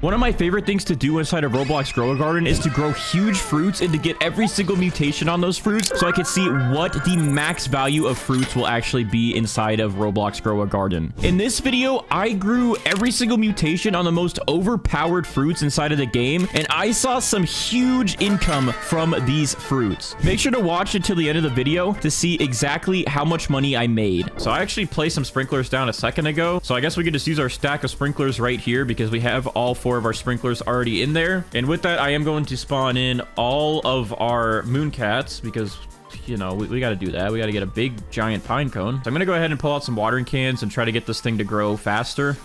One of my favorite things to do inside of Roblox Grow a Garden is to grow huge fruits and to get every single mutation on those fruits so I can see what the max value of fruits will actually be inside of Roblox Grow a Garden. In this video, I grew every single mutation on the most overpowered fruits inside of the game, and I saw some huge income from these fruits. Make sure to watch until the end of the video to see exactly how much money I made. So I actually placed some sprinklers down a second ago, so I guess we could just use our stack of sprinklers right here because we have all four of our sprinklers already in there. And with that, I am going to spawn in all of our moon-cats because, you know, we got to do that. We got to get a big giant pine cone. So I'm going to go ahead and pull out some watering cans and try to get this thing to grow faster.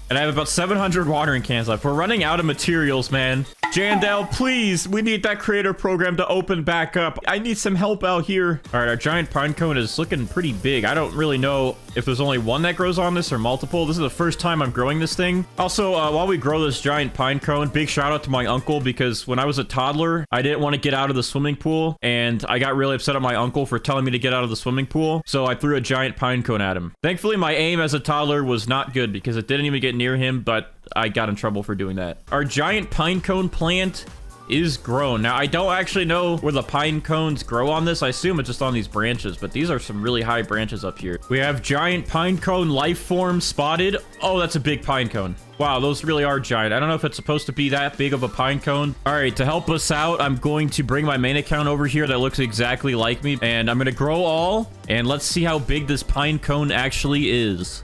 And I have about 700 watering cans left. We're running out of materials, man. Jandel, please, we need that creator program to open back up. I need some help out here. All right, our giant pine cone is looking pretty big. I don't really know if there's only one that grows on this or multiple. This is the first time I'm growing this thing. Also, while we grow this giant pine cone, big shout out to my uncle, because when I was a toddler, I didn't want to get out of the swimming pool, and I got really upset at my uncle for telling me to get out of the swimming pool, so I threw a giant pine cone at him. Thankfully, my aim as a toddler was not good because it didn't even get near him, but I got in trouble for doing that. Our giant pine cone plant is grown. Now, I don't actually know where the pine cones grow on this. I assume it's just on these branches, but these are some really high branches up here. We have giant pine cone life form spotted. Oh, that's a big pine cone. Wow, those really are giant. I don't know if it's supposed to be that big of a pine cone. All right, to help us out, I'm going to bring my main account over here that looks exactly like me, and I'm going to grow all, and let's see how big this pine cone actually is.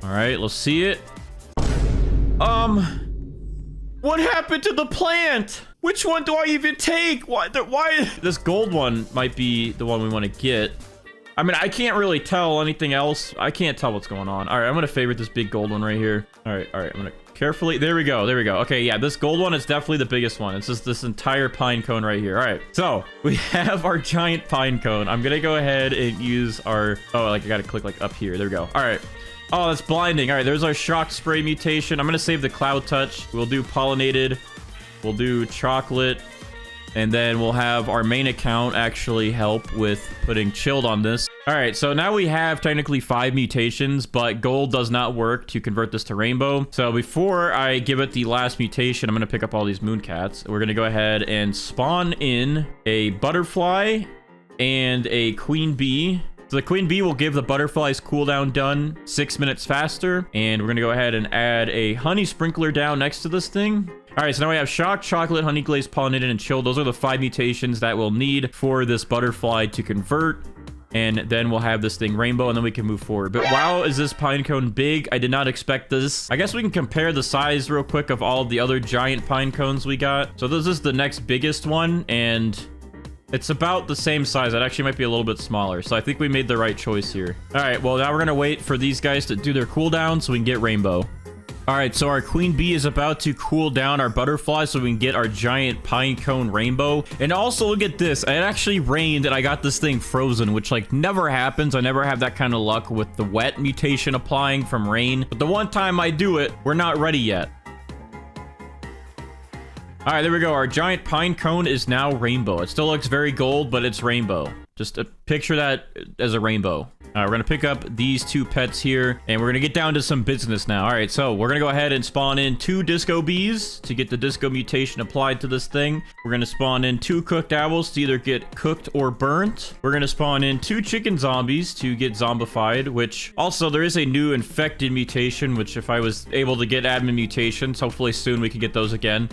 All right, let's see it. What happened to the plant? Which one do I even take? Why? This gold one might be the one we want to get. I mean, I can't really tell anything else. I can't tell what's going on. All right, I'm going to favorite this big gold one right here. All right, I'm going to carefully. There we go. Okay, yeah, this gold one is definitely the biggest one. It's just this entire pine cone right here. All right, so we have our giant pine cone. I'm going to go ahead and use our... Oh, like I got to click like up here. There we go. All right. Oh, that's blinding. All right, there's our shock spray mutation. I'm going to save the cloud touch. We'll do pollinated. We'll do chocolate. And then we'll have our main account actually help with putting chilled on this. All right, so now we have technically 5 mutations, but gold does not work to convert this to rainbow. So before I give it the last mutation, I'm going to pick up all these mooncats. We're going to go ahead and spawn in a butterfly and a queen bee. So the queen bee will give the butterfly's cooldown done 6 minutes faster. And we're going to go ahead and add a honey sprinkler down next to this thing. All right, so now we have shock, chocolate, honey glaze, pollinated, and chilled. Those are the 5 mutations that we'll need for this butterfly to convert. And then we'll have this thing rainbow, and then we can move forward. But wow, is this pine cone big? I did not expect this. I guess we can compare the size real quick of all of the other giant pine cones we got. So this is the next biggest one, and... it's about the same size. That actually might be a little bit smaller. So I think we made the right choice here. All right, well, now we're going to wait for these guys to do their cooldown so we can get rainbow. All right, so our queen bee is about to cool down our butterfly so we can get our giant pine cone rainbow. And also, look at this. It actually rained and I got this thing frozen, which like never happens. I never have that kind of luck with the wet mutation applying from rain. But the one time I do it, we're not ready yet. All right, there we go. Our giant pine cone is now rainbow. It still looks very gold, but it's rainbow. Just picture that as a rainbow. All right, we're going to pick up these 2 pets here, and we're going to get down to some business now. All right, so we're going to go ahead and spawn in 2 disco bees to get the disco mutation applied to this thing. We're going to spawn in 2 cooked owls to either get cooked or burnt. We're going to spawn in 2 chicken zombies to get zombified, which also there is a new infected mutation, which if I was able to get admin mutations, hopefully soon we can get those again.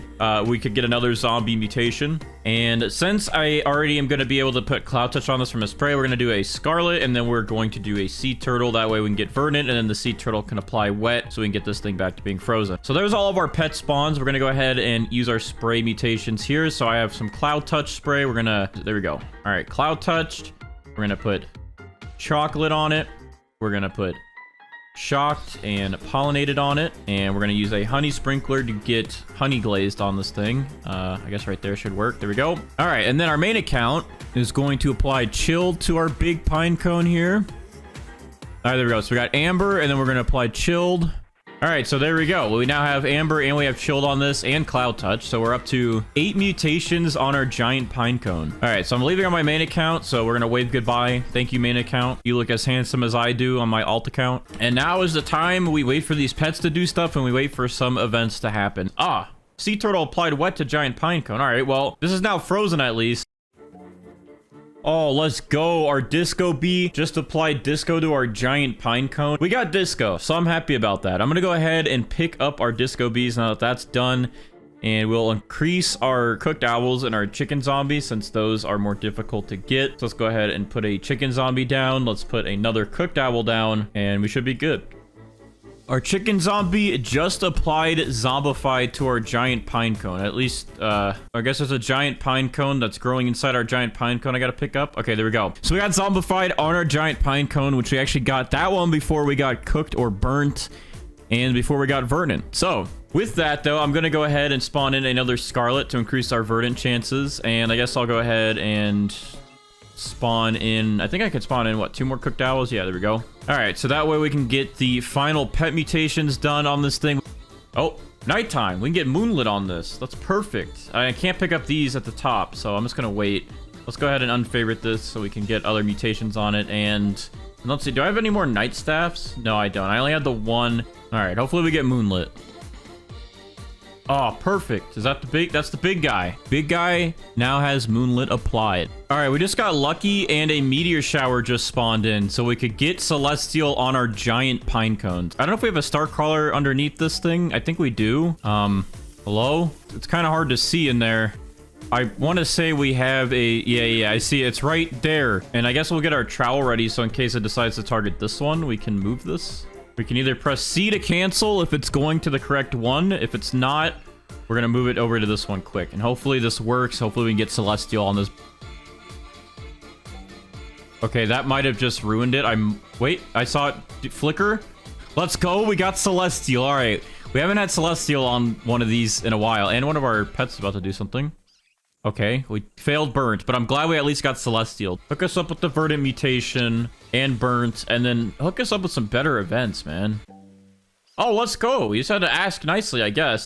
We could get another zombie mutation. And since I already am going to be able to put cloud touch on this from a spray, we're going to do a scarlet, and then we're going to do a sea turtle. That way we can get verdant, and then the sea turtle can apply wet so we can get this thing back to being frozen. So there's all of our pet spawns. We're going to go ahead and use our spray mutations here. So I have some cloud touch spray. We're going to, there we go. All right, cloud touched. We're going to put chocolate on it. We're going to put shocked and pollinated on it, and we're going to use a honey sprinkler to get honey glazed on this thing. I guess right there should work. There we go. All right, and then our main account is going to apply chilled to our big pine cone here. All right, there we go. So we got amber, and then we're going to apply chilled. All right, so there we go. We now have Amber and we have Chilled on this and Cloud Touch. So we're up to 8 mutations on our giant pine cone. All right, so I'm leaving on my main account. So we're going to wave goodbye. Thank you, main account. You look as handsome as I do on my alt account. And now is the time we wait for these pets to do stuff and we wait for some events to happen. Ah, sea turtle applied wet to giant pine cone. All right, well, this is now frozen at least. Oh, let's go. Our disco bee just applied disco to our giant pine cone. We got disco, so I'm happy about that. I'm going to go ahead and pick up our disco bees now that that's done. And we'll increase our cooked owls and our chicken zombies since those are more difficult to get. So let's go ahead and put a chicken zombie down. Let's put another cooked owl down and we should be good. Our chicken zombie just applied zombified to our giant pine cone. At least, I guess there's a giant pine cone that's growing inside our giant pine cone I gotta pick up. Okay, there we go. So we got zombified on our giant pine cone, which we actually got that one before we got cooked or burnt and before we got verdant. So with that, though, I'm gonna go ahead and spawn in another scarlet to increase our verdant chances. And I guess I'll go ahead and spawn in, I think I could spawn in, what, 2 more cooked owls? Yeah, there we go. All right, so that way we can get the final pet mutations done on this thing. Oh, nighttime. We can get moonlit on this. That's perfect. I can't pick up these at the top, so I'm just gonna wait. Let's go ahead and unfavorite this so we can get other mutations on it. And let's see, do I have any more night staffs? No, I don't. I only had the one. All right, hopefully we get moonlit. Oh, perfect. Is that the big? That's the big guy. Big guy now has moonlit applied. All right, we just got lucky and a meteor shower just spawned in so we could get celestial on our giant pine cones. I don't know if we have a star crawler underneath this thing. I think we do. Hello? It's kind of hard to see in there. I want to say we have a, yeah, I see it's right there. And I guess we'll get our trowel ready so in case it decides to target this one, we can move this. We can either press C to cancel if it's going to the correct one. If it's not, we're going to move it over to this one quick. And hopefully this works. Hopefully we can get Celestial on this. Okay, that might have just ruined it. Wait, I saw it flicker. Let's go. We got Celestial. All right. We haven't had Celestial on one of these in a while. And one of our pets is about to do something. Okay, we failed burnt, but I'm glad we at least got Celestial. Hook us up with the verdant mutation and burnt, and then hook us up with some better events, man. Oh, let's go. We just had to ask nicely, I guess.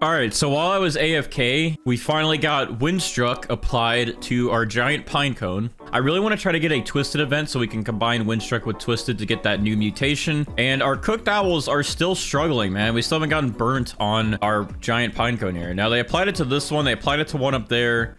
All right, so while I was AFK, we finally got Windstruck applied to our giant pine cone. I really want to try to get a Twisted event so we can combine Windstruck with Twisted to get that new mutation. And our cooked owls are still struggling, man. We still haven't gotten burnt on our giant pine cone here. Now, they applied it to this one. They applied it to one up there.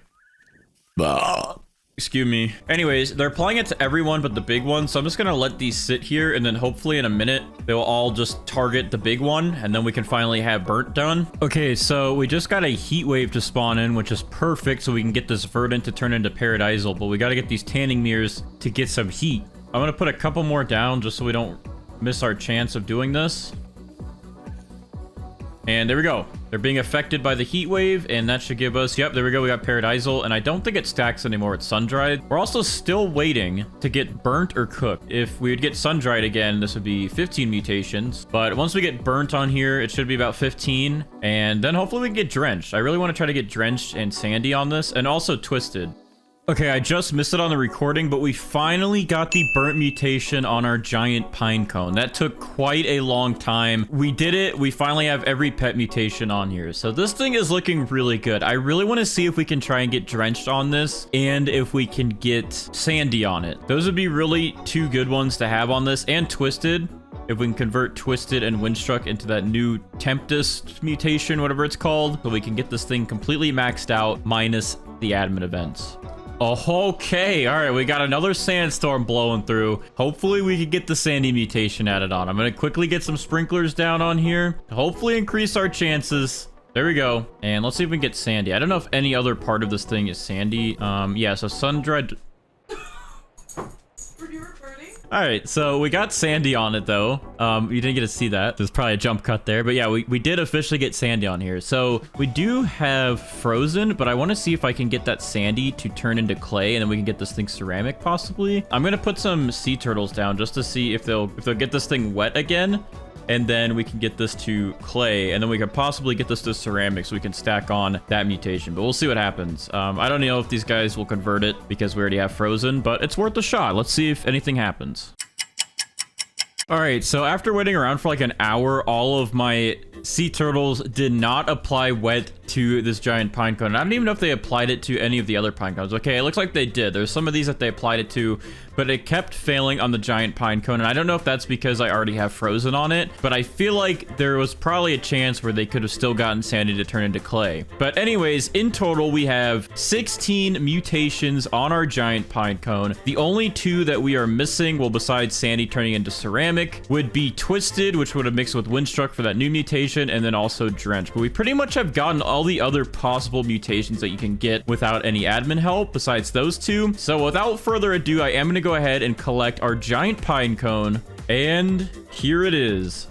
Excuse me. Anyways, they're applying it to everyone but the big one. So I'm just going to let these sit here. And then hopefully in a minute, they'll all just target the big one. And then we can finally have burnt done. Okay, so we just got a heat wave to spawn in, which is perfect. So we can get this verdant to turn into paradisal. But we got to get these tanning mirrors to get some heat. I'm going to put a couple more down just so we don't miss our chance of doing this. And there we go. They're being affected by the heat wave, and that should give us, yep, there we go. We got paradisal, and I don't think it stacks anymore. It's sun-dried. We're also still waiting to get burnt or cooked. If we would get sun-dried again, this would be 15 mutations. But once we get burnt on here, it should be about 15. And then hopefully we can get drenched. I really want to try to get drenched and sandy on this, and also twisted. Okay, I just missed it on the recording, but we finally got the burnt mutation on our giant pine cone. That took quite a long time. We did it. We finally have every pet mutation on here. So this thing is looking really good. I really want to see if we can try and get drenched on this and if we can get sandy on it. Those would be really 2 good ones to have on this, and twisted. If we can convert Twisted and Windstruck into that new Tempest mutation, whatever it's called, so we can get this thing completely maxed out minus the admin events. Oh, okay. All right. We got another sandstorm blowing through. Hopefully we can get the sandy mutation added on. I'm going to quickly get some sprinklers down on here. Hopefully increase our chances. There we go. And let's see if we can get sandy. I don't know if any other part of this thing is sandy. Yeah, so sun-dried. All right, so we got sandy on it, though. You didn't get to see that. There's probably a jump cut there. But yeah, we did officially get sandy on here. So we do have frozen, but I want to see if I can get that sandy to turn into clay, and then we can get this thing ceramic, possibly. I'm going to put some sea turtles down just to see if they'll get this thing wet again. and then we can get this to clay, and then we could possibly get this to ceramic so we can stack on that mutation, but we'll see what happens. I don't know if these guys will convert it because we already have frozen, but it's worth a shot. Let's see if anything happens. All right, so after waiting around for like an hour, all of my sea turtles did not apply wet to this giant pine cone. I don't even know if they applied it to any of the other pine cones. Okay, it looks like they did. There's some of these that they applied it to, but it kept failing on the giant pine cone. And I don't know if that's because I already have frozen on it, but I feel like there was probably a chance where they could have still gotten Sandy to turn into clay. But anyways, in total, we have 16 mutations on our giant pine cone. The only two that we are missing, well, besides Sandy turning into ceramic, would be Twisted, which would have mixed with Windstruck for that new mutation, and then also Drench. But we pretty much have gotten all the other possible mutations that you can get without any admin help besides those two. So without further ado, I am going to go ahead and collect our giant pine cone, and here it is,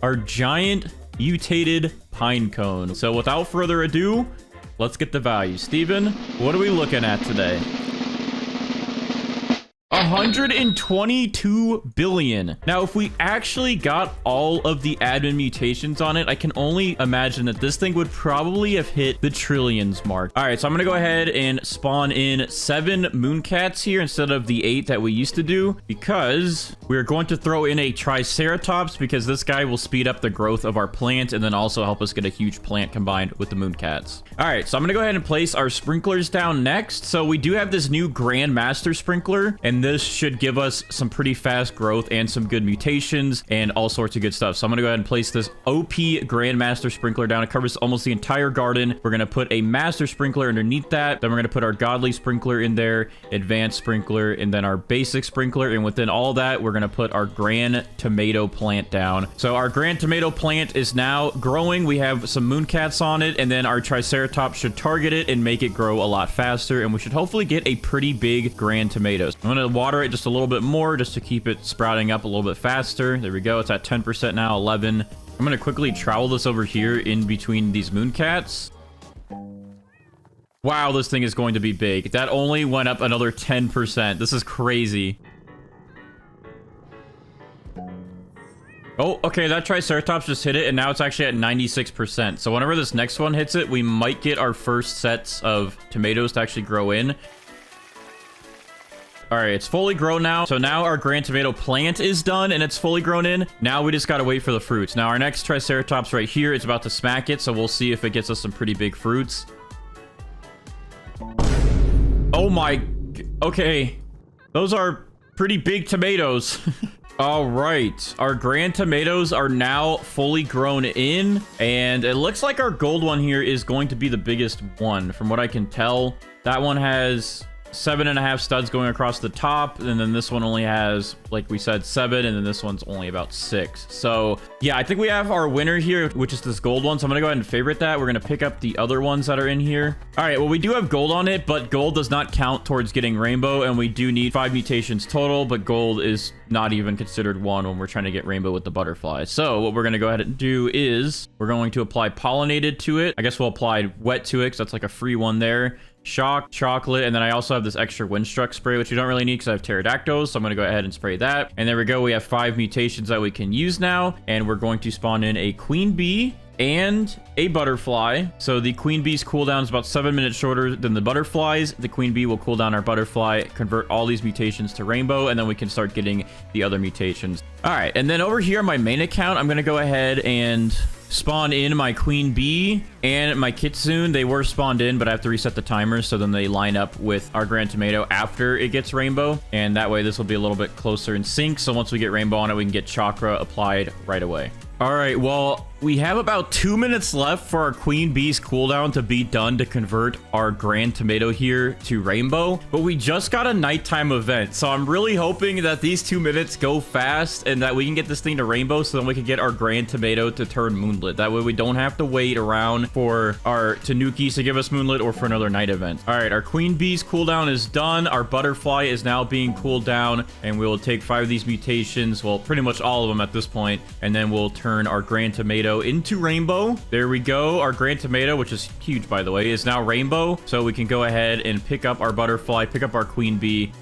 our giant mutated pine cone. So without further ado, let's get the value. Steven, what are we looking at today? 122 billion. Now, if we actually got all of the admin mutations on it, I can only imagine that this thing would probably have hit the trillions mark. All right, so I'm gonna go ahead and spawn in 7 mooncats here instead of the 8 that we used to do, because we're going to throw in a triceratops, because this guy will speed up the growth of our plant and then also help us get a huge plant combined with the mooncats. All right, so I'm gonna go ahead and place our sprinklers down next. So we do have this new Grand Master sprinkler, and this should give us some pretty fast growth and some good mutations and all sorts of good stuff. So I'm gonna go ahead and place this OP Grandmaster sprinkler down. It covers almost the entire garden. We're gonna put a master sprinkler underneath that. Then we're gonna put our godly sprinkler in there, advanced sprinkler, and then our basic sprinkler. And within all that, we're gonna put our grand tomato plant down. So our grand tomato plant is now growing. We have some mooncats on it, and then our triceratops should target it and make it grow a lot faster. And we should hopefully get a pretty big grand tomatoes. I'm gonna water it just a little bit more just to keep it sprouting up a little bit faster. There we go. It's at 10% now, 11. I'm going to quickly trowel this over here in between these mooncats. Wow, this thing is going to be big. That only went up another 10%. This is crazy. Oh, okay, that triceratops just hit it, and now it's actually at 96%. So whenever this next one hits it, we might get our first sets of tomatoes to actually grow in. All right, it's fully grown now. So now our grand tomato plant is done and it's fully grown in. Now we just got to wait for the fruits. Now our next triceratops right here is about to smack it. So we'll see if it gets us some pretty big fruits. Oh my, okay. Those are pretty big tomatoes. All right, our grand tomatoes are now fully grown in, and it looks like our gold one here is going to be the biggest one from what I can tell. That one has 7.5 studs going across the top, and then this one only has, like we said, 7, and then this one's only about 6. So yeah, I think we have our winner here, which is this gold one. So I'm gonna go ahead and favorite that. We're gonna pick up the other ones that are in here. All right, well, we do have gold on it, but gold does not count towards getting rainbow, and we do need 5 mutations total, but gold is not even considered one when we're trying to get rainbow with the butterfly. So what we're gonna go ahead and do is we're going to apply pollinated to it. I guess we'll apply wet to it because that's like a free one there. Shock, chocolate, and then I also have this extra Windstruck spray, which you don't really need because I have pterodactyls, so I'm going to go ahead and spray that. And there we go. We have 5 mutations that we can use now, and we're going to spawn in a queen bee and a butterfly. So the queen bee's cooldown is about 7 minutes shorter than the butterflies. The queen bee will cool down our butterfly, convert all these mutations to rainbow, and then we can start getting the other mutations. All right, and then over here on my main account, I'm going to go ahead and spawn in my queen bee and my kitsune. They were spawned in, but I have to reset the timers so then they line up with our grand tomato after it gets rainbow, and that way this will be a little bit closer in sync. So once we get rainbow on it, we can get chakra applied right away. All right, well, we have about 2 minutes left for our queen bee's cooldown to be done to convert our grand tomato here to rainbow, but we just got a nighttime event, so I'm really hoping that these 2 minutes go fast and that we can get this thing to rainbow so then we can get our grand tomato to turn moonlit. That way we don't have to wait around for our tanukis to give us moonlit or for another night event. All right, our queen bee's cooldown is done. Our butterfly is now being cooled down, and we will take 5 of these mutations, well, pretty much all of them at this point, and then we'll turn our grand tomato into rainbow. There we go. Our grand tomato, which is huge by the way, is now rainbow. So we can go ahead and pick up our butterfly, pick up our queen bee.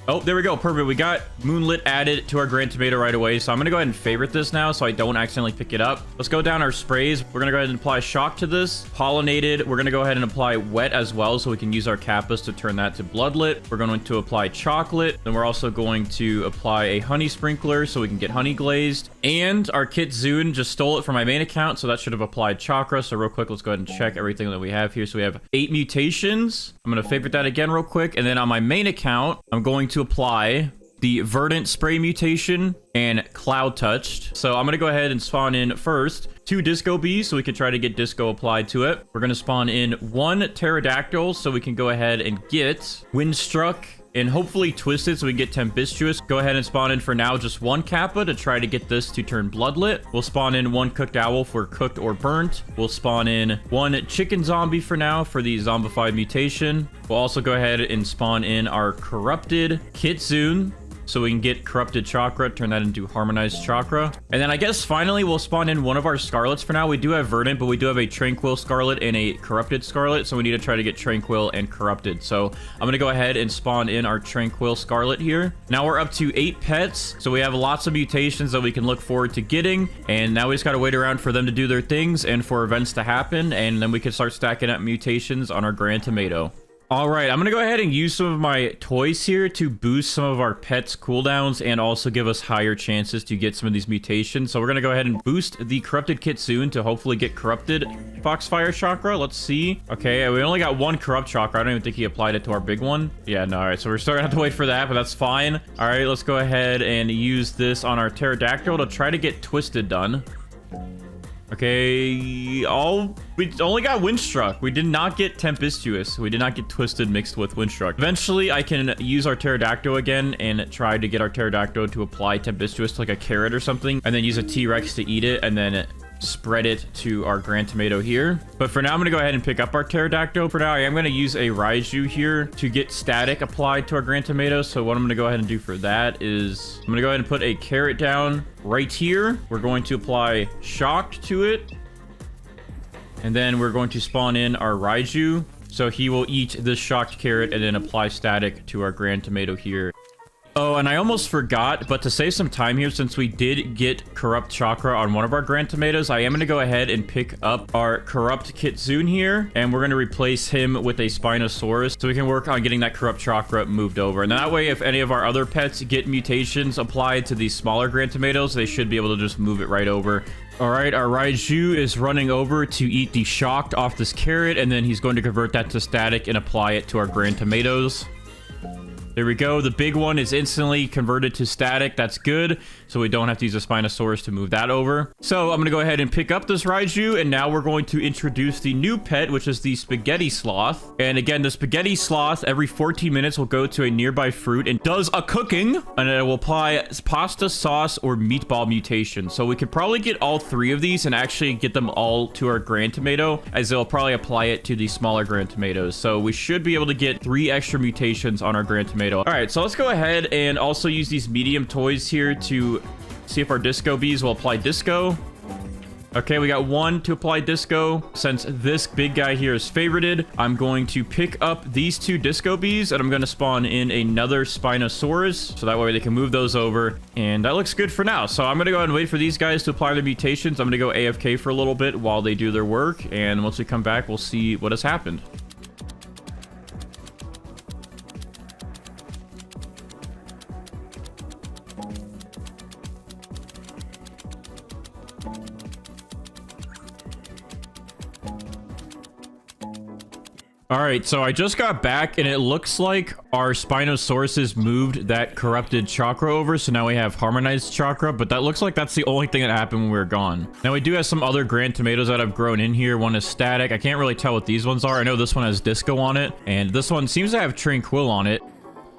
Oh, there we go. Perfect. We got Moonlit added to our Grand Tomato right away. So I'm going to go ahead and favorite this now so I don't accidentally pick it up. Let's go down our sprays. We're going to go ahead and apply Shock to this. Pollinated. We're going to go ahead and apply Wet as well so we can use our Kappas to turn that to Bloodlit. We're going to apply Chocolate. Then we're also going to apply a Honey Sprinkler so we can get Honey Glazed. And our Kitsune just stole it from my main account, so that should have applied Chakra. So real quick, let's go ahead and check everything that we have here. So we have 8 mutations. I'm going to favorite that again real quick. And then on my main account, I'm going to apply the Verdant Spray Mutation and Cloud Touched. So I'm going to go ahead and spawn in first 2 Disco Bees so we can try to get Disco applied to it. We're going to spawn in 1 Pterodactyl so we can go ahead and get Windstruck and hopefully Twisted so we can get Tempestuous. Go ahead and spawn in for now just 1 Kappa to try to get this to turn Bloodlit. We'll spawn in 1 Cooked Owl for Cooked or Burnt. We'll spawn in 1 Chicken Zombie for now for the Zombified Mutation. We'll also go ahead and spawn in our Corrupted Kitsune so we can get Corrupted Chakra, turn that into Harmonized Chakra. And then I guess finally we'll spawn in 1 of our Scarlets for now. We do have Verdant, but we do have a Tranquil Scarlet and a Corrupted Scarlet, so we need to try to get Tranquil and Corrupted. So I'm going to go ahead and spawn in our Tranquil Scarlet here. Now we're up to 8 pets, so we have lots of mutations that we can look forward to getting. And now we just got to wait around for them to do their things and for events to happen, and then we can start stacking up mutations on our Grand Tomato. All right, I'm going to go ahead and use some of my toys here to boost some of our pets' cooldowns and also give us higher chances to get some of these mutations. So we're going to go ahead and boost the Corrupted Kitsune to hopefully get Corrupted Foxfire Chakra. Let's see. Okay, we only got 1 Corrupt Chakra. I don't even think he applied it to our big one. Yeah, no, all right, so we're still going to have to wait for that, but that's fine. All right, let's go ahead and use this on our Pterodactyl to try to get Twisted done. Okay, we only got Windstruck. We did not get Tempestuous. We did not get Twisted mixed with Windstruck. Eventually, I can use our Pterodactyl again and try to get our Pterodactyl to apply Tempestuous to like a carrot or something, and then use a T-Rex to eat it, and then spread it to our Grand Tomato here. But for now, I'm going to go ahead and pick up our Pterodactyl. For now, I am going to use a Raiju here to get static applied to our Grand Tomato. So what I'm going to go ahead and do for that is I'm going to go ahead and put a carrot down right here. We're going to apply Shocked to it. And then we're going to spawn in our Raiju. So he will eat this shocked carrot and then apply static to our Grand Tomato here. Oh, and I almost forgot, but to save some time here, since we did get Corrupt Chakra on one of our Grand Tomatoes, I am going to go ahead and pick up our Corrupt Kitsune here, and we're going to replace him with a Spinosaurus, so we can work on getting that Corrupt Chakra moved over. And that way, if any of our other pets get mutations applied to these smaller Grand Tomatoes, they should be able to just move it right over. All right, our Raiju is running over to eat the Shocked off this carrot, and then he's going to convert that to static and apply it to our Grand Tomatoes. There we go. The big one is instantly converted to static. That's good. So we don't have to use a Spinosaurus to move that over. So I'm going to go ahead and pick up this Raiju. And now we're going to introduce the new pet, which is the Spaghetti Sloth. And again, the Spaghetti Sloth every 14 minutes will go to a nearby fruit and does a cooking. And it will apply pasta sauce or meatball mutation. So we could probably get all 3 of these and actually get them all to our Grand Tomato, as they'll probably apply it to the smaller Grand Tomatoes. So we should be able to get 3 extra mutations on our Grand Tomato. All right, so let's go ahead and also use these medium toys here to see if our Disco Bees will apply Disco. Okay, we got 1 to apply Disco. Since this big guy here is favorited, I'm going to pick up these 2 Disco Bees, and I'm going to spawn in another Spinosaurus, so that way they can move those over. And that looks good for now. So I'm going to go ahead and wait for these guys to apply their mutations. I'm going to go AFK for a little bit while they do their work, and once we come back, we'll see what has happened. All right, so I just got back, and it looks like our Spinosauruses moved that Corrupted Chakra over, so now we have Harmonized Chakra, but that looks like that's the only thing that happened when we were gone. Now, we do have some other Grand Tomatoes that have grown in here. One is Static. I can't really tell what these ones are. I know this one has Disco on it, and this one seems to have Tranquil on it.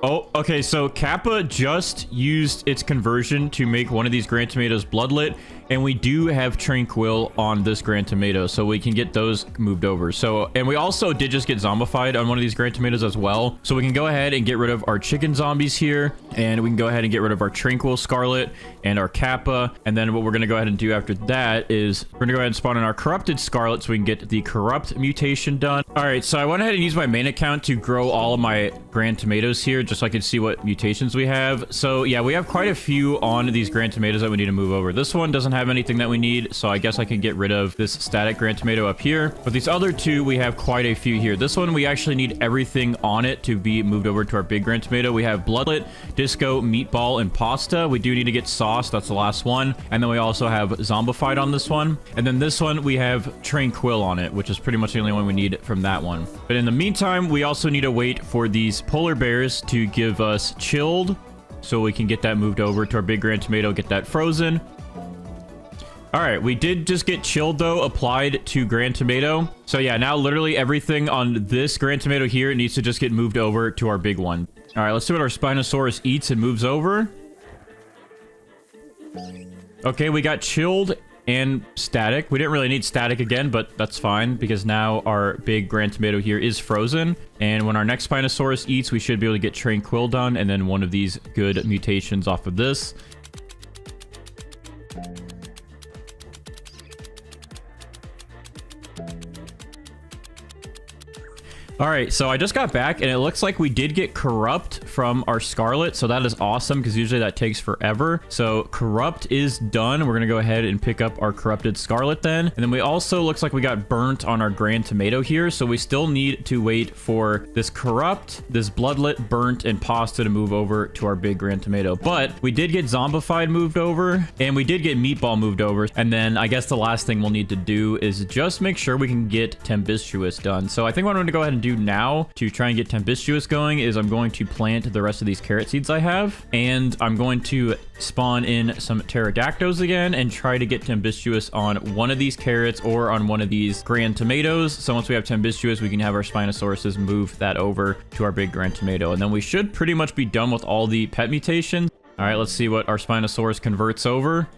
Oh, okay, so Kappa just used its conversion to make one of these Grand Tomatoes Bloodlit, and we do have Tranquil on this Grand Tomato, so we can get those moved over. So, and we also did just get zombified on one of these Grand Tomatoes as well, so we can go ahead and get rid of our chicken zombies here, and we can go ahead and get rid of our Tranquil Scarlet and our Kappa, and then what we're going to go ahead and do after that is we're going to go ahead and spawn in our Corrupted Scarlet so we can get the Corrupt Mutation done. All right, so I went ahead and used my main account to grow all of my Grand Tomatoes here, just so I can see what mutations we have. So yeah, we have quite a few on these Grand Tomatoes that we need to move over. This one doesn't have anything that we need, so I guess I can get rid of this static Grand Tomato up here. But these other two, we have quite a few here. This one, we actually need everything on it to be moved over to our big Grand Tomato. We have Bloodlet, Disco, Meatball, and Pasta. We do need to get Sauce. That's the last one. And then we also have Zombified on this one. And then this one, we have Tranquil on it, which is pretty much the only one we need from that one. But in the meantime, we also need to wait for these polar bears to give us Chilled, so we can get that moved over to our big Grand Tomato, get that frozen. All right, we did just get Chilled, though, applied to Grand Tomato. So yeah, now literally everything on this Grand Tomato here needs to just get moved over to our big one. All right, let's see what our Spinosaurus eats and moves over. Okay, we got Chilled and Static. We didn't really need Static again, but that's fine because now our big Grand Tomato here is frozen. And when our next Spinosaurus eats, we should be able to get Tranquil done and then one of these good mutations off of this. All right, so I just got back and it looks like we did get Corrupt from our Scarlet. So that is awesome because usually that takes forever. So Corrupt is done. We're going to go ahead and pick up our Corrupted Scarlet then. And then we also looks like we got Burnt on our Grand Tomato here. So we still need to wait for this Corrupt, this Bloodlet, Burnt, and Pasta to move over to our big Grand Tomato. But we did get Zombified moved over and we did get Meatball moved over. And then I guess the last thing we'll need to do is just make sure we can get Tempestuous done. So I think what I'm going to go ahead and do now to try and get Tempestuous going is I'm going to plant the rest of these carrot seeds I have, and I'm going to spawn in some pterodactyls again and try to get Tempestuous on one of these carrots or on one of these Grand Tomatoes. So once we have Tempestuous, we can have our Spinosauruses move that over to our big Grand Tomato, and then we should pretty much be done with all the pet mutations. All right, let's see what our Spinosaurus converts over.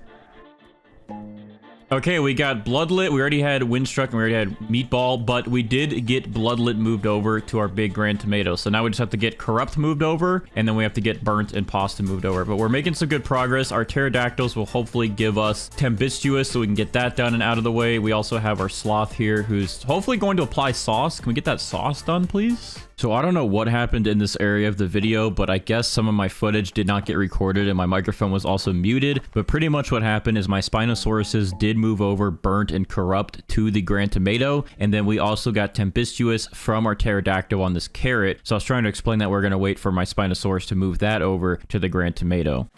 Okay, we got Bloodlet, we already had Windstruck, and we already had Meatball, but we did get Bloodlet moved over to our big Grand Tomato. So now we just have to get Corrupt moved over, and then we have to get Burnt and Pasta moved over. But we're making some good progress. Our Pterodactyls will hopefully give us Tempestuous, so we can get that done and out of the way. We also have our Sloth here, who's hopefully going to apply Sauce. Can we get that Sauce done, please? So I don't know what happened in this area of the video, but I guess some of my footage did not get recorded and my microphone was also muted. But pretty much what happened is my Spinosauruses did move over Burnt and Corrupt to the Grand Tomato. And then we also got Tempestuous from our Pterodactyl on this carrot. So I was trying to explain that we're going to wait for my Spinosaurus to move that over to the Grand Tomato.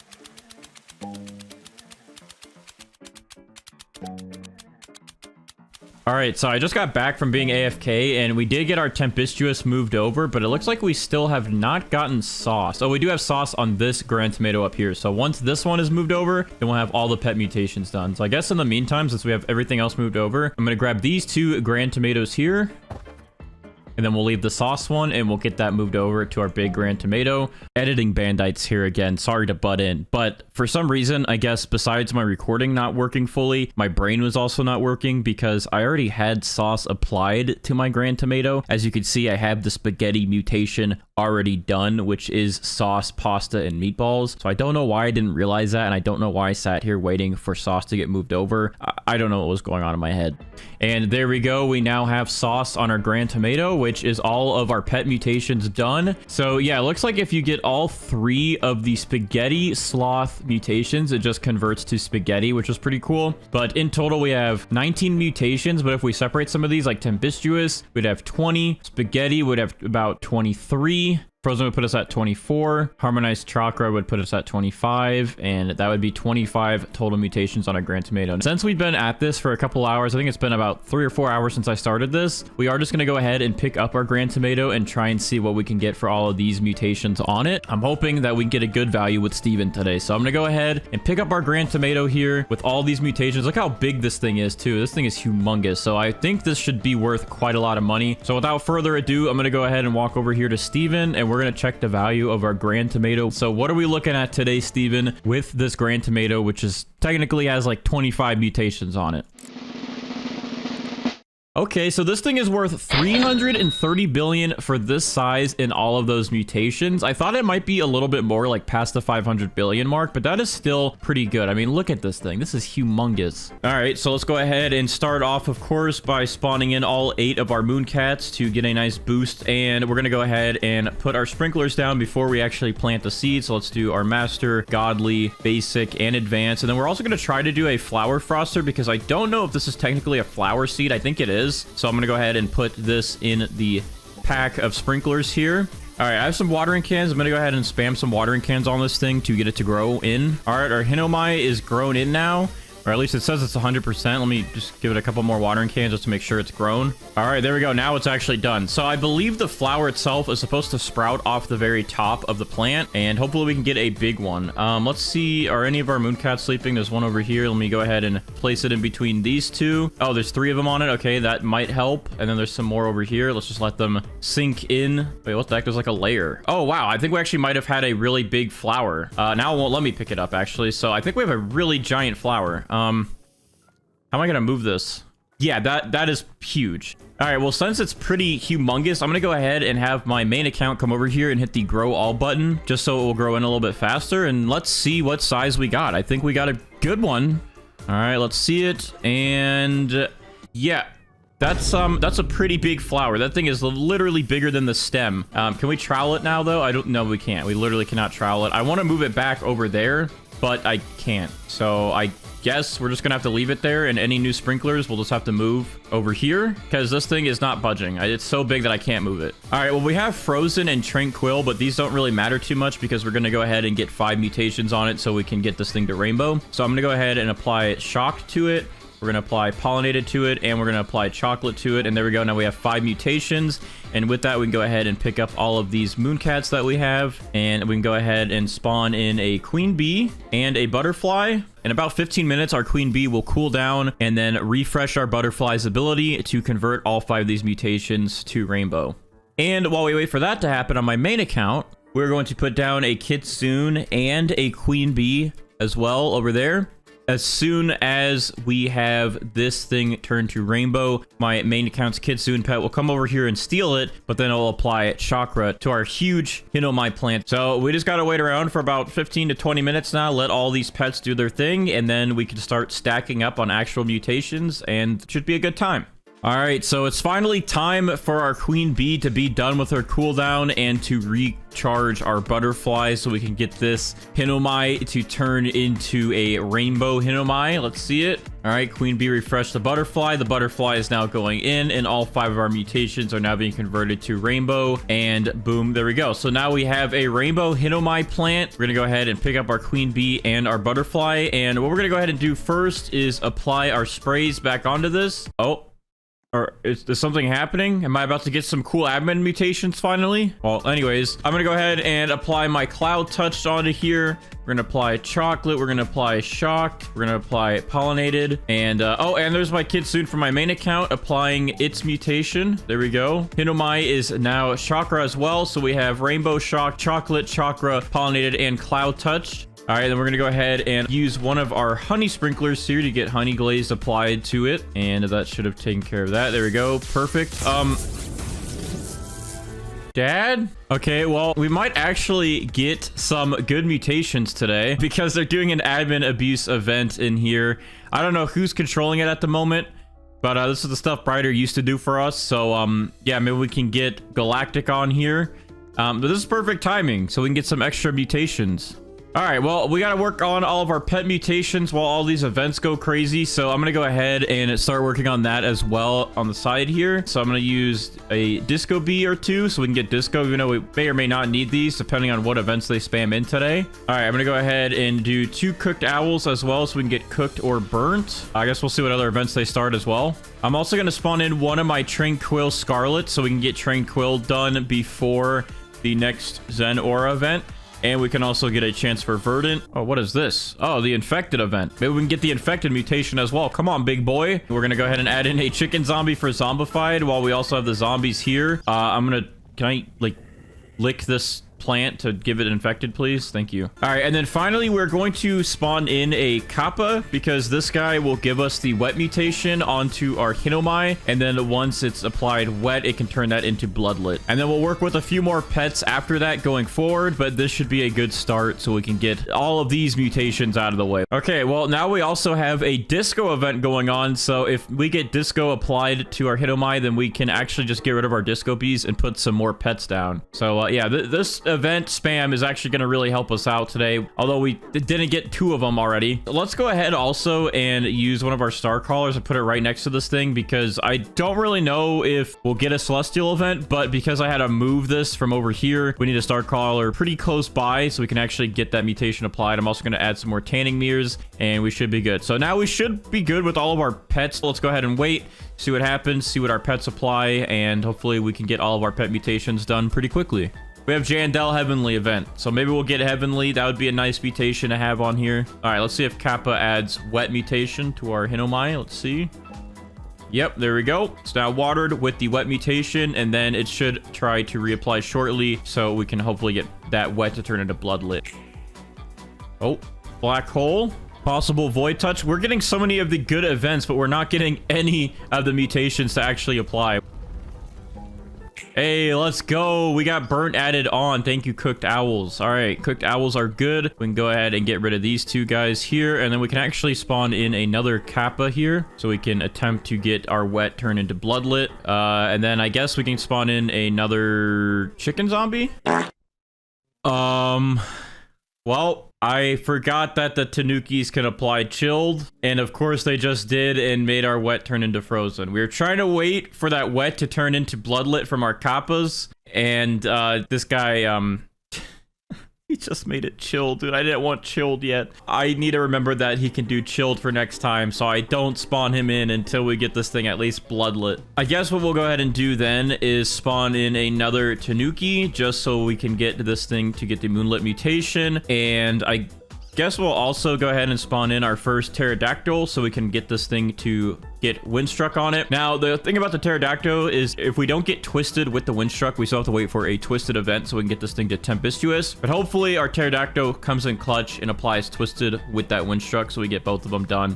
All right, so I just got back from being AFK, and we did get our Tempestuous moved over, but it looks like we still have not gotten Sauce. Oh, we do have Sauce on this Grand Tomato up here. So once this one is moved over, then we'll have all the pet mutations done. So I guess in the meantime, since we have everything else moved over, I'm going to grab these two Grand Tomatoes here. And then we'll leave the Sauce one and we'll get that moved over to our big Grand Tomato. Editing Bandites here again. Sorry to butt in. But for some reason, I guess besides my recording not working fully, my brain was also not working because I already had Sauce applied to my Grand Tomato. As you can see, I have the spaghetti mutation already done, which is Sauce, Pasta, and Meatballs. So I don't know why I didn't realize that. And I don't know why I sat here waiting for Sauce to get moved over. I don't know what was going on in my head. And there we go. We now have Sauce on our Grand Tomato, which is all of our pet mutations done. So yeah, it looks like if you get all three of the spaghetti sloth mutations, it just converts to spaghetti, which is pretty cool. But in total, we have 19 mutations. But if we separate some of these, like Tempestuous, we'd have 20. Spaghetti would have about 23. Frozen would put us at 24. Harmonized Chakra would put us at 25. And that would be 25 total mutations on a Grand Tomato. Since we've been at this for a couple hours, I think it's been about 3 or 4 hours since I started this, we are just going to go ahead and pick up our Grand Tomato and try and see what we can get for all of these mutations on it. I'm hoping that we can get a good value with Steven today. So I'm going to go ahead and pick up our Grand Tomato here with all these mutations. Look how big this thing is too. This thing is humongous. So I think this should be worth quite a lot of money. So without further ado, I'm going to go ahead and walk over here to Steven and we're going to check the value of our Grand Tomato. So what are we looking at today, Steven, with this Grand Tomato, which is technically has like 25 mutations on it? Okay, so this thing is worth 330 billion for this size in all of those mutations. I thought it might be a little bit more, like past the 500 billion mark, but that is still pretty good. I mean, look at this thing. This is humongous. All right, so let's go ahead and start off, of course, by spawning in all 8 of our moon-cats to get a nice boost. And we're going to go ahead and put our sprinklers down before we actually plant the seed. So let's do our master, godly, basic, and advanced. And then we're also going to try to do a flower froster because I don't know if this is technically a flower seed. I think it is. So I'm gonna go ahead and put this in the pack of sprinklers here. All right, I have some watering cans. I'm gonna go ahead and spam some watering cans on this thing to get it to grow in. All right, our Hinomai is grown in now. Or at least it says it's 100%. Let me just give it a couple more watering cans just to make sure it's grown. All right, there we go. Now it's actually done. So I believe the flower itself is supposed to sprout off the very top of the plant, and hopefully we can get a big one. Let's see. Are any of our moon-cats sleeping? There's one over here. Let me go ahead and place it in between these two. Oh, there's 3 of them on it. Okay, that might help. And then there's some more over here. Let's just let them sink in. Wait, what the heck? There's like a layer. Oh, wow. I think we actually might have had a really big flower. Now it won't let me pick it up, actually. So I think we have a really giant flower. How am I gonna move this? Yeah, that is huge. All right, well, since it's pretty humongous, I'm gonna go ahead and have my main account come over here and hit the grow all button just so it will grow in a little bit faster. And let's see what size we got. I think we got a good one. All right, let's see it. And yeah, that's a pretty big flower. That thing is literally bigger than the stem. Can we trowel it now though? I don't know. We can't. We literally cannot trowel it. I want to move it back over there, but I can't. So I guess we're just gonna have to leave it there, and any new sprinklers we'll just have to move over here because this thing is not budging. It's so big that I can't move it. All right, well, we have Frozen and Tranquil, but these don't really matter too much because we're gonna go ahead and get 5 mutations on it so we can get this thing to rainbow. So I'm gonna go ahead and apply Shock to it. We're going to apply Pollinated to it, and we're going to apply Chocolate to it. And there we go. Now we have 5 mutations. And with that, we can go ahead and pick up all of these mooncats that we have. And we can go ahead and spawn in a queen bee and a butterfly. In about 15 minutes, our queen bee will cool down and then refresh our butterfly's ability to convert all 5 of these mutations to rainbow. And while we wait for that to happen on my main account, we're going to put down a kitsune and a queen bee as well over there. As soon as we have this thing turned to rainbow, my main account's kitsune pet will come over here and steal it, but then it'll apply chakra to our huge Hinomai plant. So we just gotta wait around for about 15 to 20 minutes now, let all these pets do their thing, and then we can start stacking up on actual mutations, and it should be a good time. All right, so it's finally time for our queen bee to be done with her cooldown and to recharge our butterfly so we can get this Hinomai to turn into a rainbow Hinomai. Let's see it. All right, queen bee refreshed the butterfly. The butterfly is now going in, and all 5 of our mutations are now being converted to rainbow. And boom, there we go. So now we have a rainbow Hinomai plant. We're gonna go ahead and pick up our queen bee and our butterfly. And what we're gonna go ahead and do first is apply our sprays back onto this. Oh. Or is something happening? Am I about to get some cool admin mutations finally? Well, anyways, I'm gonna go ahead and apply my cloud touch onto here. We're gonna apply chocolate. We're gonna apply shocked. We're gonna apply pollinated. And oh, and there's my kitsune from my main account applying its mutation. There we go. Hinomai is now chakra as well. So we have rainbow shock, chocolate, chakra, pollinated, and cloud touch. All right, then we're gonna go ahead and use one of our honey sprinklers here to get honey glaze applied to it, and that should have taken care of that. There we go. Perfect. Dad? Okay, well, we might actually get some good mutations today because they're doing an admin abuse event in here. I don't know who's controlling it at the moment, but this is the stuff Brighter used to do for us. So yeah, maybe we can get Galactic on here. But this is perfect timing, so we can get some extra mutations. All right, well, we got to work on all of our pet mutations while all these events go crazy. So I'm going to go ahead and start working on that as well on the side here. So I'm going to use a disco bee or 2 so we can get disco, even though we may or may not need these depending on what events they spam in today. All right, I'm going to go ahead and do 2 cooked owls as well so we can get cooked or burnt. I guess we'll see what other events they start as well. I'm also going to spawn in one of my Tranquil Scarlet so we can get Tranquil done before the next Zen Aura event. And we can also get a chance for Verdant. Oh, what is this? Oh, the Infected event. Maybe we can get the Infected mutation as well. Come on, big boy. We're going to go ahead and add in a chicken zombie for Zombified while we also have the zombies here. Can I, like, lick this plant to give it infected, please? Thank you. All right, and then finally, we're going to spawn in a Kappa because this guy will give us the wet mutation onto our Hinomai, and then once it's applied wet, it can turn that into bloodlet. And then we'll work with a few more pets after that going forward, but this should be a good start so we can get all of these mutations out of the way. Okay, well, now we also have a disco event going on, so if we get disco applied to our Hinomai, then we can actually just get rid of our disco bees and put some more pets down. So yeah, this event spam is actually going to really help us out today, although we didn't get 2 of them already. Let's go ahead also and use one of our star crawlers and put it right next to this thing, because I don't really know if we'll get a celestial event, but because I had to move this from over here, we need a star crawler pretty close by so we can actually get that mutation applied. I'm also going to add some more tanning mirrors and we should be good. So now we should be good with all of our pets. Let's go ahead and wait, see what happens, see what our pets apply, and hopefully we can get all of our pet mutations done pretty quickly. We have Jandel Heavenly event, so maybe we'll get Heavenly. That would be a nice mutation to have on here. All right, let's see if Kappa adds wet mutation to our Hinomai. Let's see. Yep, there we go. It's now watered with the wet mutation, and then it should try to reapply shortly, so we can hopefully get that wet to turn into bloodlet. Oh, black hole. Possible void touch. We're getting so many of the good events, but we're not getting any of the mutations to actually apply. Hey, let's go. We got burnt added on. Thank you, cooked owls. All right, cooked owls are good. We can go ahead and get rid of these 2 guys here, and then we can actually spawn in another Kappa here, so we can attempt to get our wet turned into bloodlet. And then I guess we can spawn in another chicken zombie. Well, I forgot that the Tanukis can apply chilled, and of course they just did and made our wet turn into frozen. We were trying to wait for that wet to turn into bloodlet from our kappas, and this guy, he just made it chilled, dude. I didn't want chilled yet. I need to remember that he can do chilled for next time, so I don't spawn him in until we get this thing at least bloodlet. I guess what we'll go ahead and do then is spawn in another Tanuki, just so we can get this thing to get the moonlit mutation, and I guess we'll also go ahead and spawn in our first pterodactyl so we can get this thing to get windstruck on it. Now, the thing about the pterodactyl is if we don't get twisted with the windstruck, we still have to wait for a twisted event so we can get this thing to tempestuous. But hopefully our pterodactyl comes in clutch and applies twisted with that windstruck so we get both of them done.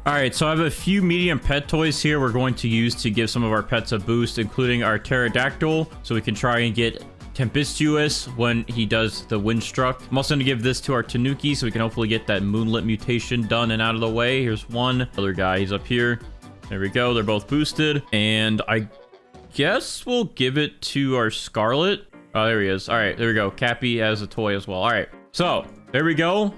All right, so I have a few medium pet toys here we're going to use to give some of our pets a boost, including our pterodactyl, so we can try and get tempestuous when he does the windstruck. I'm also going to give this to our Tanuki so we can hopefully get that moonlit mutation done and out of the way. Here's one other guy. He's up here. There we go. They're both boosted. And I guess we'll give it to our Scarlet. Oh, there he is. All right, there we go. Cappy has a toy as well. All right, so there we go.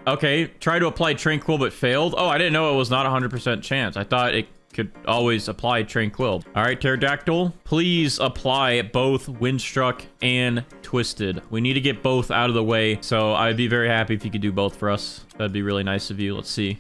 Okay, try to apply Tranquil but failed. Oh, I didn't know it was not 100% chance. I thought it could always apply Tranquil. All right, pterodactyl, please apply both windstruck and twisted. We need to get both out of the way, so I'd be very happy if you could do both for us. That'd be really nice of you. Let's see.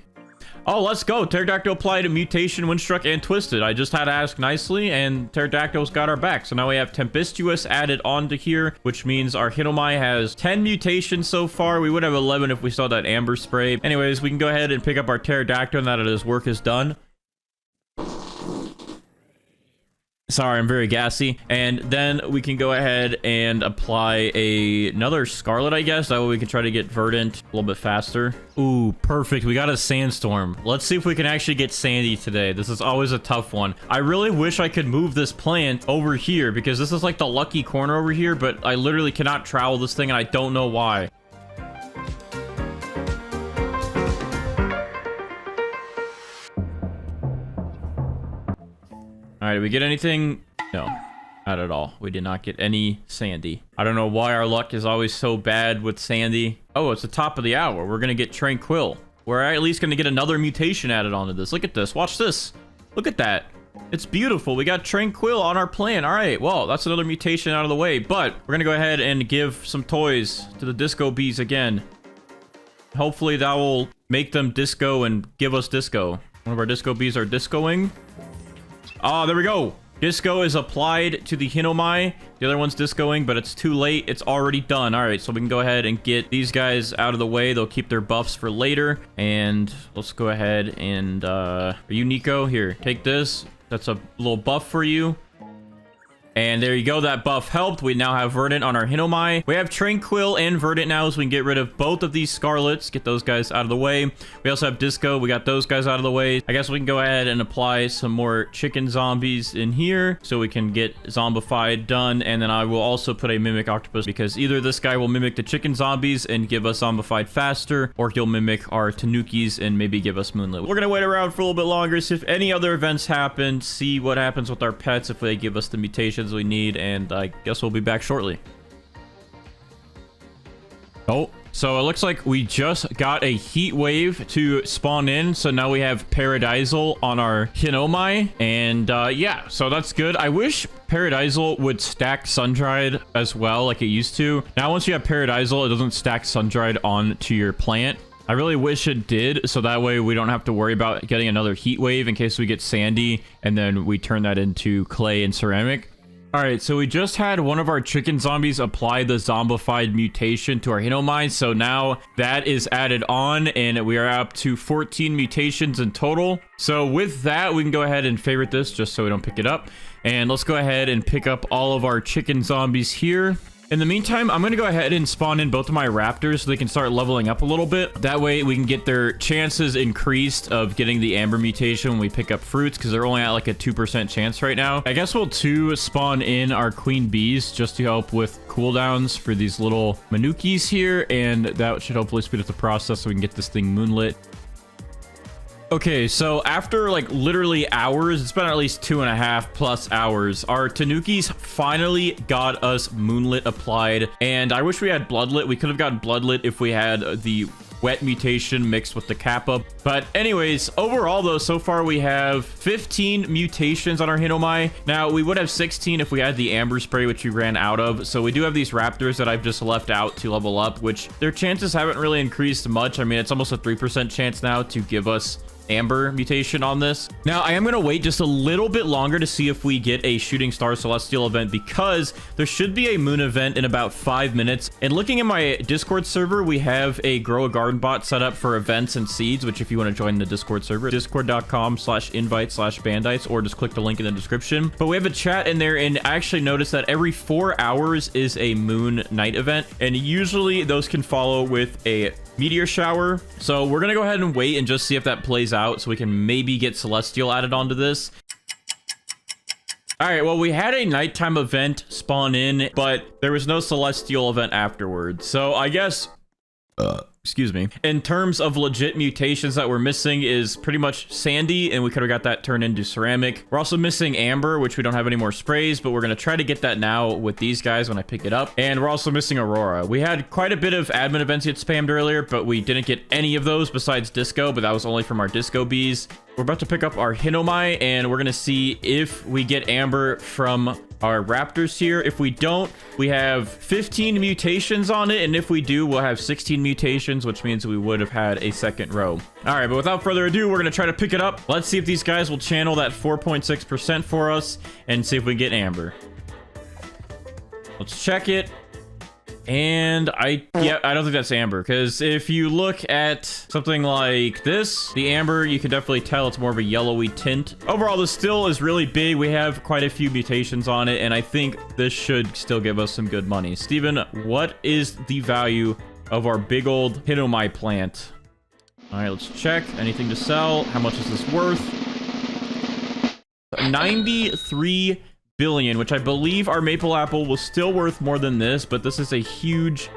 Oh, let's go. Pterodactyl applied a mutation, windstruck, and twisted. I just had to ask nicely, and Pterodactyl's got our back. So now we have tempestuous added onto here, which means our Hinomai has 10 mutations so far. We would have 11 if we saw that amber spray. Anyways, we can go ahead and pick up our Pterodactyl now that his work is done. Sorry, I'm very gassy. And then we can go ahead and apply another Scarlet, I guess. That way we can try to get Verdant a little bit faster. Ooh, perfect. We got a Sandstorm. Let's see if we can actually get Sandy today. This is always a tough one. I really wish I could move this plant over here because this is like the lucky corner over here, but I literally cannot travel this thing and I don't know why. All right, did we get anything? No, not at all. We did not get any Sandy. I don't know why our luck is always so bad with Sandy. Oh, it's the top of the hour. We're going to get Tranquil. We're at least going to get another mutation added onto this. Look at this. Watch this. Look at that. It's beautiful. We got Tranquil on our plan. All right, well, that's another mutation out of the way. But we're going to go ahead and give some toys to the disco bees again. Hopefully that will make them disco and give us disco. One of our disco bees are discoing. Ah, there we go. Disco is applied to the Hinomai. The other one's discoing, but it's too late. It's already done. All right, so we can go ahead and get these guys out of the way. They'll keep their buffs for later. And let's go ahead and... are you Nico? Here, take this. That's a little buff for you. And there you go. That buff helped. We now have Verdant on our Hinomai. We have Tranquil and Verdant now, so we can get rid of both of these Scarlets. Get those guys out of the way. We also have Disco. We got those guys out of the way. I guess we can go ahead and apply some more chicken zombies in here so we can get zombified done. And then I will also put a Mimic Octopus because either this guy will mimic the chicken zombies and give us zombified faster, or he'll mimic our Tanukis and maybe give us Moonlit. We're gonna wait around for a little bit longer, see if any other events happen, see what happens with our pets, if they give us the mutations we need, and I guess we'll be back shortly. Oh, so it looks like we just got a heat wave to spawn in. So now we have Paradisal on our Hinomai. And yeah, so that's good. I wish Paradisal would stack Sun-Dried as well like it used to. Now, once you have Paradisal, it doesn't stack Sun-Dried onto your plant. I really wish it did, so that way we don't have to worry about getting another heat wave in case we get sandy and then we turn that into clay and ceramic. All right, so we just had one of our chicken zombies apply the zombified mutation to our Hinomai, so now that is added on and we are up to 14 mutations in total. So with that, we can go ahead and favorite this just so we don't pick it up. And let's go ahead and pick up all of our chicken zombies here. In the meantime, I'm going to go ahead and spawn in both of my raptors so they can start leveling up a little bit. That way we can get their chances increased of getting the amber mutation when we pick up fruits, because they're only at like a 2% chance right now. I guess we'll too spawn in our queen bees just to help with cooldowns for these little manukis here, and that should hopefully speed up the process so we can get this thing moonlit. Okay, so after like literally hours, it's been at least 2.5+ hours, our Tanukis finally got us moonlit applied, and I wish we had bloodlit. We could have gotten bloodlit if we had the wet mutation mixed with the kappa. But anyways, overall though, so far we have 15 mutations on our Hinomai. Now, we would have 16 if we had the amber spray, which we ran out of. So we do have these raptors that I've just left out to level up, which their chances haven't really increased much. I mean, it's almost a 3% chance now to give us amber mutation on this. Now, I am going to wait just a little bit longer to see if we get a shooting star celestial event, because there should be a moon event in about 5 minutes. And looking at my Discord server, we have a grow a garden bot set up for events and seeds, which if you want to join the Discord server, discord.com/invite/bandites, or just click the link in the description. But we have a chat in there, and I actually noticed that every 4 hours is a moon night event, and usually those can follow with a meteor shower. So we're gonna go ahead and wait and just see if that plays out so we can maybe get celestial added onto this. All right, well, we had a nighttime event spawn in, but there was no celestial event afterwards. So I guess excuse me, in terms of legit mutations that we're missing is pretty much sandy, and we could have got that turned into ceramic. We're also missing amber, which we don't have any more sprays, but we're going to try to get that now with these guys when I pick it up. And we're also missing aurora. We had quite a bit of admin events get spammed earlier, but we didn't get any of those besides disco, but that was only from our disco bees. We're about to pick up our Hinomai, and we're going to see if we get amber from our raptors here. If we don't, we have 15 mutations on it, and if we do, we'll have 16 mutations, which means we would have had a second row. All right, but without further ado, we're going to try to pick it up. Let's see if these guys will channel that 4.6% for us and see if we get amber. Let's check it. And I don't think that's amber, because if you look at something like this, the amber, you can definitely tell it's more of a yellowy tint. Overall, this still is really big. We have quite a few mutations on it, and I think this should still give us some good money. Steven, what is the value of our big old Hinomai plant? All right, let's check. Anything to sell? How much is this worth? 93 billion, which I believe our maple apple was still worth more than this, but this is a huge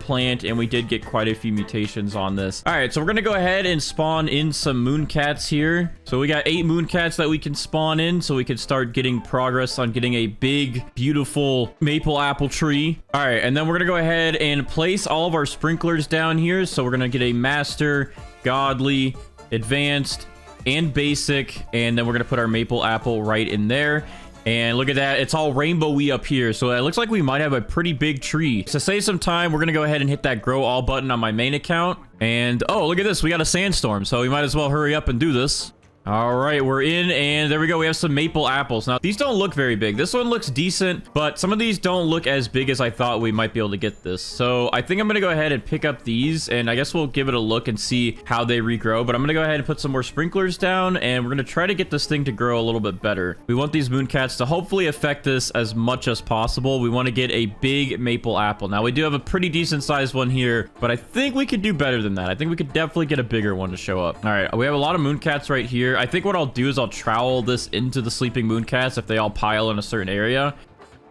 plant, and we did get quite a few mutations on this. All right, so we're gonna go ahead and spawn in some mooncats here. So we got 8 mooncats that we can spawn in, so we can start getting progress on getting a big, beautiful maple apple tree. All right, and then we're gonna go ahead and place all of our sprinklers down here. So we're gonna get a master, godly, advanced, and basic, and then we're gonna put our maple apple right in there. And look at that, it's all rainbowy up here, so it looks like we might have a pretty big tree. To save some time, we're gonna go ahead and hit that grow all button on my main account. And oh, look at this, we got a sandstorm, so we might as well hurry up and do this. All right, we're in, and there we go. We have some maple apples. Now, these don't look very big. This one looks decent, but some of these don't look as big as I thought we might be able to get this. So I think I'm going to go ahead and pick up these, and I guess we'll give it a look and see how they regrow. But I'm going to go ahead and put some more sprinklers down, and we're going to try to get this thing to grow a little bit better. We want these mooncats to hopefully affect this as much as possible. We want to get a big maple apple. Now, we do have a pretty decent sized one here, but I think we could do better than that. I think we could definitely get a bigger one to show up. All right, we have a lot of mooncats right here. I think what I'll do is I'll trowel this into the sleeping mooncats if they all pile in a certain area.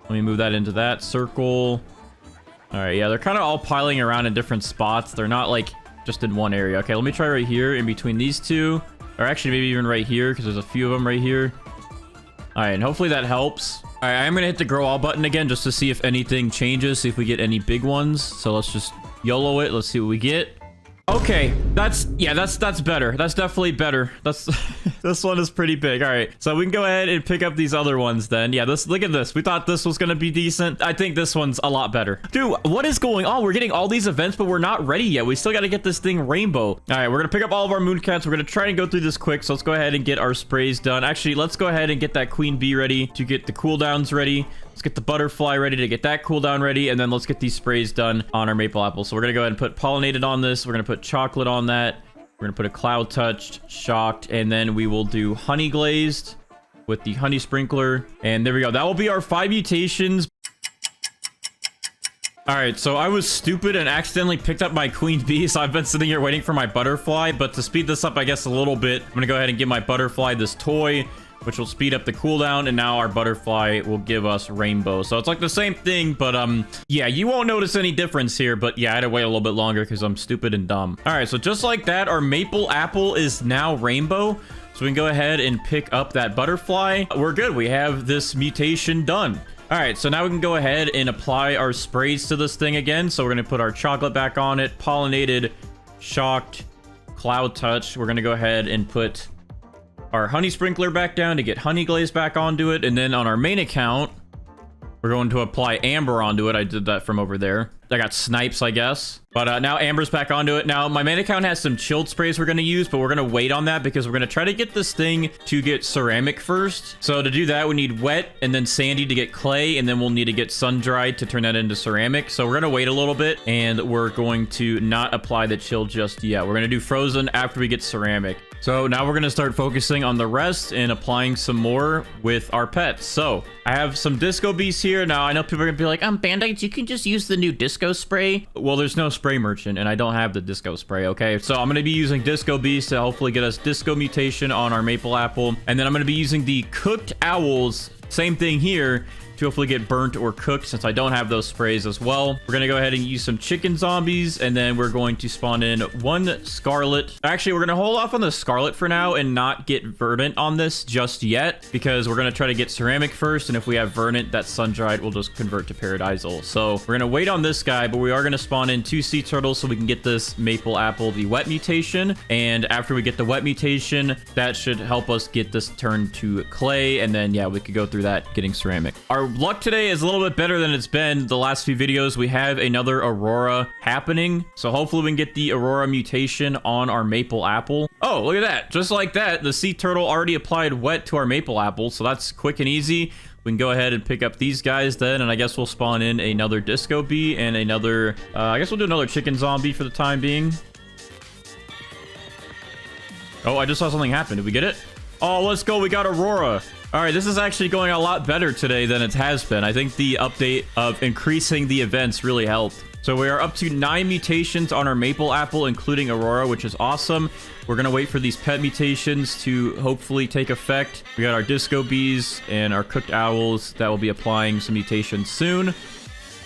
Let me move that into that circle. All right, yeah, they're kind of all piling around in different spots. They're not like just in one area. Okay, let me try right here in between these two, or actually maybe even right here because there's a few of them right here. All right, and hopefully that helps. All right, I'm gonna hit the grow all button again just to see if anything changes, see if we get any big ones. So let's just YOLO it. Let's see what we get. Okay, that's better. That's definitely better. That's this one is pretty big. All right, so we can go ahead and pick up these other ones then. Yeah, look at this. We thought this was gonna be decent. I think this one's a lot better. Dude, what is going on? We're getting all these events, but we're not ready yet. We still got to get this thing rainbow. All right, we're gonna pick up all of our mooncats. We're gonna try and go through this quick. So let's go ahead and get our sprays done. Actually, let's go ahead and get that queen bee ready to get the cooldowns ready. Let's get the butterfly ready to get that cooldown ready, and then let's get these sprays done on our maple apple. So we're gonna go ahead and put pollinated on this. We're gonna put chocolate on that. We're gonna put a cloud touched, shocked, and then we will do honey glazed with the honey sprinkler. And there we go. That will be our 5 mutations. All right, so I was stupid and accidentally picked up my queen bee, so I've been sitting here waiting for my butterfly. But to speed this up, I guess, a little bit, I'm gonna go ahead and give my butterfly this toy, which will speed up the cooldown, and now our butterfly will give us rainbow. So it's like the same thing, but yeah, you won't notice any difference here, but yeah, I had to wait a little bit longer because I'm stupid and dumb. All right, so just like that, our maple apple is now rainbow. So we can go ahead and pick up that butterfly. We're good. We have this mutation done. All right, so now we can go ahead and apply our sprays to this thing again. So we're gonna put our chocolate back on it, pollinated, shocked, cloud touch. We're gonna go ahead and put our honey sprinkler back down to get honey glaze back onto it. And then on our main account, we're going to apply amber onto it. I did that from over there. I got snipes, I guess. But now amber's back onto it. Now, my main account has some chilled sprays we're going to use, but we're going to wait on that because we're going to try to get this thing to get ceramic first. So to do that, we need wet and then sandy to get clay, and then we'll need to get sun-dried to turn that into ceramic. So we're going to wait a little bit, and we're going to not apply the chill just yet. We're going to do frozen after we get ceramic. So now we're going to start focusing on the rest and applying some more with our pets. So I have some disco bees here. Now, I know people are going to be like, Bandites, you can just use the new disco spray. Well, there's no spray merchant, and I don't have the disco spray, okay? So I'm going to be using disco bees to hopefully get us disco mutation on our maple apple. And then I'm going to be using the cooked owls, same thing here, to hopefully get burnt or cooked since I don't have those sprays as well. We're going to go ahead and use some chicken zombies, and then we're going to spawn in 1 scarlet. Actually, we're going to hold off on the scarlet for now and not get verdant on this just yet because we're going to try to get ceramic first, and if we have verdant, that sun-dried will just convert to paradisal. So we're going to wait on this guy, but we are going to spawn in 2 sea turtles so we can get this maple apple the wet mutation, and after we get the wet mutation, that should help us get this turned to clay, and then yeah, we could go through that getting ceramic. Our luck today is a little bit better than it's been the last few videos. We have another aurora happening, so hopefully we can get the aurora mutation on our maple apple. Oh, look at that. Just like that, the sea turtle already applied wet to our maple apple, so that's quick and easy. We can go ahead and pick up these guys then, and I guess we'll spawn in another disco bee and another, I guess we'll do another chicken zombie for the time being. Oh, I just saw something happen. Did we get it? Oh, let's go. We got aurora. All right, this is actually going a lot better today than it has been. I think the update of increasing the events really helped. So we are up to 9 mutations on our maple apple, including aurora, which is awesome. We're going to wait for these pet mutations to hopefully take effect. We got our disco bees and our cooked owls that will be applying some mutations soon.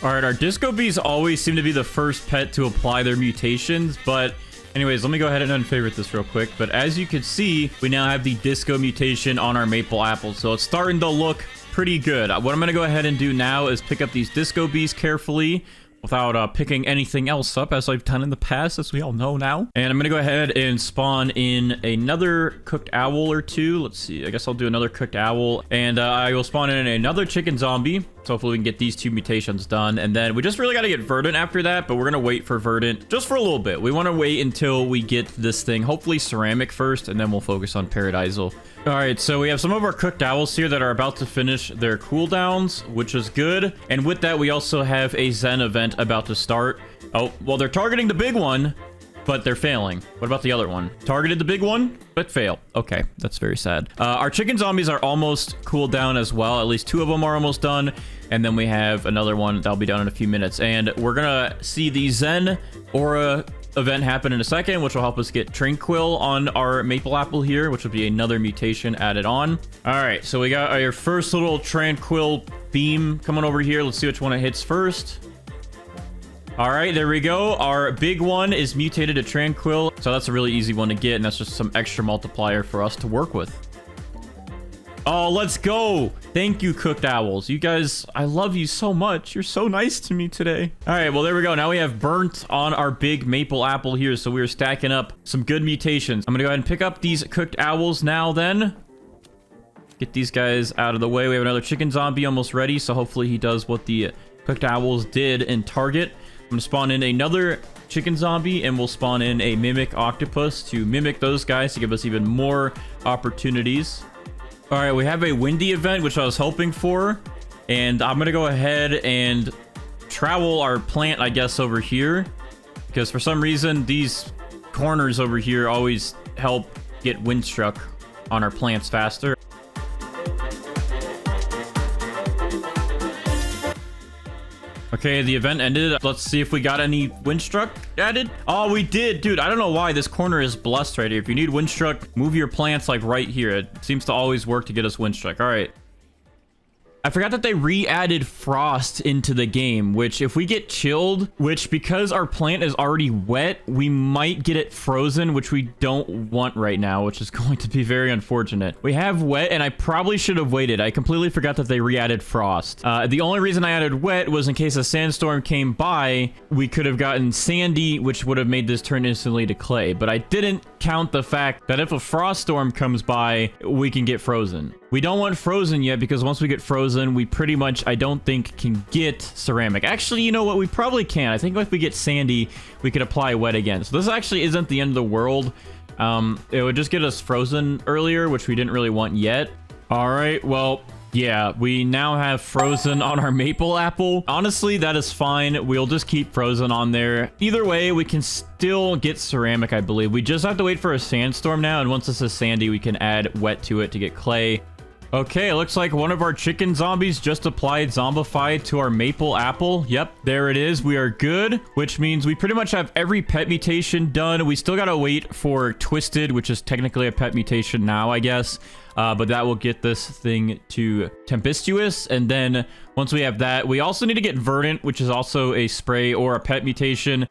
All right, our disco bees always seem to be the first pet to apply their mutations, but anyways, let me go ahead and unfavorite this real quick. But as you can see, we now have the disco mutation on our maple apple. So it's starting to look pretty good. What I'm going to go ahead and do now is pick up these disco bees carefully without picking anything else up, as I've done in the past, as we all know now. And I'm going to go ahead and spawn in another cooked owl or 2. Let's see. I guess I'll do another cooked owl. And I will spawn in another chicken zombie. So hopefully we can get these 2 mutations done. And then we just really got to get verdant after that, but we're going to wait for verdant just for a little bit. We want to wait until we get this thing, hopefully ceramic first, and then we'll focus on paradisal. All right, so we have some of our cooked owls here that are about to finish their cooldowns, which is good. And with that, we also have a Zen event about to start. Oh, well, they're targeting the big one, but they're failing. What about the other one? Targeted the big one, but fail. Okay, that's very sad. Our chicken zombies are almost cooled down as well. At least 2 of them are almost done. And then we have another one that'll be done in a few minutes. And we're gonna see the Zen Aura event happen in a second, which will help us get Tranquil on our maple apple here, which will be another mutation added on. All right, so we got our first little Tranquil beam coming over here. Let's see which one it hits first. All right, there we go. Our big one is mutated to Tranquil. So that's a really easy one to get, and that's just some extra multiplier for us to work with. Oh, let's go. Thank you, cooked owls. You guys, I love you so much. You're so nice to me today. All right, well, there we go. Now we have burnt on our big maple apple here. So we're stacking up some good mutations. I'm going to go ahead and pick up these cooked owls now then. Get these guys out of the way. We have another chicken zombie almost ready. So hopefully he does what the cooked owls did in target. I'm going to spawn in another chicken zombie, and we'll spawn in a mimic octopus to mimic those guys to give us even more opportunities. All right, we have a windy event, which I was hoping for, and I'm going to go ahead and travel our plant, I guess, over here, because for some reason, these corners over here always help get wind struck on our plants faster. Okay, the event ended. Let's see if we got any windstruck added. Oh, we did. Dude, I don't know why this corner is blessed right here. If you need windstruck, move your plants like right here. It seems to always work to get us windstruck. All right. I forgot that they re-added frost into the game, which if we get chilled, which because our plant is already wet, we might get it frozen, which we don't want right now, which is going to be very unfortunate. We have wet, and I probably should have waited. I completely forgot that they re-added frost. The only reason I added wet was in case a sandstorm came by, we could have gotten sandy, which would have made this turn instantly to clay. But I didn't count the fact that if a frost storm comes by, we can get frozen. We don't want frozen yet because once we get frozen, we pretty much, I don't think, can get ceramic. Actually, you know what? We probably can. I think if we get sandy, we could apply wet again. So this actually isn't the end of the world. It would just get us frozen earlier, which we didn't really want yet. All right, well, yeah, we now have frozen on our maple apple. Honestly, that is fine. We'll just keep frozen on there. Either way, we can still get ceramic, I believe. We just have to wait for a sandstorm now, and once this is sandy, we can add wet to it to get clay. Okay, it looks like one of our chicken zombies just applied zombified to our maple apple. Yep, there it is. We are good, which means we pretty much have every pet mutation done. We still gotta wait for twisted, which is technically a pet mutation now, I guess. But that will get this thing to tempestuous. And then once we have that, we also need to get verdant, which is also a spray or a pet mutation.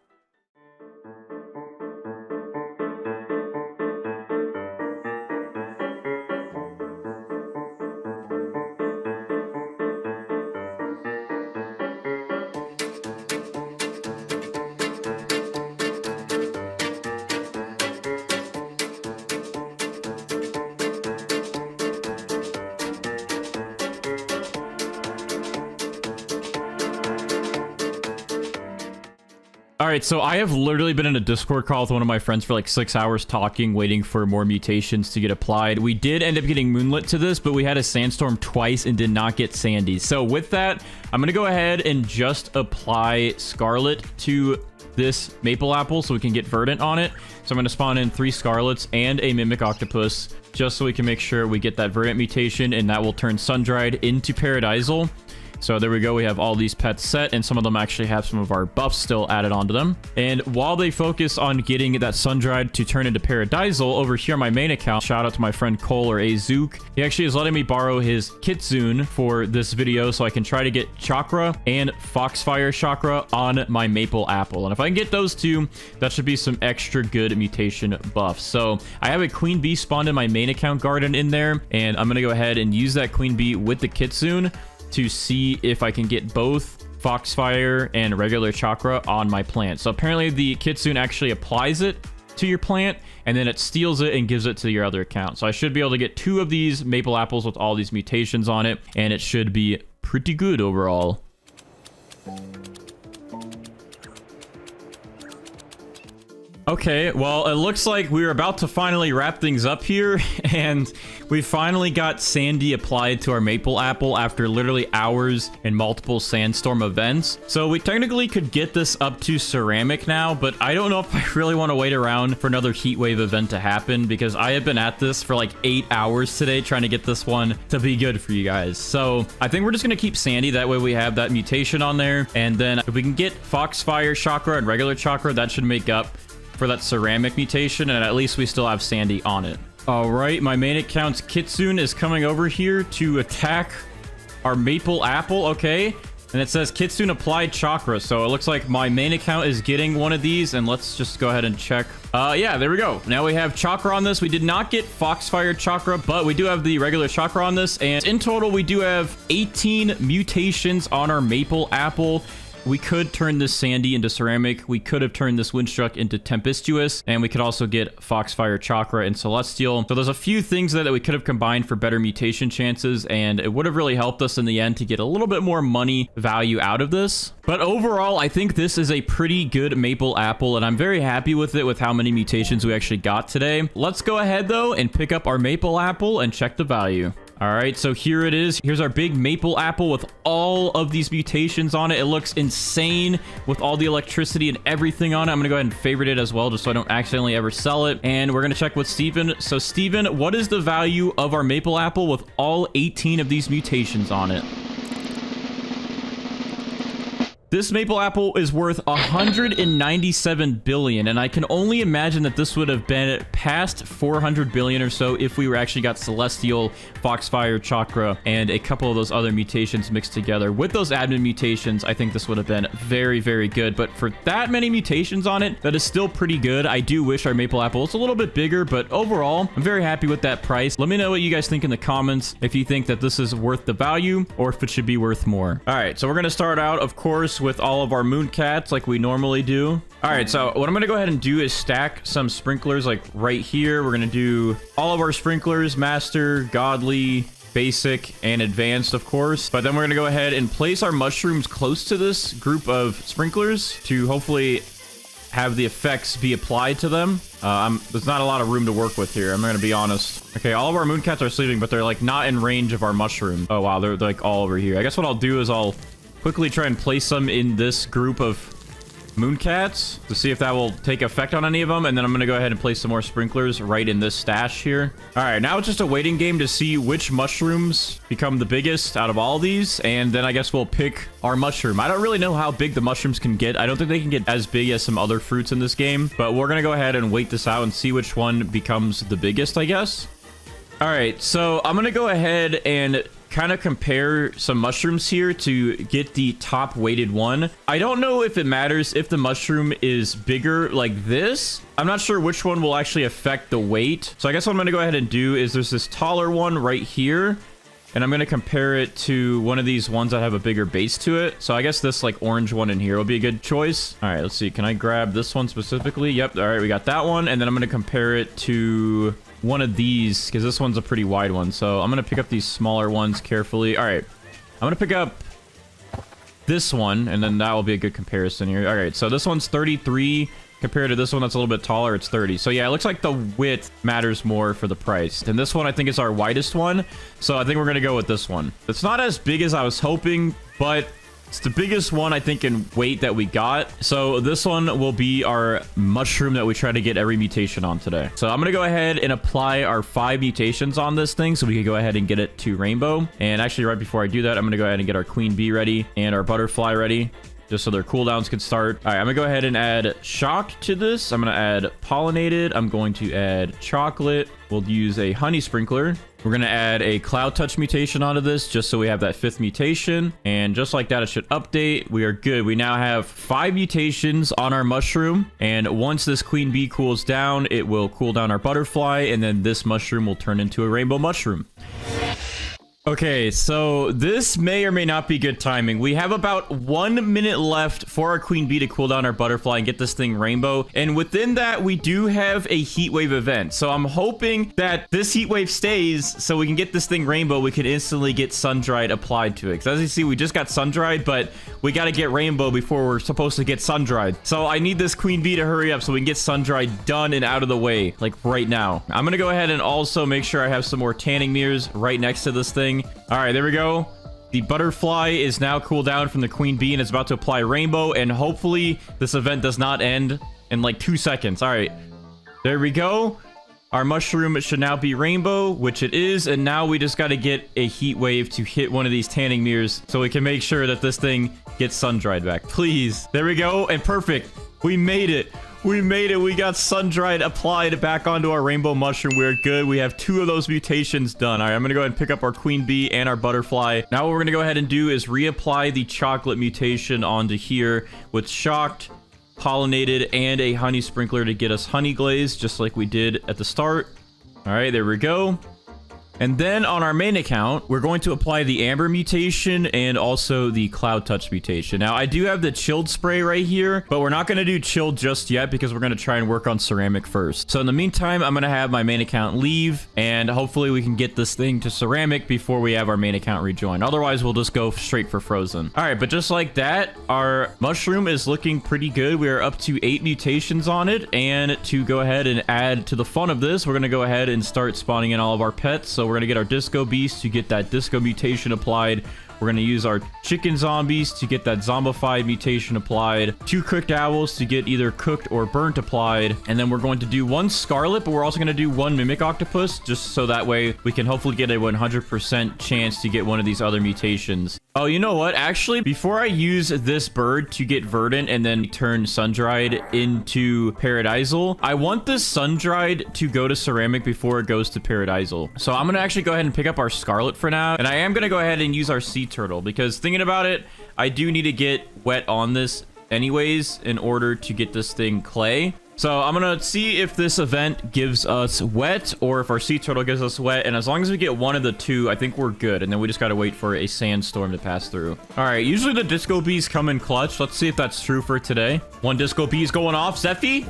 All right, so I have literally been in a Discord call with one of my friends for like 6 hours talking, waiting for more mutations to get applied. We did end up getting moonlit to this, but we had a sandstorm twice and did not get sandy. So with that, I'm going to go ahead and just apply scarlet to this maple apple so we can get verdant on it. So I'm going to spawn in 3 scarlets and a mimic octopus just so we can make sure we get that verdant mutation, and that will turn sun-dried into paradisal. So there we go. We have all these pets set, and some of them actually have some of our buffs still added onto them. And while they focus on getting that sun-dried to turn into paradisal, over here on my main account, shout out to my friend Cole or Azook. He actually is letting me borrow his kitsune for this video so I can try to get chakra and foxfire chakra on my maple apple. And if I can get those two, that should be some extra good mutation buffs. So I have a queen bee spawned in my main account garden in there, and I'm going to go ahead and use that queen bee with the kitsune to see if I can get both foxfire and regular chakra on my plant. So apparently the kitsune actually applies it to your plant, and then it steals it and gives it to your other account. So I should be able to get 2 of these maple apples with all these mutations on it, and it should be pretty good overall. Okay, well, it looks like we're about to finally wrap things up here, and we finally got Sandy applied to our maple apple after literally hours and multiple sandstorm events. So we technically could get this up to ceramic now, but I don't know if I really want to wait around for another heat wave event to happen, because I have been at this for like 8 hours today trying to get this one to be good for you guys. So I think we're just going to keep Sandy. That way we have that mutation on there, and then if we can get Foxfire Chakra and regular Chakra, that should make up for that ceramic mutation, and at least we still have Sandy on it. All right, my main account's Kitsune is coming over here to attack our maple apple. Okay, and it says Kitsune applied chakra, so it looks like my main account is getting one of these, and let's just go ahead and check. Yeah, there we go. Now we have chakra on this. We did not get Foxfire Chakra, but we do have the regular chakra on this, and in total we do have 18 mutations on our maple apple. We could turn this Sandy into ceramic. We could have turned this Windstruck into tempestuous, and we could also get Foxfire Chakra and Celestial. So there's a few things that we could have combined for better mutation chances, and it would have really helped us in the end to get a little bit more money value out of this. But overall, I think this is a pretty good maple apple, and I'm very happy with it with how many mutations we actually got today. Let's go ahead though and pick up our maple apple and check the value. All right, so here it is. Here's our big maple apple with all of these mutations on it. It looks insane with all the electricity and everything on it. I'm gonna go ahead and favorite it as well, just so I don't accidentally ever sell it. And we're gonna check with Steven. So Steven, what is the value of our maple apple with all 18 of these mutations on it? This maple apple is worth 197 billion, and I can only imagine that this would have been past 400 billion or so if we were actually got Celestial, Foxfire Chakra, and a couple of those other mutations mixed together. With those admin mutations, I think this would have been very, very good. But for that many mutations on it, that is still pretty good. I do wish our maple apple was a little bit bigger, but overall, I'm very happy with that price. Let me know what you guys think in the comments, if you think that this is worth the value or if it should be worth more. All right, so we're going to start out, of course, with all of our moon cats like we normally do. All right, so what I'm gonna go ahead and do is stack some sprinklers like right here. We're gonna do all of our sprinklers, master, godly, basic, and advanced, of course. But then we're gonna go ahead and place our mushrooms close to this group of sprinklers to hopefully have the effects be applied to them. There's not a lot of room to work with here, I'm gonna be honest. Okay, all of our moon cats are sleeping, but they're like not in range of our mushroom. Oh wow, they're like all over here. I guess what I'll do is I'll quickly try and place them in this group of mooncats to see if that will take effect on any of them, and then I'm gonna go ahead and place some more sprinklers right in this stash here. All right, now it's just a waiting game to see which mushrooms become the biggest out of all these, and then I guess we'll pick our mushroom. I don't really know how big the mushrooms can get. I don't think they can get as big as some other fruits in this game, but we're gonna go ahead and wait this out and see which one becomes the biggest, I guess. All right, so I'm gonna go ahead and kind of compare some mushrooms here to get the top weighted one. I don't know if it matters if the mushroom is bigger like this. I'm not sure which one will actually affect the weight. So I guess what I'm going to go ahead and do is there's this taller one right here, and I'm going to compare it to one of these ones that have a bigger base to it. So I guess this like orange one in here will be a good choice. All right, let's see. Can I grab this one specifically? Yep. All right, we got that one. And then I'm going to compare it to one of these because this one's a pretty wide one. So I'm going to pick up these smaller ones carefully. All right, I'm going to pick up this one, and then that will be a good comparison here. All right, so this one's 33 compared to this one that's a little bit taller. It's 30. So yeah, it looks like the width matters more for the price. And this one I think is our widest one. So I think we're going to go with this one. It's not as big as I was hoping, but it's the biggest one, I think, in weight that we got. So this one will be our mushroom that we try to get every mutation on today. So I'm going to go ahead and apply our 5 mutations on this thing so we can go ahead and get it to rainbow. And actually, right before I do that, I'm going to go ahead and get our queen bee ready and our butterfly ready, just so their cooldowns can start. All right, I'm gonna go ahead and add shock to this. I'm gonna add pollinated. I'm going to add chocolate. We'll use a honey sprinkler. We're gonna add a cloud touch mutation onto this just so we have that 5th mutation. And just like that, it should update. We are good. We now have 5 mutations on our mushroom. And once this queen bee cools down, it will cool down our butterfly. And then this mushroom will turn into a rainbow mushroom. Okay, so this may or may not be good timing. We have about 1 minute left for our queen bee to cool down our butterfly and get this thing rainbow. And within that, we do have a heat wave event. So I'm hoping that this heat wave stays so we can get this thing rainbow. We can instantly get sun-dried applied to it. Because as you see, we just got sun-dried, but we got to get rainbow before we're supposed to get sun-dried. So I need this queen bee to hurry up so we can get sun-dried done and out of the way, like right now. I'm going to go ahead and also make sure I have some more tanning mirrors right next to this thing. All right, there we go. The butterfly is now cooled down from the queen bee and it's about to apply rainbow, and hopefully this event does not end in like 2 seconds. All right, there we go. Our mushroom should now be rainbow, which it is, and now we just got to get a heat wave to hit one of these tanning mirrors so we can make sure that this thing gets sun-dried back. Please. There we go, and perfect. We made it. We made it. We got sun-dried applied back onto our rainbow mushroom. We're good. We have 2 of those mutations done. All right, I'm going to go ahead and pick up our queen bee and our butterfly. Now what we're going to go ahead and do is reapply the chocolate mutation onto here with shocked, pollinated, and a honey sprinkler to get us honey glaze, just like we did at the start. All right, there we go. And then on our main account, we're going to apply the amber mutation and also the cloud touch mutation. Now, I do have the chilled spray right here, but we're not going to do chilled just yet because we're going to try and work on ceramic first. So in the meantime, I'm going to have my main account leave, and hopefully we can get this thing to ceramic before we have our main account rejoin. Otherwise, we'll just go straight for frozen. All right, but just like that, our mushroom is looking pretty good. We are up to 8 mutations on it, and to go ahead and add to the fun of this, we're going to go ahead and start spawning in all of our pets. So we're going to get our disco beast to get that disco mutation applied. We're going to use our chicken zombies to get that zombified mutation applied. 2 cooked owls to get either cooked or burnt applied. And then we're going to do 1 scarlet, but we're also going to do 1 mimic octopus, just so that way we can hopefully get a 100% chance to get one of these other mutations. Oh, you know what? Actually, before I use this bird to get verdant and then turn sun-dried into paradisal, I want this sun-dried to go to ceramic before it goes to paradisal. So I'm going to actually go ahead and pick up our scarlet for now. And I am going to go ahead and use our sea turtle because thinking about it, I do need to get wet on this anyways in order to get this thing clay. So I'm gonna see if this event gives us wet or if our sea turtle gives us wet, and as long as we get one of the 2, I think we're good, and then we just gotta wait for a sandstorm to pass through. All right, usually the disco bees come in clutch. Let's see if that's true for today. 1 disco bee is going off. Zephy,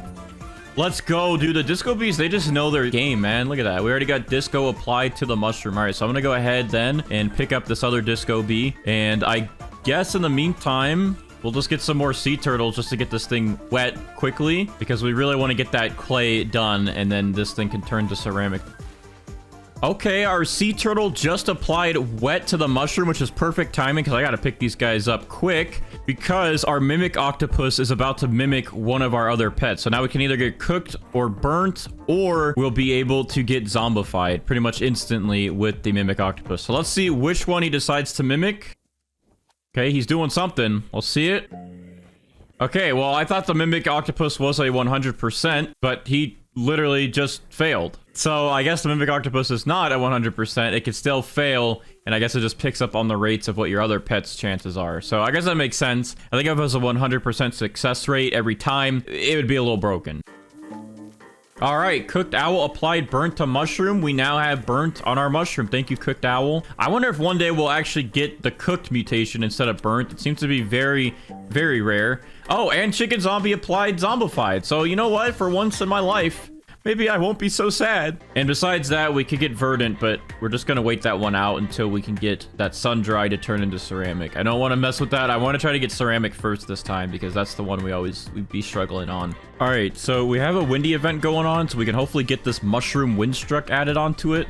let's go, dude. The disco bees, they just know their game, man. Look at that. We already got disco applied to the mushroom. All right, so I'm gonna go ahead then and pick up this other disco bee, and I guess in the meantime, we'll just get some more sea turtles just to get this thing wet quickly because we really want to get that clay done and then this thing can turn to ceramic. Okay, our sea turtle just applied wet to the mushroom, which is perfect timing because I got to pick these guys up quick because our mimic octopus is about to mimic one of our other pets. So now we can either get cooked or burnt, or we'll be able to get zombified pretty much instantly with the mimic octopus. So let's see which one he decides to mimic. Okay, he's doing something. We'll see it. Okay, well, I thought the mimic octopus was a 100%, but he literally just failed. So I guess the mimic octopus is not a 100%. It could still fail, and I guess it just picks up on the rates of what your other pet's chances are. So I guess that makes sense. I think if it was a 100% success rate every time, it would be a little broken. All right, cooked owl applied burnt to mushroom. We now have burnt on our mushroom. Thank you, cooked owl. I wonder if one day we'll actually get the cooked mutation instead of burnt. It seems to be very, very rare. Oh, and chicken zombie applied zombified. So you know what? For once in my life, maybe I won't be so sad. And besides that, we could get verdant, but we're just going to wait that one out until we can get that sun dry to turn into ceramic. I don't want to mess with that. I want to try to get ceramic first this time because that's the one we'd be struggling on. All right, so we have a windy event going on, so we can hopefully get this mushroom windstruck added onto it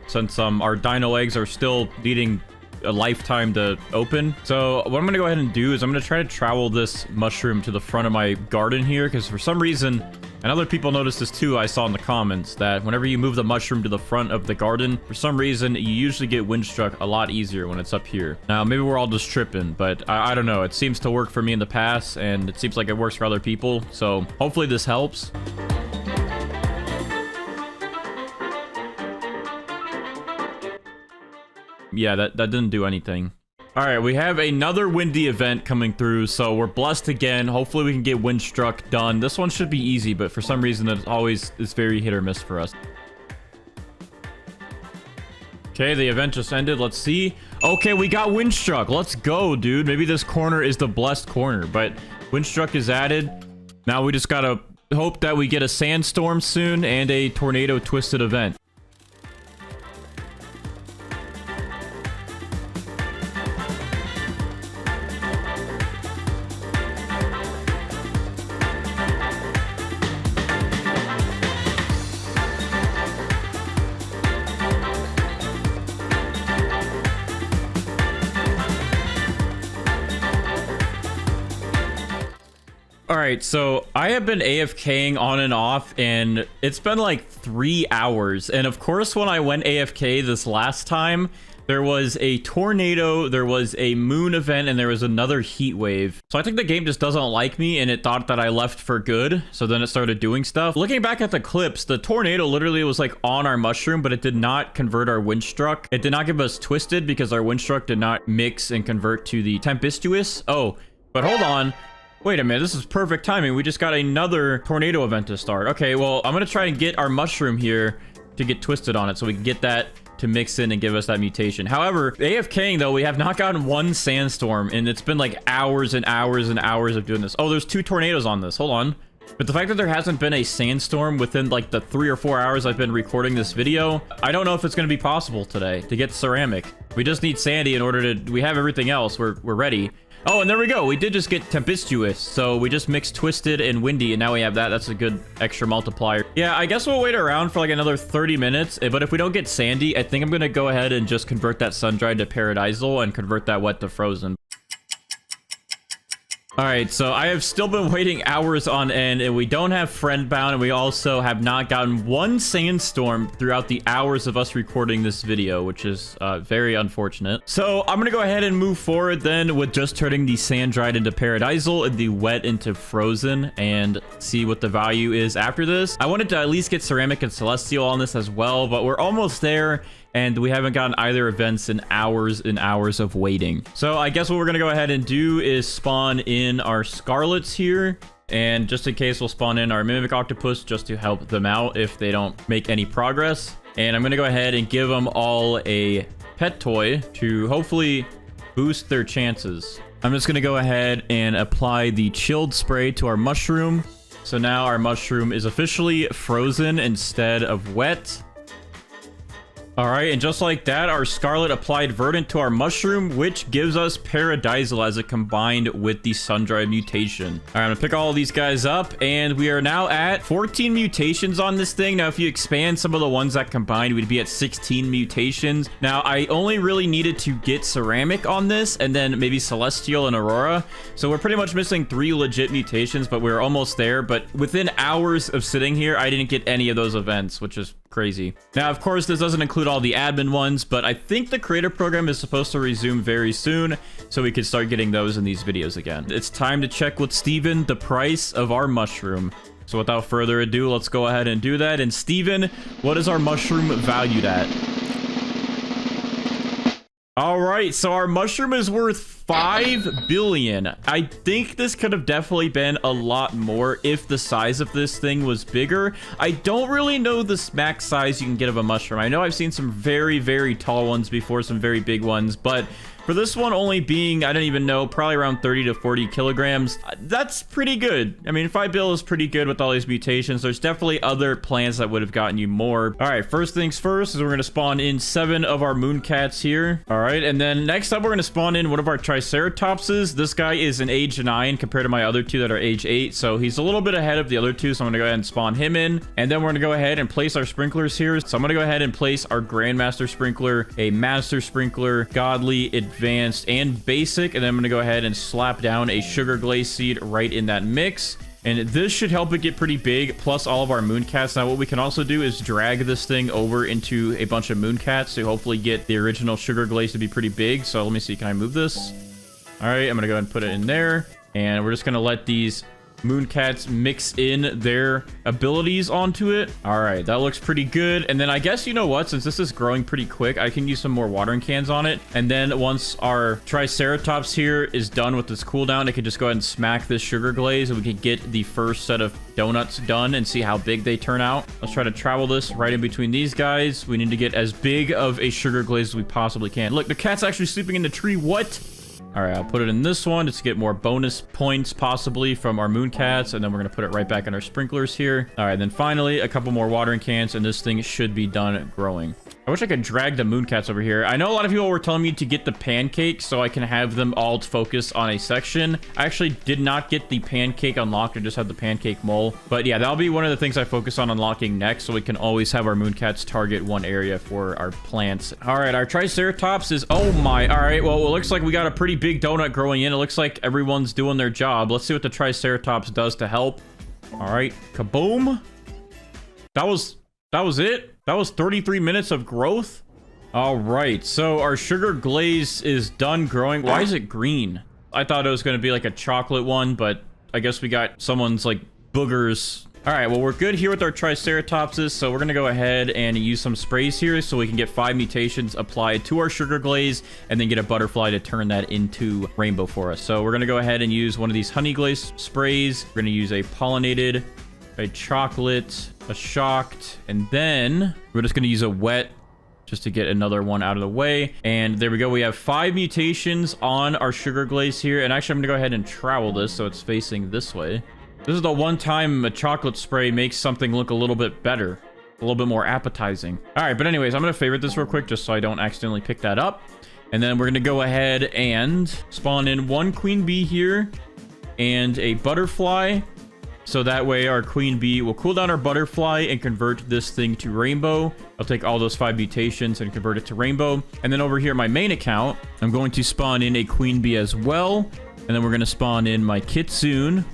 since our dino eggs are still needing a lifetime to open. So what I'm going to go ahead and do is I'm going to try to trowel this mushroom to the front of my garden here because for some reason, and other people noticed this too, I saw in the comments, that whenever you move the mushroom to the front of the garden, for some reason, you usually get windstruck a lot easier when it's up here. Now, maybe we're all just tripping, but I don't know. It seems to work for me in the past, and it seems like it works for other people. So hopefully this helps. Yeah, that didn't do anything. All right, we have another windy event coming through, so we're blessed again. Hopefully we can get windstruck done. This one should be easy, but for some reason it always is very hit or miss for us. Okay, the event just ended. Let's see. Okay, we got Windstruck. Let's go, dude. Maybe this corner is the blessed corner, but Windstruck is added. Now we just gotta hope that we get a sandstorm soon and a tornado twisted event. All right, so I have been AFKing on and off, and it's been like 3 hours. And of course, when I went AFK this last time, there was a tornado, there was a moon event, and there was another heat wave. So I think the game just doesn't like me, and it thought that I left for good. So then it started doing stuff. Looking back at the clips, the tornado literally was like on our mushroom, but it did not convert our windstruck. It did not give us twisted because our windstruck did not mix and convert to the tempestuous. Oh, but hold on. Wait a minute, this is perfect timing. We just got another tornado event to start. Okay, well, I'm gonna try and get our mushroom here to get twisted on it so we can get that to mix in and give us that mutation. However, AFKing though, we have not gotten one sandstorm, and it's been like hours and hours and hours of doing this. Oh, there's 2 tornadoes on this. Hold on. But the fact that there hasn't been a sandstorm within like the 3 or 4 hours I've been recording this video, I don't know if it's gonna be possible today to get ceramic. We just need sandy in order to, we have everything else. We're ready. Oh, and there we go. We did just get tempestuous. So we just mixed twisted and windy, and now we have that. That's a good extra multiplier. Yeah, I guess we'll wait around for like another 30 minutes. But if we don't get sandy, I think I'm going to go ahead and just convert that sun-dried to paradisal and convert that wet to frozen. All right, so I have still been waiting hours on end, and we don't have friend bound, and we also have not gotten one sandstorm throughout the hours of us recording this video, which is very unfortunate. So I'm gonna go ahead and move forward then with just turning the sand dried into paradisal and the wet into frozen, and see what the value is after this. I wanted to at least get ceramic and celestial on this as well, but we're almost there. And we haven't gotten either events in hours and hours of waiting. So I guess what we're going to go ahead and do is spawn in our Scarlets here. And just in case, we'll spawn in our Mimic Octopus just to help them out if they don't make any progress. And I'm going to go ahead and give them all a pet toy to hopefully boost their chances. I'm just going to go ahead and apply the chilled spray to our mushroom. So now our mushroom is officially frozen instead of wet. All right, and just like that, our Scarlet applied Verdant to our mushroom, which gives us Paradisal as it combined with the sun-dried mutation. All right, I'm gonna pick all of these guys up, and we are now at 14 mutations on this thing. Now, if you expand some of the ones that combined, we'd be at 16 mutations. Now, I only really needed to get Ceramic on this, and then maybe Celestial and Aurora. So we're pretty much missing 3 legit mutations, but we're almost there. But within hours of sitting here, I didn't get any of those events, which is crazy. Now, of course, this doesn't include all the admin ones, but I think the creator program is supposed to resume very soon, so we can start getting those in these videos again. It's time to check with Steven the price of our mushroom. So without further ado, let's go ahead and do that. And Steven, what is our mushroom valued at? All right, so our mushroom is worth 5 billion. I think this could have definitely been a lot more if the size of this thing was bigger. I don't really know the max size you can get of a mushroom. I know I've seen some very, very tall ones before, some very big ones, but for this one only being, I don't even know, probably around 30 to 40 kilograms, that's pretty good. I mean, 5 bill is pretty good with all these mutations. There's definitely other plants that would have gotten you more. All right, first things first is we're going to spawn in 7 of our Mooncats here. All right, and then next up, we're going to spawn in one of our Triceratopses. This guy is an age 9 compared to my other 2 that are age 8, so he's a little bit ahead of the other 2, so I'm going to go ahead and spawn him in. And then we're going to go ahead and place our sprinklers here. So I'm going to go ahead and place our Grandmaster Sprinkler, a Master Sprinkler, Godly, Advanced, and Basic. And then I'm going to go ahead and slap down a Sugar Glaze Seed right in that mix. And this should help it get pretty big, plus all of our Mooncats. Now, what we can also do is drag this thing over into a bunch of Mooncats to hopefully get the original Sugar Glaze to be pretty big. So let me see, can I move this? All right, I'm going to go ahead and put it in there. And we're just going to let these Mooncats mix in their abilities onto it. All right, that looks pretty good. And then I guess, you know what, since this is growing pretty quick, I can use some more watering cans on it. And then once our Triceratops here is done with this cooldown, I can just go ahead and smack this sugar glaze and we can get the first set of donuts done and see how big they turn out. Let's try to travel this right in between these guys. We need to get as big of a sugar glaze as we possibly can. Look, the cat's actually sleeping in the tree. What? All right, I'll put it in this one just to get more bonus points possibly from our mooncats, and then we're gonna put it right back in our sprinklers here. All right, then finally a couple more watering cans, and this thing should be done growing. I wish I could drag the mooncats over here. I know a lot of people were telling me to get the pancakes so I can have them all focus on a section. I actually did not get the pancake unlocked. I just had the pancake mole. But yeah, that'll be one of the things I focus on unlocking next, so we can always have our mooncats target one area for our plants. All right, our Triceratops is... Oh my... All right, well, it looks like we got a pretty big donut growing in. It looks like everyone's doing their job. Let's see what the Triceratops does to help. All right, kaboom. That was it. That was 33 minutes of growth. All right, so our sugar glaze is done growing. Why is it green? I thought it was going to be like a chocolate one, but I guess we got someone's like boogers. All right, well, we're good here with our Triceratopses, so we're going to go ahead and use some sprays here so we can get 5 mutations applied to our sugar glaze and then get a butterfly to turn that into rainbow for us. So we're going to go ahead and use one of these honey glaze sprays. We're going to use a pollinated, a chocolate, a shocked, and then we're just going to use a wet just to get another one out of the way. And there we go. We have 5 mutations on our sugar glaze here. And actually, I'm going to go ahead and trowel this so it's facing this way. This is the one time a chocolate spray makes something look a little bit better, a little bit more appetizing. All right, but anyways, I'm going to favorite this real quick just so I don't accidentally pick that up. And then we're going to go ahead and spawn in 1 queen bee here and a butterfly. So that way our queen bee will cool down our butterfly and convert this thing to rainbow. I'll take all those 5 mutations and convert it to rainbow. And then over here, my main account, I'm going to spawn in a queen bee as well. And then we're going to spawn in my kitsune.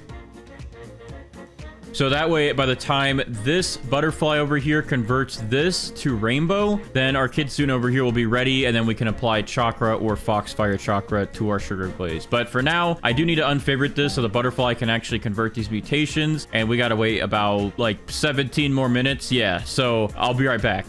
So that way, by the time this butterfly over here converts this to rainbow, then our kitsune over here will be ready, and then we can apply chakra or foxfire chakra to our sugar glaze. But for now, I do need to unfavorite this so the butterfly can actually convert these mutations, and we gotta wait about like 17 more minutes. Yeah, so I'll be right back.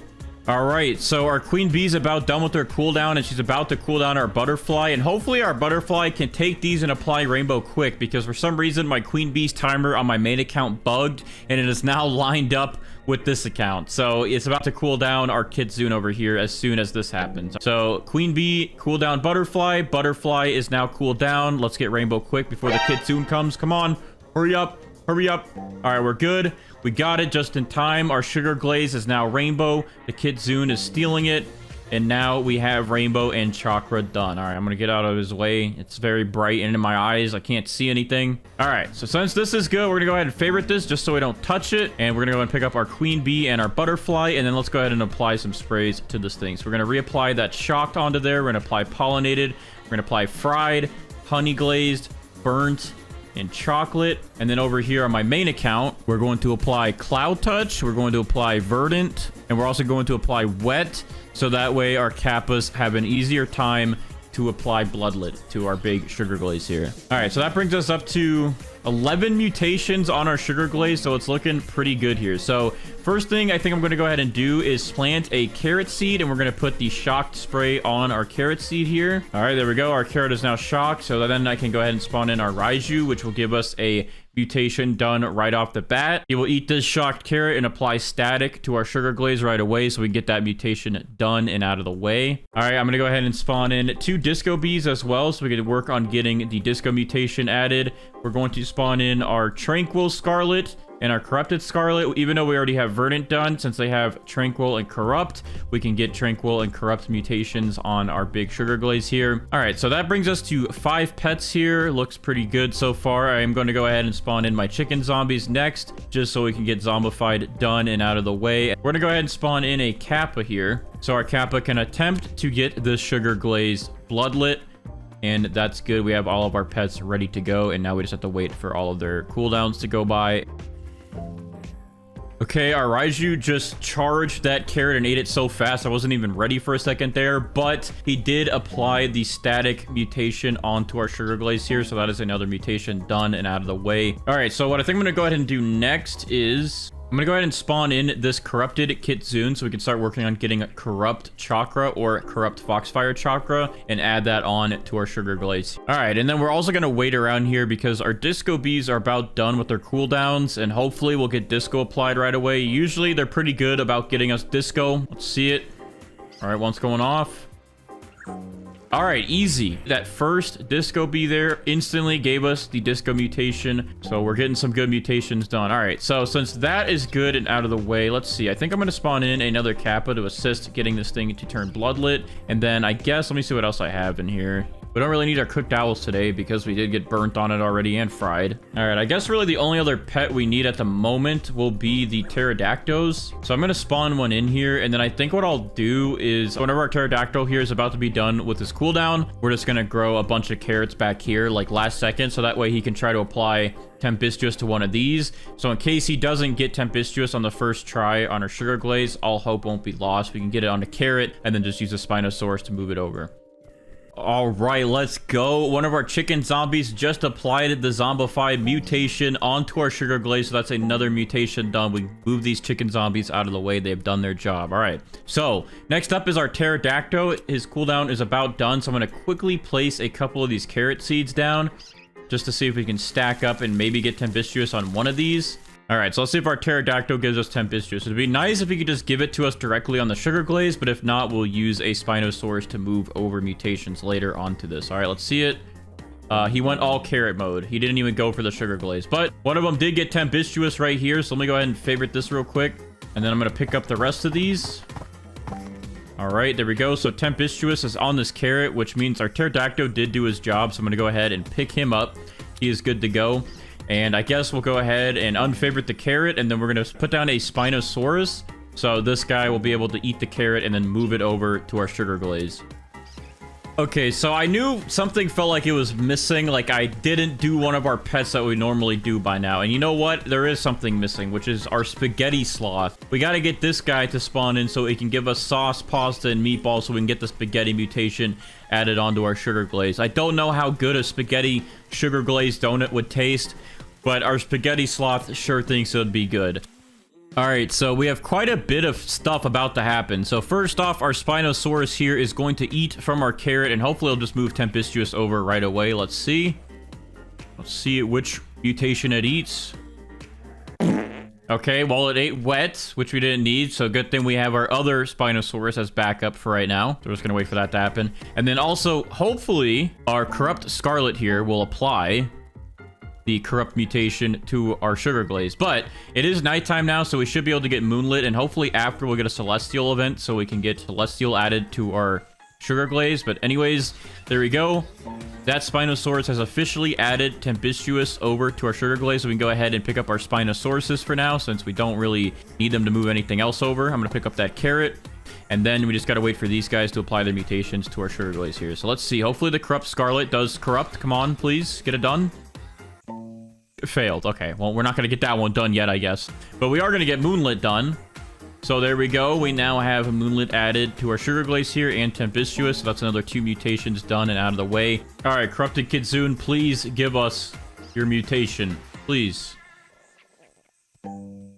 All right, so our queen bee's about done with her cooldown, and she's about to cool down our butterfly, and hopefully our butterfly can take these and apply rainbow quick, because for some reason my queen bee's timer on my main account bugged, and it is now lined up with this account. So it's about to cool down our kitsune over here as soon as this happens. So queen bee, cool down butterfly. Butterfly is now cooled down. Let's get rainbow quick before the kitsune comes. Come on, hurry up. Hurry up. All right, we're good. We got it just in time. Our sugar glaze is now rainbow. The kitsune is stealing it. And now we have rainbow and chakra done. All right, I'm going to get out of his way. It's very bright and in my eyes. I can't see anything. All right, so since this is good, we're going to go ahead and favorite this just so we don't touch it. And we're going to go ahead and pick up our queen bee and our butterfly. And then let's go ahead and apply some sprays to this thing. So we're going to reapply that shocked onto there. We're going to apply pollinated. We're going to apply fried, honey glazed, burnt, and chocolate. And then over here on my main account, we're going to apply cloud touch, we're going to apply verdant, and we're also going to apply wet, so that way our kappas have an easier time to apply bloodlet to our big sugar glaze here. All right, so that brings us up to 11 mutations on our sugar glaze, so it's looking pretty good here. So first thing I think I'm going to go ahead and do is plant a carrot seed, and we're going to put the shocked spray on our carrot seed here. All right, there we go. Our carrot is now shocked, so then I can go ahead and spawn in our Raiju, which will give us a mutation done right off the bat. It will eat this shocked carrot and apply static to our sugar glaze right away, so we can get that mutation done and out of the way. All right, I'm going to go ahead and spawn in 2 disco bees as well, so we can work on getting the disco mutation added. We're going to spawn in our Tranquil Scarlet and our Corrupted Scarlet. Even though we already have Verdant done, since they have Tranquil and Corrupt, we can get Tranquil and Corrupt mutations on our big sugar glaze here. All right, so that brings us to 5 pets here. Looks pretty good so far. I am going to go ahead and spawn in my chicken zombies next, just so we can get zombified done and out of the way. We're going to go ahead and spawn in a kappa here, so our kappa can attempt to get the sugar glaze bloodlet. And that's good. We have all of our pets ready to go, and now we just have to wait for all of their cooldowns to go by. Okay, our Raiju just charged that carrot and ate it so fast I wasn't even ready for a second there, but he did apply the static mutation onto our sugar glaze here, so that is another mutation done and out of the way. All right, so what I think I'm gonna go ahead and do next is I'm gonna go ahead and spawn in this corrupted Kitsune so we can start working on getting corrupt chakra or corrupt foxfire chakra and add that on to our sugar glaze. All right, and then we're also gonna wait around here because our disco bees are about done with their cooldowns, and hopefully we'll get disco applied right away. Usually they're pretty good about getting us disco. Let's see it. All right, one's going off. All right, easy. That first disco bee there instantly gave us the disco mutation. So we're getting some good mutations done. All right, so since that is good and out of the way, let's see. I think I'm going to spawn in another Kappa to assist getting this thing to turn bloodlit. And then I guess, let me see what else I have in here. We don't really need our cooked owls today because we did get burnt on it already and fried. All right, I guess really the only other pet we need at the moment will be the pterodactyls. So I'm going to spawn one in here, and then I think what I'll do is whenever our pterodactyl here is about to be done with his cooldown, we're just going to grow a bunch of carrots back here like last second, so that way he can try to apply tempestuous to one of these. So in case he doesn't get tempestuous on the first try on our sugar glaze, all hope won't be lost. We can get it on a carrot and then just use a Spinosaurus to move it over. All right, let's go. One of our chicken zombies just applied the zombified mutation onto our sugar glaze, so that's another mutation done. We move these chicken zombies out of the way. They've done their job. All right, so next up is our pterodactyl. His cooldown is about done, so I'm going to quickly place a couple of these carrot seeds down just to see if we can stack up and maybe get tempestuous on one of these. All right, so let's see if our pterodactyl gives us tempestuous. It'd be nice if he could just give it to us directly on the sugar glaze, but if not, we'll use a Spinosaurus to move over mutations later onto this. All right, let's see it. He went all carrot mode. He didn't even go for the sugar glaze, but one of them did get tempestuous right here. So let me go ahead and favorite this real quick, and then I'm gonna pick up the rest of these. All right, there we go. So tempestuous is on this carrot, which means our pterodactyl did do his job. So I'm gonna go ahead and pick him up. He is good to go. And I guess we'll go ahead and unfavorite the carrot, and then we're going to put down a Spinosaurus. So this guy will be able to eat the carrot and then move it over to our sugar glaze. Okay, so I knew something felt like it was missing. Like I didn't do one of our pets that we normally do by now. And you know what? There is something missing, which is our spaghetti sloth. We got to get this guy to spawn in so he can give us sauce, pasta, and meatballs so we can get the spaghetti mutation added onto our sugar glaze. I don't know how good a spaghetti sugar glazed donut would taste, but our spaghetti sloth sure thinks it would be good. All right, so we have quite a bit of stuff about to happen. So first off, our Spinosaurus here is going to eat from our carrot, and hopefully it'll just move tempestuous over right away. Let's see. Let's see which mutation it eats. Okay, well, it ate wet, which we didn't need, so good thing we have our other Spinosaurus as backup for right now. So we're just gonna wait for that to happen. And then also, hopefully, our corrupt scarlet here will apply the corrupt mutation to our sugar glaze. But it is nighttime now, so we should be able to get moonlit, and hopefully after we'll get a celestial event so we can get celestial added to our sugar glaze. But anyways, there we go. That Spinosaurus has officially added tempestuous over to our sugar glaze, so we can go ahead and pick up our Spinosauruses for now since we don't really need them to move anything else over. I'm gonna pick up that carrot, and then we just gotta wait for these guys to apply their mutations to our sugar glaze here. So let's see. Hopefully the corrupt scarlet does corrupt. Come on, please get it done. Failed. Okay, well, we're not going to get that one done yet, I guess. But we are going to get moonlit done. So there we go. We now have a moonlit added to our sugar glaze here and tempestuous. So that's another 2 mutations done and out of the way. All right, corrupted Kitsune, please give us your mutation. Please.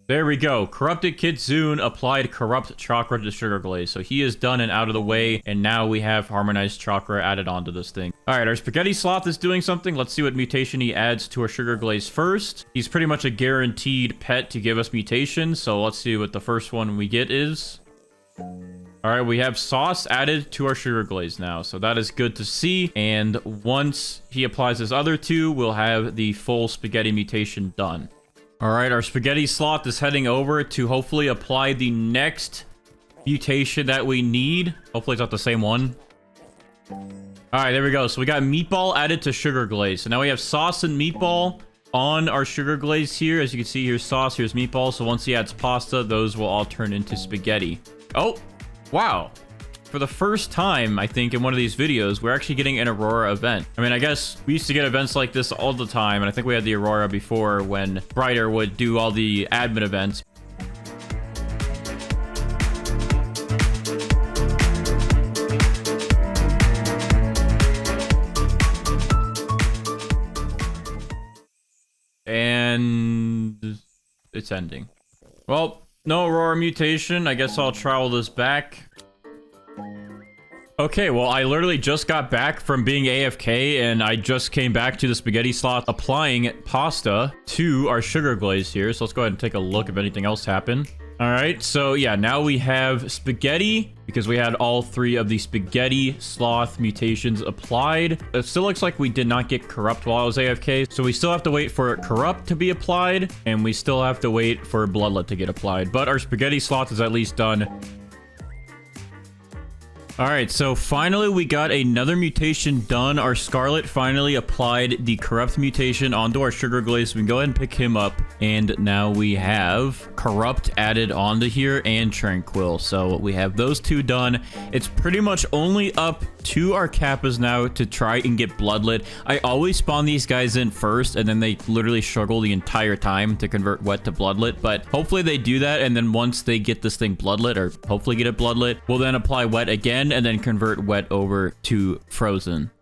There we go. Corrupted Kitsune applied corrupt chakra to the sugar glaze. So he is done and out of the way. And now we have harmonized chakra added onto this thing. All right, our spaghetti sloth is doing something. Let's see what mutation he adds to our sugar glaze first. He's pretty much a guaranteed pet to give us mutations. So let's see what the first one we get is. All right, we have sauce added to our sugar glaze now. So that is good to see. And once he applies his other 2, we'll have the full spaghetti mutation done. All right, our spaghetti sloth is heading over to hopefully apply the next mutation that we need. Hopefully it's not the same one. All right, there we go. So we got meatball added to sugar glaze. So now we have sauce and meatball on our sugar glaze here. As you can see, here's sauce, here's meatball. So once he adds pasta, those will all turn into spaghetti. Oh, wow. For the first time, I think, in one of these videos, we're actually getting an Aurora event. I mean, I guess we used to get events like this all the time, and I think we had the Aurora before when Brighter would do all the admin events. it's ending. Well, no Aurora mutation. I guess I'll travel this back. Okay, well, I literally just got back from being AFK, and I just came back to the spaghetti slot applying pasta to our sugar glaze here. So let's go ahead and take a look if anything else happened. All right, so yeah, now we have spaghetti because we had all 3 of the spaghetti sloth mutations applied. It still looks like we did not get corrupt while I was AFK, so we still have to wait for corrupt to be applied, and we still have to wait for bloodlet to get applied. But our spaghetti sloth is at least done. All right, so finally we got another mutation done. Our Scarlet finally applied the corrupt mutation onto our sugar glaze. We can go ahead and pick him up. And now we have corrupt added onto here and Tranquil. So we have those 2 done. It's pretty much only up to our Kappas now to try and get bloodlet. I always spawn these guys in first, and then they literally struggle the entire time to convert wet to bloodlet. But hopefully they do that, and then once they get this thing bloodlet, or hopefully get it bloodlet, we'll then apply wet again and then convert wet over to frozen.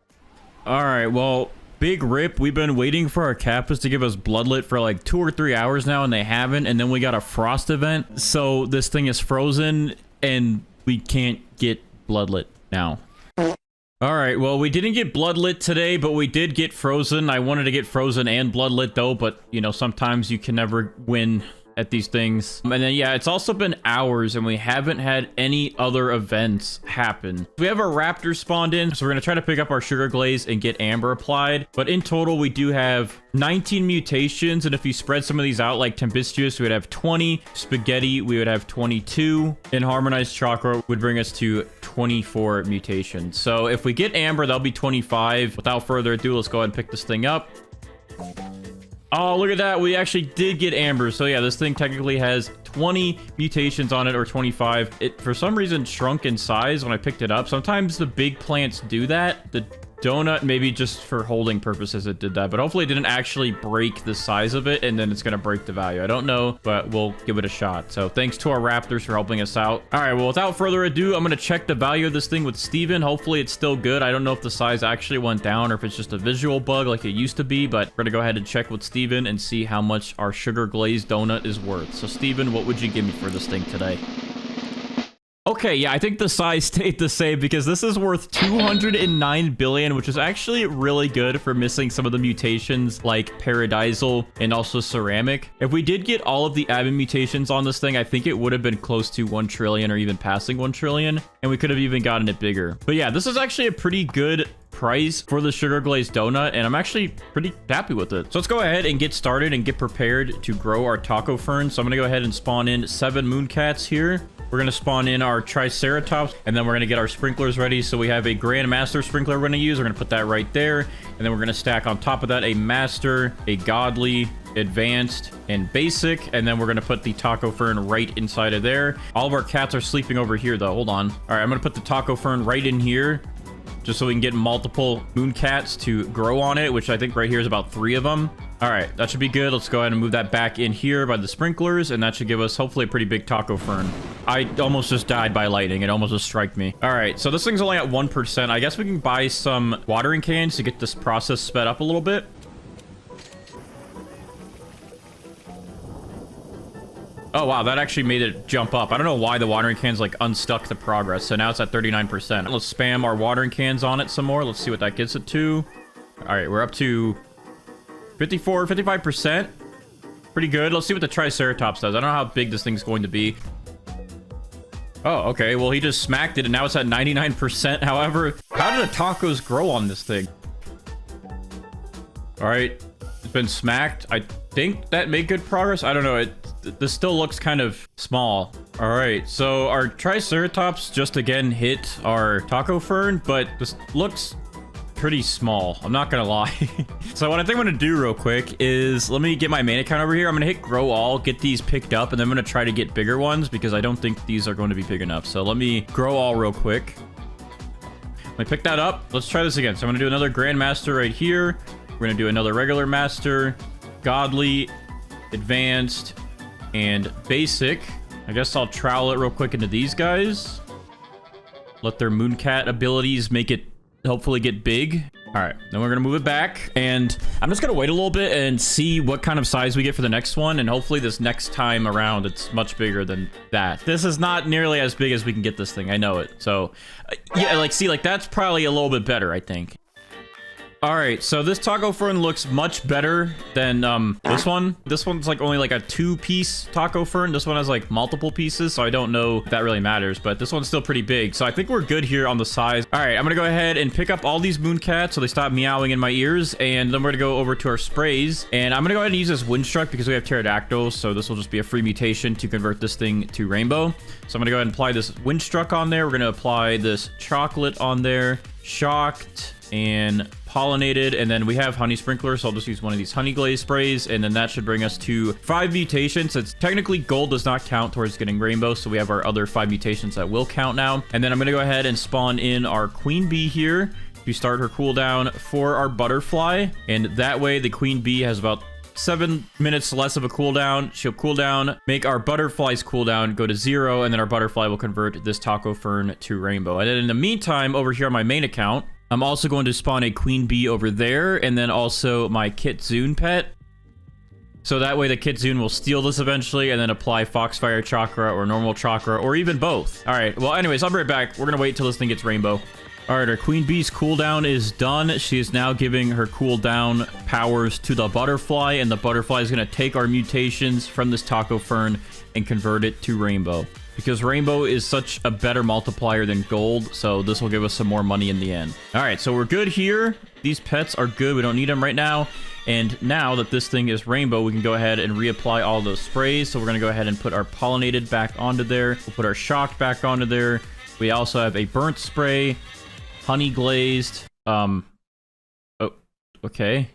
All right, well, big rip. We've been waiting for our Kappas to give us bloodlet for like 2 or 3 hours now, and they haven't. And then we got a frost event, so this thing is frozen and we can't get bloodlet now. All right, well, we didn't get bloodlet today, but we did get frozen. I wanted to get frozen and bloodlet though, but you know, sometimes you can never win at these things. And then yeah, it's also been hours and we haven't had any other events happen. We have our raptor spawned in, so we're gonna try to pick up our sugar glaze and get amber applied. But in total, we do have 19 mutations, and if you spread some of these out like tempestuous, we would have 20. Spaghetti, we would have 22, and harmonized chakra would bring us to 24 mutations. So if we get amber, that'll be 25. Without further ado, let's go ahead and pick this thing up. Oh, look at that. We actually did get amber. So yeah, this thing technically has 20 mutations on it, or 25. It, for some reason, shrunk in size when I picked it up. Sometimes the big plants do that. The donut, maybe just for holding purposes, it did that. But hopefully it didn't actually break the size of it, and then it's going to break the value. I don't know, but we'll give it a shot. So thanks to our raptors for helping us out. All right, well, without further ado, I'm going to check the value of this thing with Steven. Hopefully it's still good. I don't know if the size actually went down or if it's just a visual bug like it used to be, but we're going to go ahead and check with Steven and see how much our sugar glazed donut is worth. So Steven, what would you give me for this thing today? Okay, yeah, I think the size stayed the same because this is worth 209 billion, which is actually really good for missing some of the mutations like paradisal and also ceramic. If we did get all of the admin mutations on this thing, I think it would have been close to 1 trillion or even passing 1 trillion, and we could have even gotten it bigger. But yeah, this is actually a pretty good price for the sugar glazed donut, and I'm actually pretty happy with it. So let's go ahead and get started and get prepared to grow our taco fern. So I'm gonna go ahead and spawn in 7 mooncats here. We're going to spawn in our triceratops, and then we're going to get our sprinklers ready. So we have a grandmaster sprinkler we're going to use. We're going to put that right there, and then we're going to stack on top of that a master, a godly, advanced, and basic, and then we're going to put the taco fern right inside of there. All of our cats are sleeping over here though. Hold on. All right, I'm going to put the taco fern right in here, just so we can get multiple mooncats to grow on it, which I think right here is about 3 of them. All right, that should be good. Let's go ahead and move that back in here by the sprinklers, and that should give us hopefully a pretty big taco fern. I almost just died by lightning. It almost just struck me. All right, so this thing's only at 1%. I guess we can buy some watering cans to get this process sped up a little bit. Oh, wow, that actually made it jump up. I don't know why the watering cans, like, unstuck the progress. So now it's at 39%. Let's spam our watering cans on it some more. Let's see what that gets it to. All right, we're up to 54, 55%. Pretty good. Let's see what the triceratops does. I don't know how big this thing's going to be. Oh, okay. Well, he just smacked it, and now it's at 99%. However, how did the tacos grow on this thing? All right. It's been smacked. I think that made good progress. I don't know. This still looks kind of small. All right. So our triceratops just again hit our taco fern, but this looks pretty small. I'm not gonna lie. So what I think I'm gonna do real quick is let me get my main account over here. I'm gonna hit grow all, get these picked up, and then I'm gonna try to get bigger ones because I don't think these are going to be big enough. So let me grow all real quick. Let me pick that up. Let's try this again. So I'm gonna do another grandmaster right here. We're gonna do another regular master, godly, advanced, and basic. I guess I'll trowel it real quick into these guys. Let their mooncat abilities make it hopefully get big. All right, then we're gonna move it back, and I'm just gonna wait a little bit and see what kind of size we get for the next one, and hopefully this next time around it's much bigger than that. This is not nearly as big as we can get this thing, I know it. So yeah, like, see, like, that's probably a little bit better, I think. All right, so this taco fern looks much better than this one. This one's like only like a 2-piece taco fern. This one has like multiple pieces, so I don't know if that really matters, but this one's still pretty big. So I think we're good here on the size. All right, I'm gonna go ahead and pick up all these mooncats so they stop meowing in my ears, and then we're gonna go over to our sprays, and I'm gonna go ahead and use this windstruck because we have pterodactyls, so this will just be a free mutation to convert this thing to rainbow. So I'm gonna go ahead and apply this windstruck on there. We're gonna apply this chocolate on there, shocked, and pollinated, and then we have honey sprinkler, so I'll just use one of these honey glaze sprays, and then that should bring us to 5 mutations. It's technically gold does not count towards getting rainbow, so we have our other 5 mutations that will count now. And then I'm gonna go ahead and spawn in our queen bee here to start her cooldown for our butterfly, and that way the queen bee has about 7 minutes less of a cooldown. She'll cool down, make our butterfly's cooldown go to 0, and then our butterfly will convert this taco fern to rainbow. And then in the meantime, over here on my main account, I'm also going to spawn a queen bee over there, and then also my kitsune pet. So that way the kitsune will steal this eventually, and then apply foxfire chakra or normal chakra, or even both. All right, well, anyways, I'll be right back. We're gonna wait till this thing gets rainbow. All right, our queen bee's cooldown is done. She is now giving her cooldown powers to the butterfly, and the butterfly is gonna take our mutations from this taco fern and convert it to rainbow. Because rainbow is such a better multiplier than gold, so this will give us some more money in the end. All right, so we're good here. These pets are good. We don't need them right now. And now that this thing is rainbow, we can go ahead and reapply all those sprays. So we're going to go ahead and put our pollinated back onto there. We'll put our shocked back onto there. We also have a burnt spray, honey glazed. Oh, okay.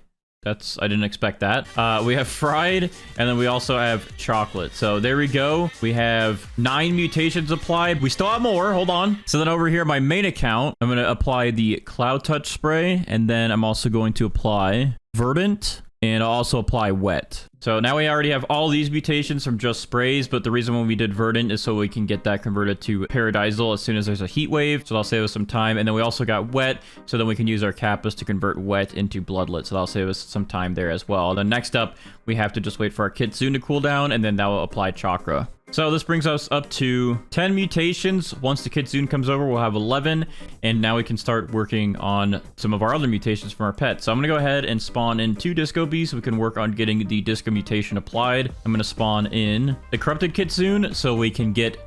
I didn't expect that. We have fried, and then we also have chocolate. So there we go. We have 9 mutations applied. We still have more. Hold on. So then over here, my main account, I'm going to apply the Cloud Touch spray, and then I'm also going to apply Verdant, and I'll also apply Wet. So now we already have all these mutations from just sprays, but the reason when we did Verdant is so we can get that converted to Paradisal as soon as there's a heat wave, so that'll save us some time. And then we also got Wet, so then we can use our Kappas to convert Wet into Bloodlet, so that'll save us some time there as well. Then next up, we have to just wait for our Kitsune to cool down, and then that will apply Chakra. So this brings us up to 10 mutations. Once the Kitsune comes over, we'll have 11. And now we can start working on some of our other mutations from our pet. So I'm going to go ahead and spawn in 2 Disco Bees so we can work on getting the Disco mutation applied. I'm going to spawn in the Corrupted Kitsune so we can get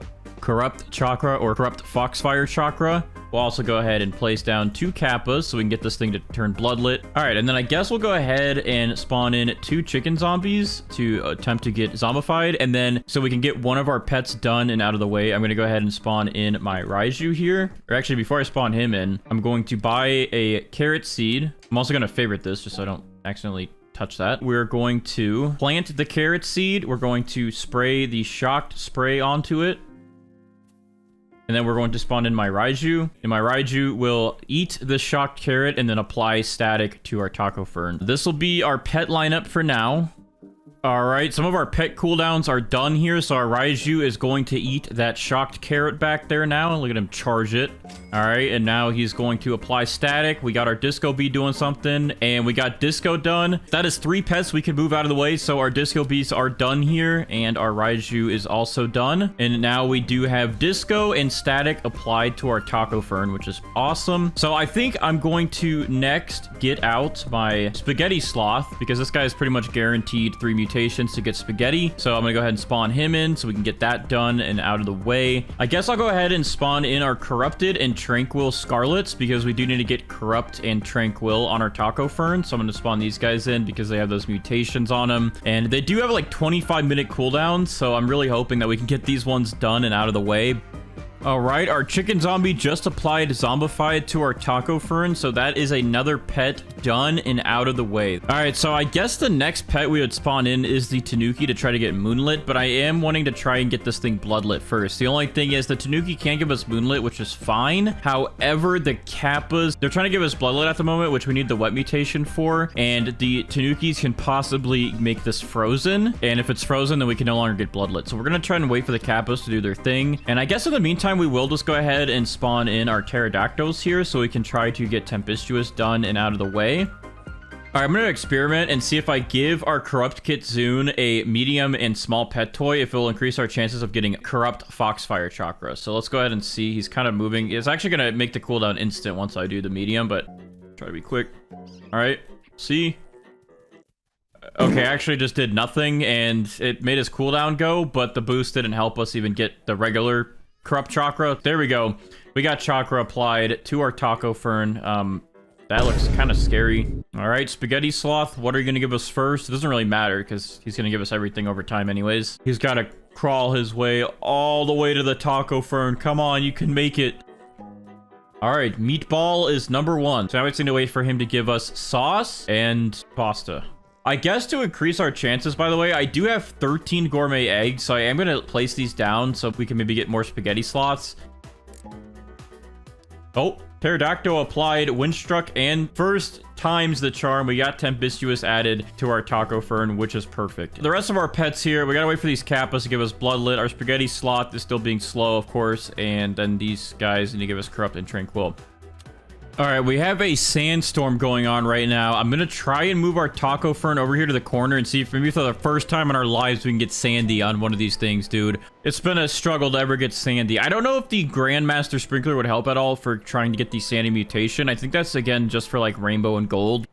Corrupt Chakra or Corrupt Foxfire Chakra. We'll also go ahead and place down 2 Kappas so we can get this thing to turn bloodlit. All right, and then I guess we'll go ahead and spawn in 2 chicken zombies to attempt to get zombified. And then so we can get one of our pets done and out of the way, I'm going to go ahead and spawn in my Raiju here. Or actually, before I spawn him in, I'm going to buy a carrot seed. I'm also going to favorite this just so I don't accidentally touch that. We're going to plant the carrot seed. We're going to spray the shocked spray onto it. And then we're going to spawn in my Raiju. And my Raiju will eat the shocked carrot and then apply static to our taco fern. This will be our pet lineup for now. All right, some of our pet cooldowns are done here. So our Raiju is going to eat that shocked carrot back there now. Look at him charge it. All right, and now he's going to apply static. We got our Disco Bee doing something, and we got Disco done. That is 3 pets we can move out of the way. So our Disco Bees are done here, and our Raiju is also done. And now we do have Disco and static applied to our taco fern, which is awesome. So I think I'm going to next get out my Spaghetti Sloth, because this guy is pretty much guaranteed 3 mutations to get Spaghetti. So I'm gonna go ahead and spawn him in so we can get that done and out of the way. I guess I'll go ahead and spawn in our Corrupted and Tranquil Scarlets, because we do need to get Corrupt and Tranquil on our taco fern. So I'm gonna spawn these guys in because they have those mutations on them, and they do have like 25-minute cooldowns, so I'm really hoping that we can get these ones done and out of the way. All right, our chicken zombie just applied zombified to our taco fern, so that is another pet done and out of the way. All right, so I guess the next pet we would spawn in is the Tanuki to try to get Moonlit, but I am wanting to try and get this thing Bloodlit first. The only thing is the Tanuki can't give us Moonlit, which is fine. However, the Kappas, they're trying to give us Bloodlit at the moment, which we need the Wet mutation for, and the Tanukis can possibly make this frozen, and if it's frozen, then we can no longer get Bloodlit. So we're gonna try and wait for the Kappas to do their thing, and I guess in the meantime, meantime, we will just go ahead and spawn in our pterodactyls here so we can try to get tempestuous done and out of the way. All right, I'm going to experiment and see if I give our corrupt kitsune a medium and small pet toy, if it will increase our chances of getting corrupt foxfire chakra. So let's go ahead and see. He's kind of moving. It's actually going to make the cooldown instant once I do the medium, but try to be quick. All right, see? Okay, I actually just did nothing, and it made his cooldown go, but the boost didn't help us even get the regular corrupt chakra. There we go. We got chakra applied to our taco fern. That looks kind of scary. All right, spaghetti sloth, what are you going to give us first? It doesn't really matter because he's going to give us everything over time anyways. He's got to crawl his way all the way to the taco fern. Come on, you can make it. All right, meatball is number 1. So now we just need to wait for him to give us sauce and pasta. I guess to increase our chances, by the way, I do have 13 gourmet eggs, so I am going to place these down so we can maybe get more spaghetti sloths. Oh, pterodactyl applied, windstruck, and first times the charm. We got tempestuous added to our taco fern, which is perfect. The rest of our pets here, we gotta wait for these kappas to give us bloodlet. Our spaghetti sloth is still being slow, of course, and then these guys need to give us corrupt and tranquil. All right, we have a sandstorm going on right now. I'm going to try and move our taco fern over here to the corner and see if maybe for the first time in our lives we can get sandy on one of these things, dude. It's been a struggle to ever get sandy. I don't know if the Grandmaster Sprinkler would help at all for trying to get the sandy mutation. I think that's, again, just for, like, rainbow and gold.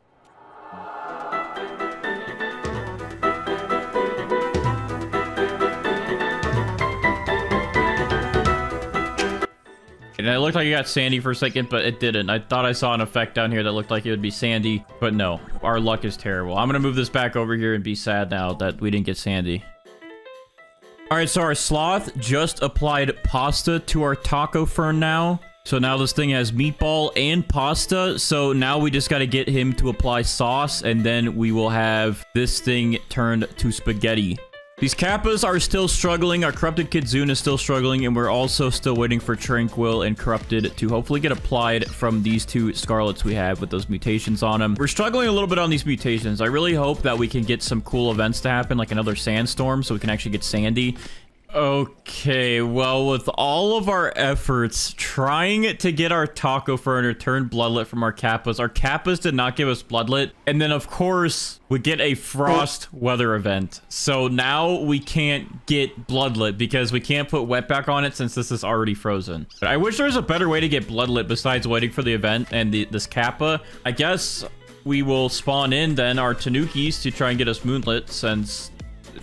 And it looked like it got sandy for a second, but it didn't. I thought I saw an effect down here that looked like it would be sandy, but no. Our luck is terrible. I'm going to move this back over here and be sad now that we didn't get sandy. All right, so our sloth just applied pasta to our taco fern now. So now this thing has meatball and pasta. So now we just got to get him to apply sauce, and then we will have this thing turned to spaghetti. These kappas are still struggling. Our corrupted kitsune is still struggling, and we're also still waiting for Tranquil and corrupted to hopefully get applied from these 2 scarlets we have with those mutations on them. We're struggling a little bit on these mutations. I really hope that we can get some cool events to happen, like another sandstorm, so we can actually get sandy. Okay, well, with all of our efforts trying to get our taco fern to turn bloodlet from our kappas did not give us bloodlet. And then, of course, we get a frost weather event. So now we can't get bloodlet because we can't put wetback on it since this is already frozen. But I wish there was a better way to get bloodlet besides waiting for the event and this kappa. I guess we will spawn in then our tanukis to try and get us moonlit since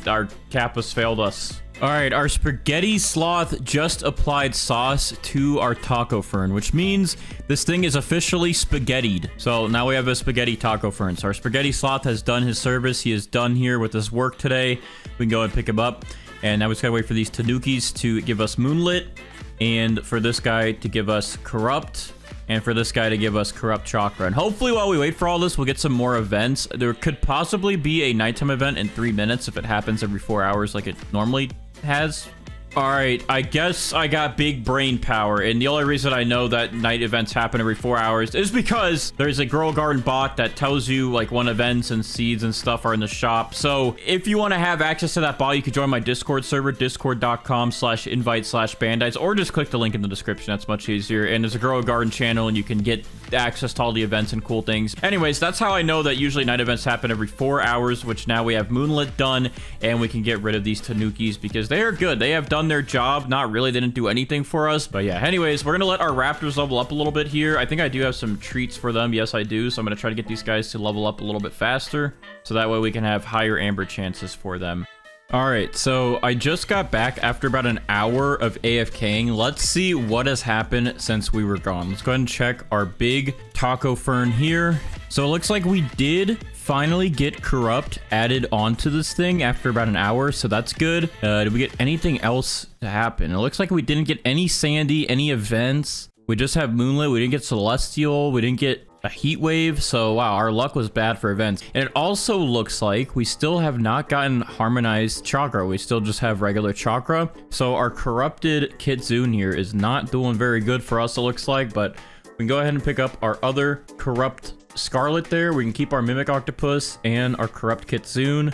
our kappas failed us. All right, our spaghetti sloth just applied sauce to our taco fern, which means this thing is officially spaghettied. So now we have a spaghetti taco fern. So our spaghetti sloth has done his service. He is done here with his work today. We can go and pick him up. And now we just gotta wait for these tanukis to give us moonlit, and for this guy to give us corrupt, and for this guy to give us corrupt chakra. And hopefully while we wait for all this, we'll get some more events. There could possibly be a nighttime event in 3 minutes if it happens every 4 hours like it normally has. All right, I guess I got big brain power, and the only reason I know that night events happen every 4 hours is because there's a Girl Garden bot that tells you like when events and seeds and stuff are in the shop. So if you want to have access to that bot, you can join my Discord server, discord.com/invite/bandites, or just click the link in the description. That's much easier. And there's a Girl Garden channel, and you can get access to all the events and cool things. Anyways, that's how I know that usually night events happen every 4 hours, which now we have moonlit done, and we can get rid of these tanukis because they are good. They have done their job. Not really, they didn't do anything for us, but yeah. Anyways, we're gonna let our raptors level up a little bit here. I think I do have some treats for them. Yes, I do. So I'm gonna try to get these guys to level up a little bit faster, so that way we can have higher amber chances for them. All right, so I just got back after about an hour of AFKing. Let's see what has happened since we were gone. Let's go ahead and check our big taco fern here. So it looks like we did finally get corrupt added onto this thing after about an hour, so that's good. Did we get anything else to happen? It looks like we didn't get any sandy, any events. We just have moonlit. We didn't get celestial. We didn't get a heat wave. So wow, our luck was bad for events. And it also looks like we still have not gotten harmonized chakra. We still just have regular chakra. So our corrupted kitsune here is not doing very good for us, it looks like, but we can go ahead and pick up our other corrupt scarlet there. We can keep our mimic octopus and our corrupt kitsune.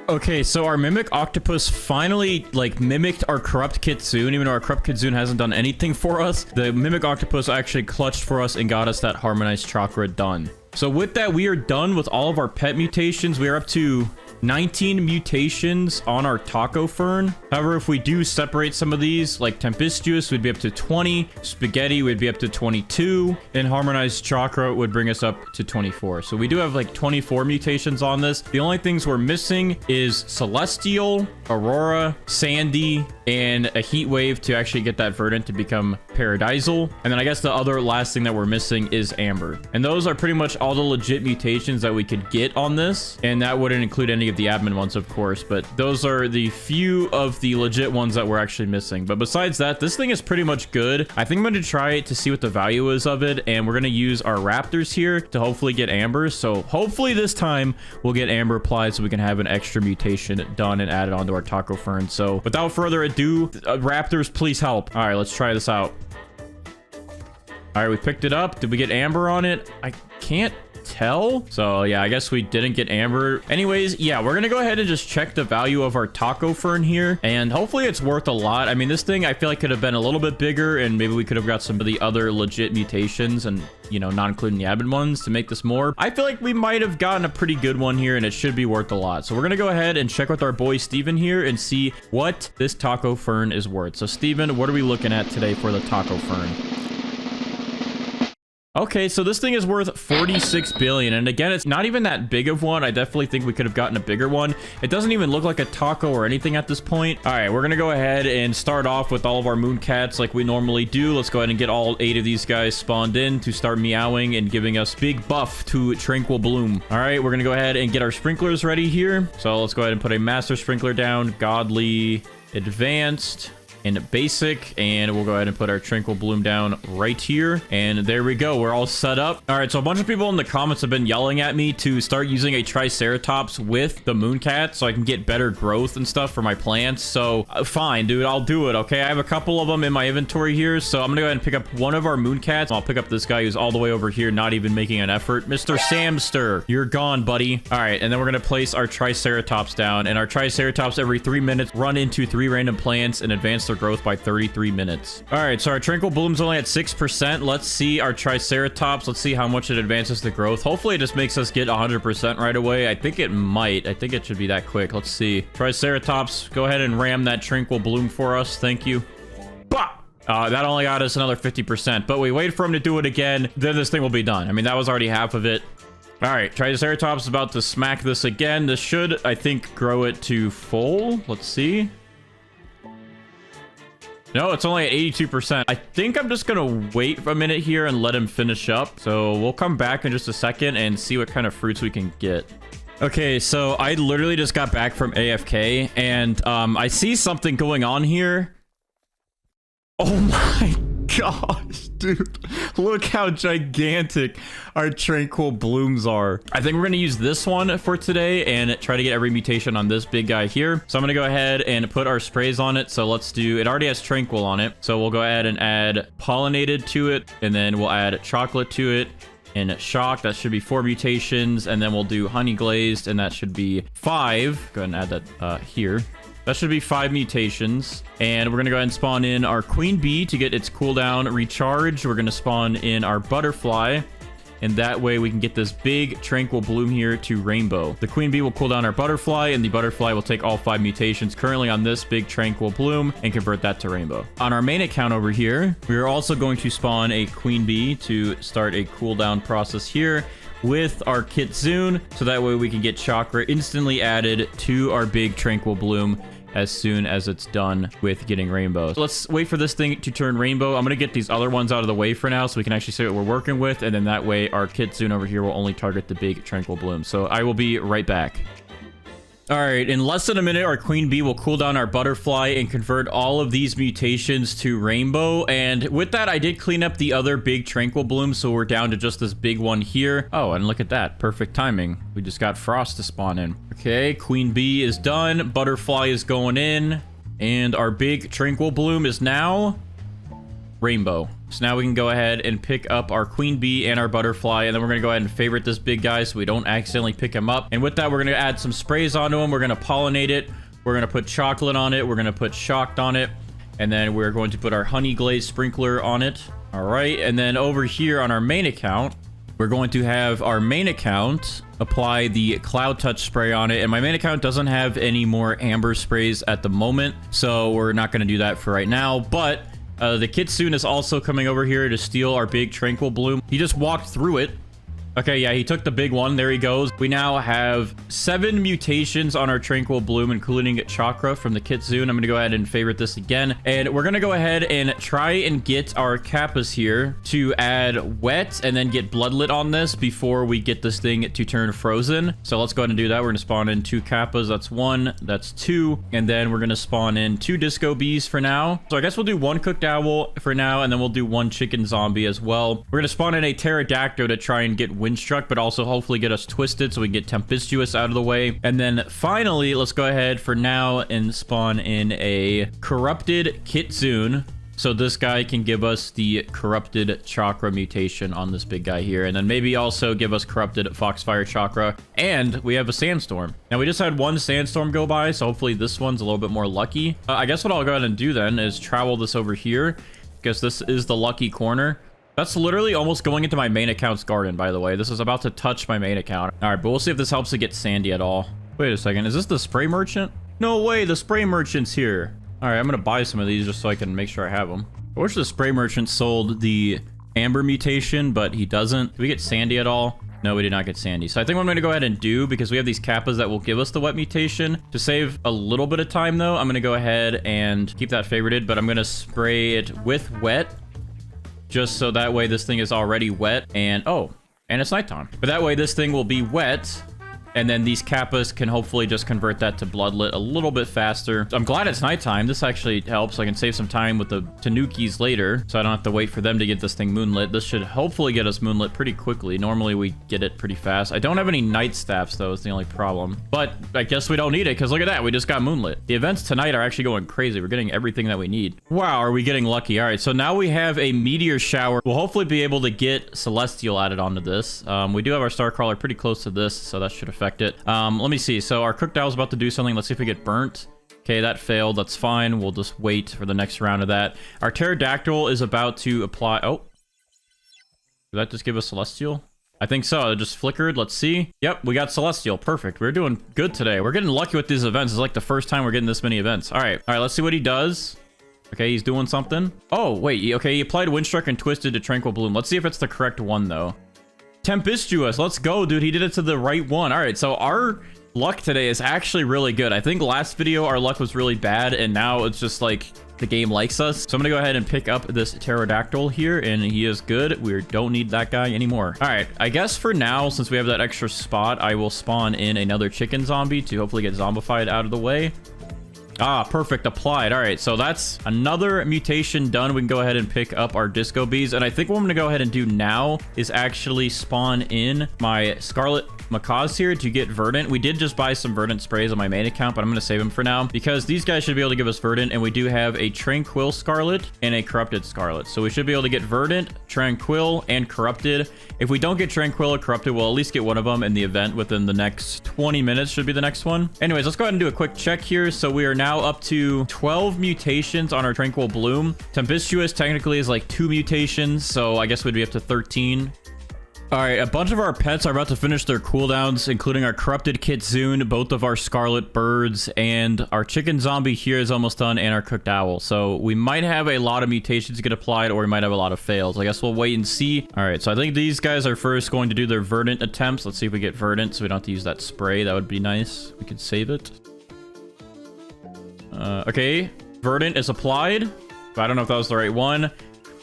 Okay, so our mimic octopus finally like mimicked our corrupt kitsune, even though our corrupt kitsune hasn't done anything for us. The mimic octopus actually clutched for us and got us that harmonized chakra done. So with that, we are done with all of our pet mutations. We are up to 19 mutations on our taco fern. However, if we do separate some of these, like tempestuous would be up to 20, spaghetti would be up to 22, and harmonized chakra would bring us up to 24. So we do have like 24 mutations on this. The only things we're missing is celestial, aurora, sandy, and a heat wave to actually get that verdant to become paradisal. And then I guess the other last thing that we're missing is amber. And those are pretty much all the legit mutations that we could get on this. And that wouldn't include any of the admin ones, of course, but those are the few of the legit ones that we're actually missing. But besides that, this thing is pretty much good. I think I'm going to try it to see what the value is of it. And we're going to use our raptors here to hopefully get amber. So hopefully this time we'll get amber applied so we can have an extra mutation done and added onto our taco fern. So without further ado, raptors, please help. All right, let's try this out. All right, we picked it up. Did we get amber on it? I can't tell. So yeah, I guess we didn't get amber. Anyways, yeah, we're gonna go ahead and just check the value of our taco fern here, and hopefully it's worth a lot. I mean, this thing I feel like could have been a little bit bigger, and maybe we could have got some of the other legit mutations and, you know, not including the admin ones to make this more. I feel like we might have gotten a pretty good one here, and it should be worth a lot. So we're gonna go ahead and check with our boy Steven here and see what this taco fern is worth. So Steven, what are we looking at today for the taco fern? Okay, so this thing is worth 46 billion. And again, it's not even that big of one. I definitely think we could have gotten a bigger one. It doesn't even look like a taco or anything at this point. All right, we're going to go ahead and start off with all of our moon cats like we normally do. Let's go ahead and get all 8 of these guys spawned in to start meowing and giving us big buff to Tranquil Bloom. All right, we're going to go ahead and get our sprinklers ready here. So let's go ahead and put a master sprinkler down, godly, advanced, and basic, and we'll go ahead and put our Tranquil Bloom down right here, and there we go. We're all set up. All right, so a bunch of people in the comments have been yelling at me to start using a Triceratops with the Mooncat so I can get better growth and stuff for my plants. So fine, dude, I'll do it. Okay, I have a couple of them in my inventory here, so I'm gonna go ahead and pick up one of our Mooncats. I'll pick up this guy who's all the way over here, not even making an effort. Mr. Samster, you're gone, buddy. All right, and then we're gonna place our Triceratops down, and our Triceratops every 3 minutes run into 3 random plants and advance their growth by 33 minutes. All right, so our Tranquil Bloom's only at 6%. Let's see our Triceratops. Let's see how much it advances the growth. Hopefully it just makes us get 100% right away. I think it might. I think it should be that quick. Let's see. Triceratops, go ahead and ram that Tranquil Bloom for us. Thank you. Bah! That only got us another 50%, but we wait for him to do it again, then this thing will be done. I mean, that was already half of it. All right, Triceratops is about to smack this again. This should, I think, grow it to full. Let's see. No, it's only at 82%. I think I'm just gonna wait for a minute here and let him finish up. So we'll come back in just a second and see what kind of fruits we can get. Okay, so I literally just got back from AFK, and I see something going on here. Oh my gosh, dude. Look how gigantic our Tranquil Blooms are. I think we're going to use this one for today and try to get every mutation on this big guy here. So I'm going to go ahead and put our sprays on it. So let's do, it already has Tranquil on it. So we'll go ahead and add pollinated to it, and then we'll add chocolate to it. And shock, that should be 4 mutations. And then we'll do honey glazed, and that should be 5. Go ahead and add that here. That should be 5 mutations. And we're going to go ahead and spawn in our queen bee to get its cooldown recharged. We're going to spawn in our butterfly. And that way we can get this big Tranquil Bloom here to rainbow. The queen bee will cool down our butterfly, and the butterfly will take all 5 mutations currently on this big Tranquil Bloom and convert that to rainbow. On our main account over here, we are also going to spawn a queen bee to start a cooldown process here with our kitsune, so that way we can get chakra instantly added to our big Tranquil Bloom as soon as it's done with getting rainbow. So let's wait for this thing to turn rainbow. I'm gonna get these other ones out of the way for now so we can actually see what we're working with, and then that way our kitsune over here will only target the big Tranquil Bloom. So I will be right back. All right, in less than a minute, our queen bee will cool down our butterfly and convert all of these mutations to rainbow. And with that, I did clean up the other big Tranquil Bloom, so we're down to just this big one here. Oh, and look at that. Perfect timing. We just got frost to spawn in. Okay, queen bee is done. Butterfly is going in. And our big Tranquil Bloom is now rainbow. So now we can go ahead and pick up our queen bee and our butterfly, and then we're going to go ahead and favorite this big guy so we don't accidentally pick him up. And with that, we're going to add some sprays onto him. We're going to pollinate it. We're going to put chocolate on it. We're going to put shocked on it. And then we're going to put our honey glaze sprinkler on it. All right. And then over here on our main account, we're going to have our main account apply the cloud touch spray on it. And my main account doesn't have any more amber sprays at the moment, so we're not going to do that for right now. But the Kitsune is also coming over here to steal our big Tranquil bloom. He just walked through it. Okay, yeah, he took the big one. There he goes. We now have 7 mutations on our Tranquil bloom, including chakra from the Kitsune. I'm going to go ahead and favorite this again. And we're going to go ahead and try and get our kappas here to add wet and then get bloodlet on this before we get this thing to turn frozen. So let's go ahead and do that. We're going to spawn in 2 kappas. That's 1. That's 2. And then we're going to spawn in 2 disco bees for now. So I guess we'll do 1 cooked owl for now, and then we'll do 1 chicken zombie as well. We're going to spawn in a pterodactyl to try and get windstruck, but also hopefully get us twisted so we can get tempestuous out of the way. And then finally, let's go ahead for now and spawn in a corrupted kitsune, so this guy can give us the corrupted chakra mutation on this big guy here, and then maybe also give us corrupted foxfire chakra. And we have a sandstorm. Now we just had 1 sandstorm go by, so hopefully this one's a little bit more lucky. I guess what I'll go ahead and do then is travel this over here, because this is the lucky corner. That's literally almost going into my main account's garden, by the way. This is about to touch my main account. All right, but we'll see if this helps to get sandy at all. Wait a second. Is this the spray merchant? No way, the spray merchant's here. All right, I'm going to buy some of these just so I can make sure I have them. I wish the spray merchant sold the amber mutation, but he doesn't. Did we get sandy at all? No, we did not get sandy. So I think what I'm going to go ahead and do, because we have these kappas that will give us the wet mutation, to save a little bit of time, though, I'm going to go ahead and keep that favorited, but I'm going to spray it with wet, just so that way this thing is already wet. And it's nighttime, but that way this thing will be wet, and then these kappas can hopefully just convert that to bloodlet a little bit faster. I'm glad it's nighttime. This actually helps. I can save some time with the tanukis later, so I don't have to wait for them to get this thing moonlit. This should hopefully get us moonlit pretty quickly. Normally we get it pretty fast. I don't have any night staffs though, is the only problem, but I guess we don't need it, because look at that, we just got moonlit. The events tonight are actually going crazy. We're getting everything that we need. Wow, are we getting lucky? All right, so now we have a meteor shower. We'll hopefully be able to get celestial added onto this. We do have our star crawler pretty close to this, so that should affect it. Let me see. So our cooked owl is about to do something. Let's see if we get burnt. Okay, that failed. That's fine. We'll just wait for the next round of that. Our pterodactyl is about to apply. Oh, did that just give us celestial? I think so. It just flickered. Let's see. Yep, we got celestial. Perfect. We're doing good today. We're getting lucky with these events. It's like the first time we're getting this many events. All right, let's see what he does. Okay, he's doing something. Oh, wait. Okay, he applied windstruck and twisted to Tranquil bloom. Let's see if it's the correct one, though. Tempestuous. Let's go, dude. He did it to the right one. All right, so our luck today is actually really good. I think last video our luck was really bad, and now it's just like the game likes us. So I'm gonna go ahead and pick up this pterodactyl here, and he is good. We don't need that guy anymore. All right, I guess for now, since we have that extra spot, I will spawn in another chicken zombie to hopefully get zombified out of the way. Ah, perfect. Applied. All right, so that's another mutation done. We can go ahead and pick up our disco bees. And I think what I'm going to go ahead and do now is actually spawn in my scarlet macaws here to get verdant. We did just buy some verdant sprays on my main account, but I'm going to save them for now because these guys should be able to give us verdant. And we do have a tranquil scarlet and a corrupted scarlet. So we should be able to get verdant, tranquil, and corrupted. If we don't get tranquil or corrupted, we'll at least get one of them in the event within the next 20 minutes should be the next one. Anyways, let's go ahead and do a quick check here. So we are now up to 12 mutations on our Tranquil bloom. Tempestuous technically is like 2 mutations, so I guess we'd be up to 13. All right, a bunch of our pets are about to finish their cooldowns, including our corrupted kitsune, both of our scarlet birds, and our chicken zombie here is almost done, and our cooked owl. So we might have a lot of mutations get applied, or we might have a lot of fails. I guess we'll wait and see. All right, so I think these guys are first going to do their verdant attempts. Let's see if we get verdant, so we don't have to use that spray. That would be nice. We could save it. Okay, verdant is applied, but I don't know if that was the right one.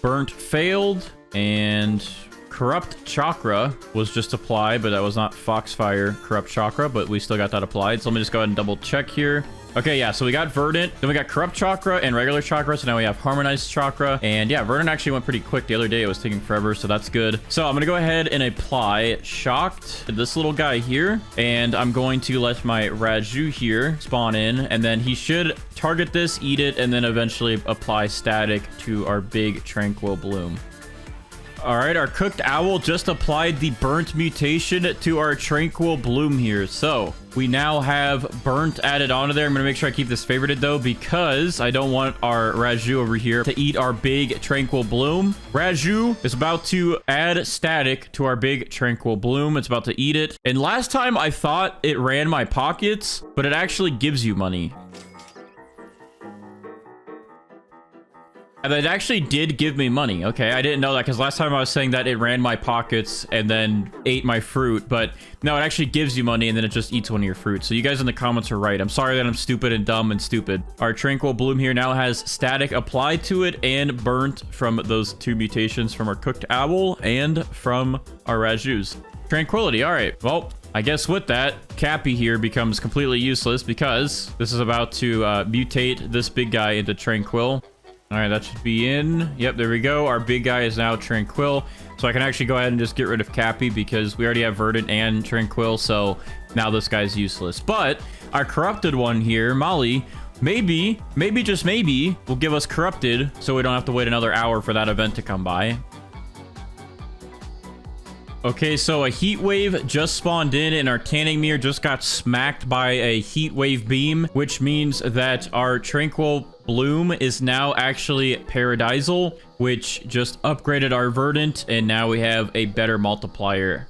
Burnt failed, and corrupt chakra was just applied, but that was not foxfire corrupt chakra, but we still got that applied. So let me just go ahead and double check here. Okay, yeah, so we got Verdant, then we got Corrupt Chakra and regular Chakra, so now we have Harmonized Chakra, and yeah, Verdant actually went pretty quick the other day. It was taking forever, so that's good. So I'm gonna go ahead and apply Shocked to this little guy here, and I'm going to let my Raju here spawn in, and then he should target this, eat it, and then eventually apply Static to our big Tranquil Bloom. All right, our Cooked Owl just applied the Burnt Mutation to our Tranquil Bloom here. So we now have Burnt added onto there. I'm going to make sure I keep this favorited, though, because I don't want our Raju over here to eat our big Tranquil Bloom. Raju is about to add Static to our big Tranquil Bloom. It's about to eat it. And last time I thought it ran my pockets, but it actually gives you money. And it actually did give me money. Okay, I didn't know that because last time I was saying that it ran my pockets and then ate my fruit. But no, it actually gives you money and then it just eats one of your fruits. So you guys in the comments are right. I'm sorry that I'm stupid and dumb and stupid. Our Tranquil Bloom here now has Static applied to it and Burnt from those 2 mutations from our Cooked Owl and from our Rajus. Tranquility. All right. Well, I guess with that, Cappy here becomes completely useless because this is about to mutate this big guy into Tranquil. All right, that should be in. Yep, there we go. Our big guy is now Tranquil. So I can actually go ahead and just get rid of Cappy because we already have Verdant and Tranquil. So now this guy's useless. But our corrupted one here, Molly, maybe, just maybe, will give us corrupted so we don't have to wait another hour for that event to come by. Okay, so a heat wave just spawned in and our tanning mirror just got smacked by a heat wave beam, which means that our Tranquil Bloom is now actually Paradisal, which just upgraded our Verdant, and now we have a better multiplier.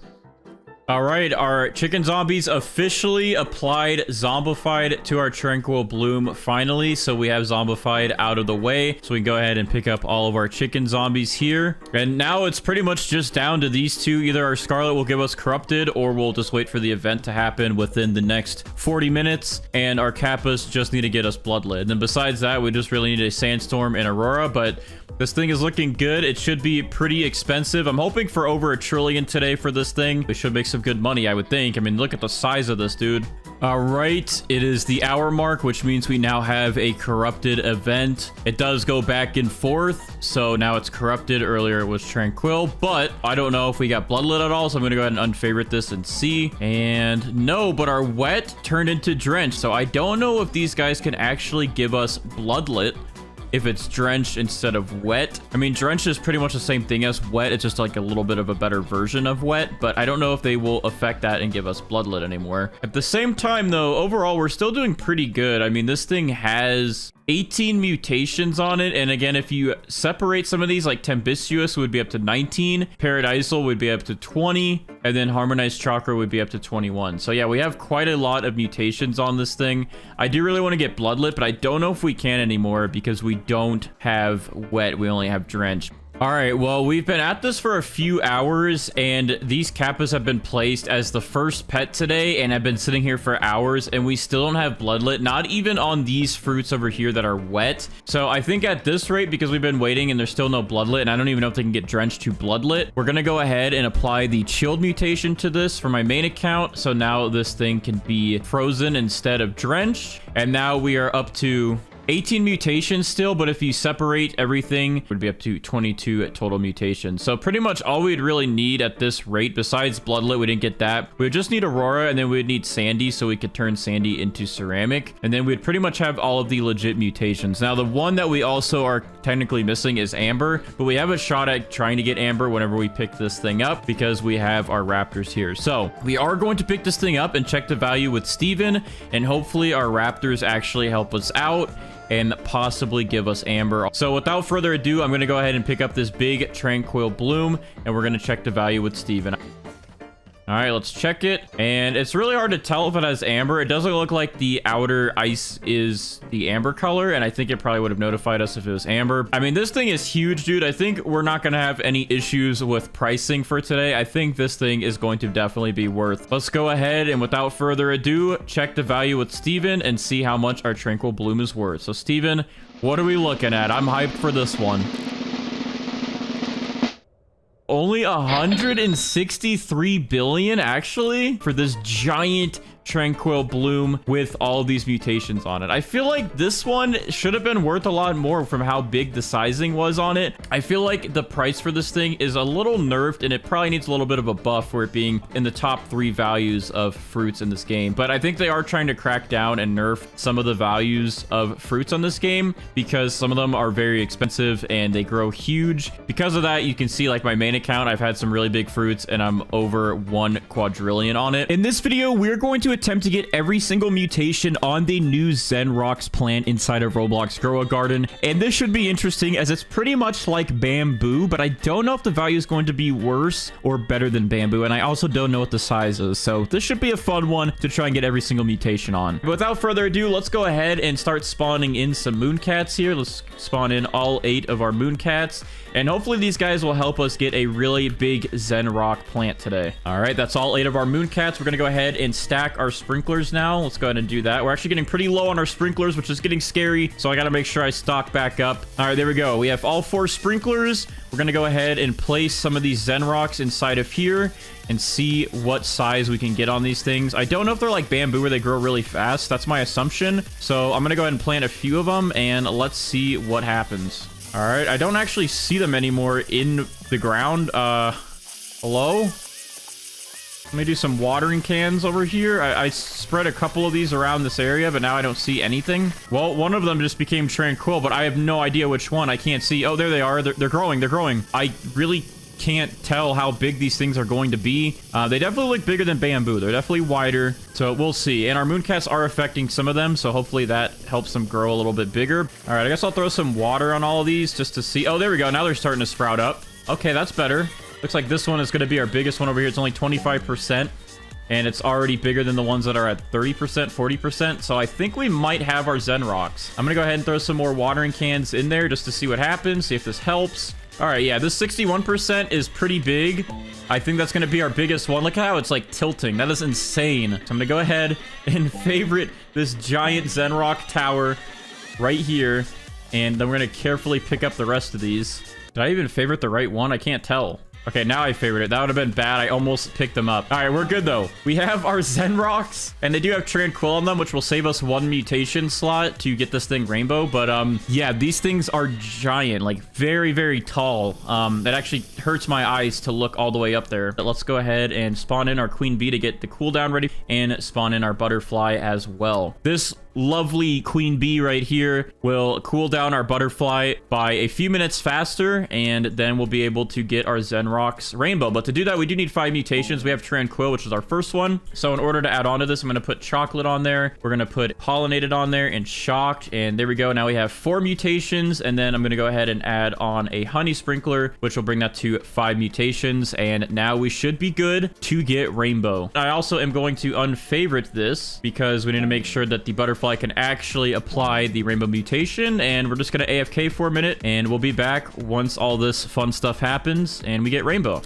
All right, our chicken zombies officially applied Zombified to our Tranquil Bloom finally. So we have Zombified out of the way. So we can go ahead and pick up all of our chicken zombies here. And now it's pretty much just down to these two. Either our Scarlet will give us Corrupted or we'll just wait for the event to happen within the next 40 minutes. And our Kappas just need to get us Bloodlet. And besides that, we just really need a Sandstorm and Aurora. But this thing is looking good. It should be pretty expensive. I'm hoping for over 1 trillion today for this thing. We should make some good money, I would think. I mean, look at the size of this, dude. All right, it is the hour mark, which means we now have a corrupted event. It does go back and forth, so now it's corrupted. Earlier it was Tranquil, but I don't know if we got Bloodlet at all, so I'm gonna go ahead and unfavorite this and see. And no, but our wet turned into Drench, so I don't know if these guys can actually give us Bloodlet if it's drenched instead of wet. I mean, drenched is pretty much the same thing as wet. It's just like a little bit of a better version of wet, but I don't know if they will affect that and give us Bloodlet anymore. At the same time, though, overall, we're still doing pretty good. I mean, this thing has 18 mutations on it, and again, if you separate some of these, like Tempestuous would be up to 19, Paradisal would be up to 20, and then Harmonized Chakra would be up to 21. So yeah, we have quite a lot of mutations on this thing. I do really want to get Bloodlet, but I don't know if we can anymore because we don't have Wet. We only have Drench. All right, well, we've been at this for a few hours, and these Kappas have been placed as the first pet today, and have been sitting here for hours, and we still don't have Bloodlet, not even on these fruits over here that are wet. So I think at this rate, because we've been waiting and there's still no Bloodlet, and I don't even know if they can get drenched to Bloodlet, we're gonna go ahead and apply the chilled mutation to this for my main account. So now this thing can be frozen instead of drenched, and now we are up to 18 mutations still, but if you separate everything, it would be up to 22 total mutations. So pretty much all we'd really need at this rate, besides Bloodlet, we didn't get that. We would just need Aurora, and then we'd need Sandy, so we could turn Sandy into Ceramic. And then we'd pretty much have all of the legit mutations. Now, the one that we also are technically missing is Amber, but we have a shot at trying to get Amber whenever we pick this thing up because we have our Raptors here. So we are going to pick this thing up and check the value with Steven, and hopefully our Raptors actually help us out and possibly give us Amber. So without further ado, I'm going to go ahead and pick up this big Tranquil Bloom, and we're going to check the value with Steven. All right, let's check it. And it's really hard to tell if it has Amber. It doesn't look like the outer ice is the Amber color, and I think it probably would have notified us if it was Amber. I mean, this thing is huge, dude. I think we're not going to have any issues with pricing for today. I think this thing is going to definitely be worth. Let's go ahead and without further ado, check the value with Steven and see how much our Tranquil Bloom is worth. So Steven, what are we looking at? I'm hyped for this one. Only 163 billion actually for this giant Tranquil bloom with all of these mutations on it. I feel like this one should have been worth a lot more from how big the sizing was on it. I feel like the price for this thing is a little nerfed, and it probably needs a little bit of a buff for it being in the top 3 values of fruits in this game. But I think they are trying to crack down and nerf some of the values of fruits on this game, because some of them are very expensive and they grow huge. Because of that, you can see like my main account, I've had some really big fruits and I'm over 1 quadrillion on it. In this video, we're going to attempt to get every single mutation on the new Zen Rocks plant inside of Roblox Grow a Garden. And this should be interesting as it's pretty much like bamboo, but I don't know if the value is going to be worse or better than bamboo. And I also don't know what the size is. So this should be a fun one to try and get every single mutation on. But without further ado, let's go ahead and start spawning in some mooncats here. Let's spawn in all 8 of our mooncats. And hopefully these guys will help us get a really big Zen Rock plant today. All right, that's all 8 of our mooncats. We're going to go ahead and stack our sprinklers now. Let's go ahead and do that. We're actually getting pretty low on our sprinklers, which is getting scary. So I got to make sure I stock back up. All right, there we go. We have all 4 sprinklers. We're going to go ahead and place some of these Zen Rocks inside of here and see what size we can get on these things. I don't know if they're like bamboo where they grow really fast. That's my assumption. So I'm going to go ahead and plant a few of them and let's see what happens. All right, I don't actually see them anymore in the ground. Hello? Let me do some watering cans over here. I spread a couple of these around this area, but now I don't see anything. Well, one of them just became Tranquil, but I have no idea which one. I can't see. Oh, there they are. They're growing. They're growing. I really can't tell how big these things are going to be. They definitely look bigger than bamboo. They're definitely wider, so we'll see. And our mooncats are affecting some of them, so hopefully that helps them grow a little bit bigger. All right, I guess I'll throw some water on all of these just to see. Oh, there we go. Now they're starting to sprout up. Okay, that's better. Looks like this one is going to be our biggest one over here. It's only 25%, and it's already bigger than the ones that are at 30%, 40%. So I think we might have our Zen Rocks. I'm going to go ahead and throw some more watering cans in there just to see what happens, see if this helps. All right, yeah, this 61% is pretty big. I think that's going to be our biggest one. Look at how it's like tilting. That is insane. So I'm going to go ahead and favorite this giant Zen Rock tower right here. And then we're going to carefully pick up the rest of these. Did I even favorite the right one? I can't tell. Okay, now I favored it. That would have been bad. I almost picked them up. All right, we're good, though. We have our Zen Rocks, and they do have Tranquil on them, which will save us 1 mutation slot to get this thing rainbow. But, yeah, these things are giant, like very, very tall. It actually hurts my eyes to look all the way up there. But let's go ahead and spawn in our queen bee to get the cooldown ready and spawn in our butterfly as well. This lovely queen bee right here will cool down our butterfly by a few minutes faster, and then we'll be able to get our Zen Rocks rainbow. But to do that, we do need 5 mutations. We have Tranquil, which is our first one. So in order to add on to this, I'm going to put chocolate on there. We're going to put pollinated on there and shocked. And there we go. Now we have 4 mutations. And then I'm going to go ahead and add on a honey sprinkler, which will bring that to 5 mutations. And now we should be good to get rainbow. I also am going to unfavorite this because we need to make sure that the butterfly can actually apply the rainbow mutation. And we're just going to AFK for a minute, and we'll be back once all this fun stuff happens and we get rainbow.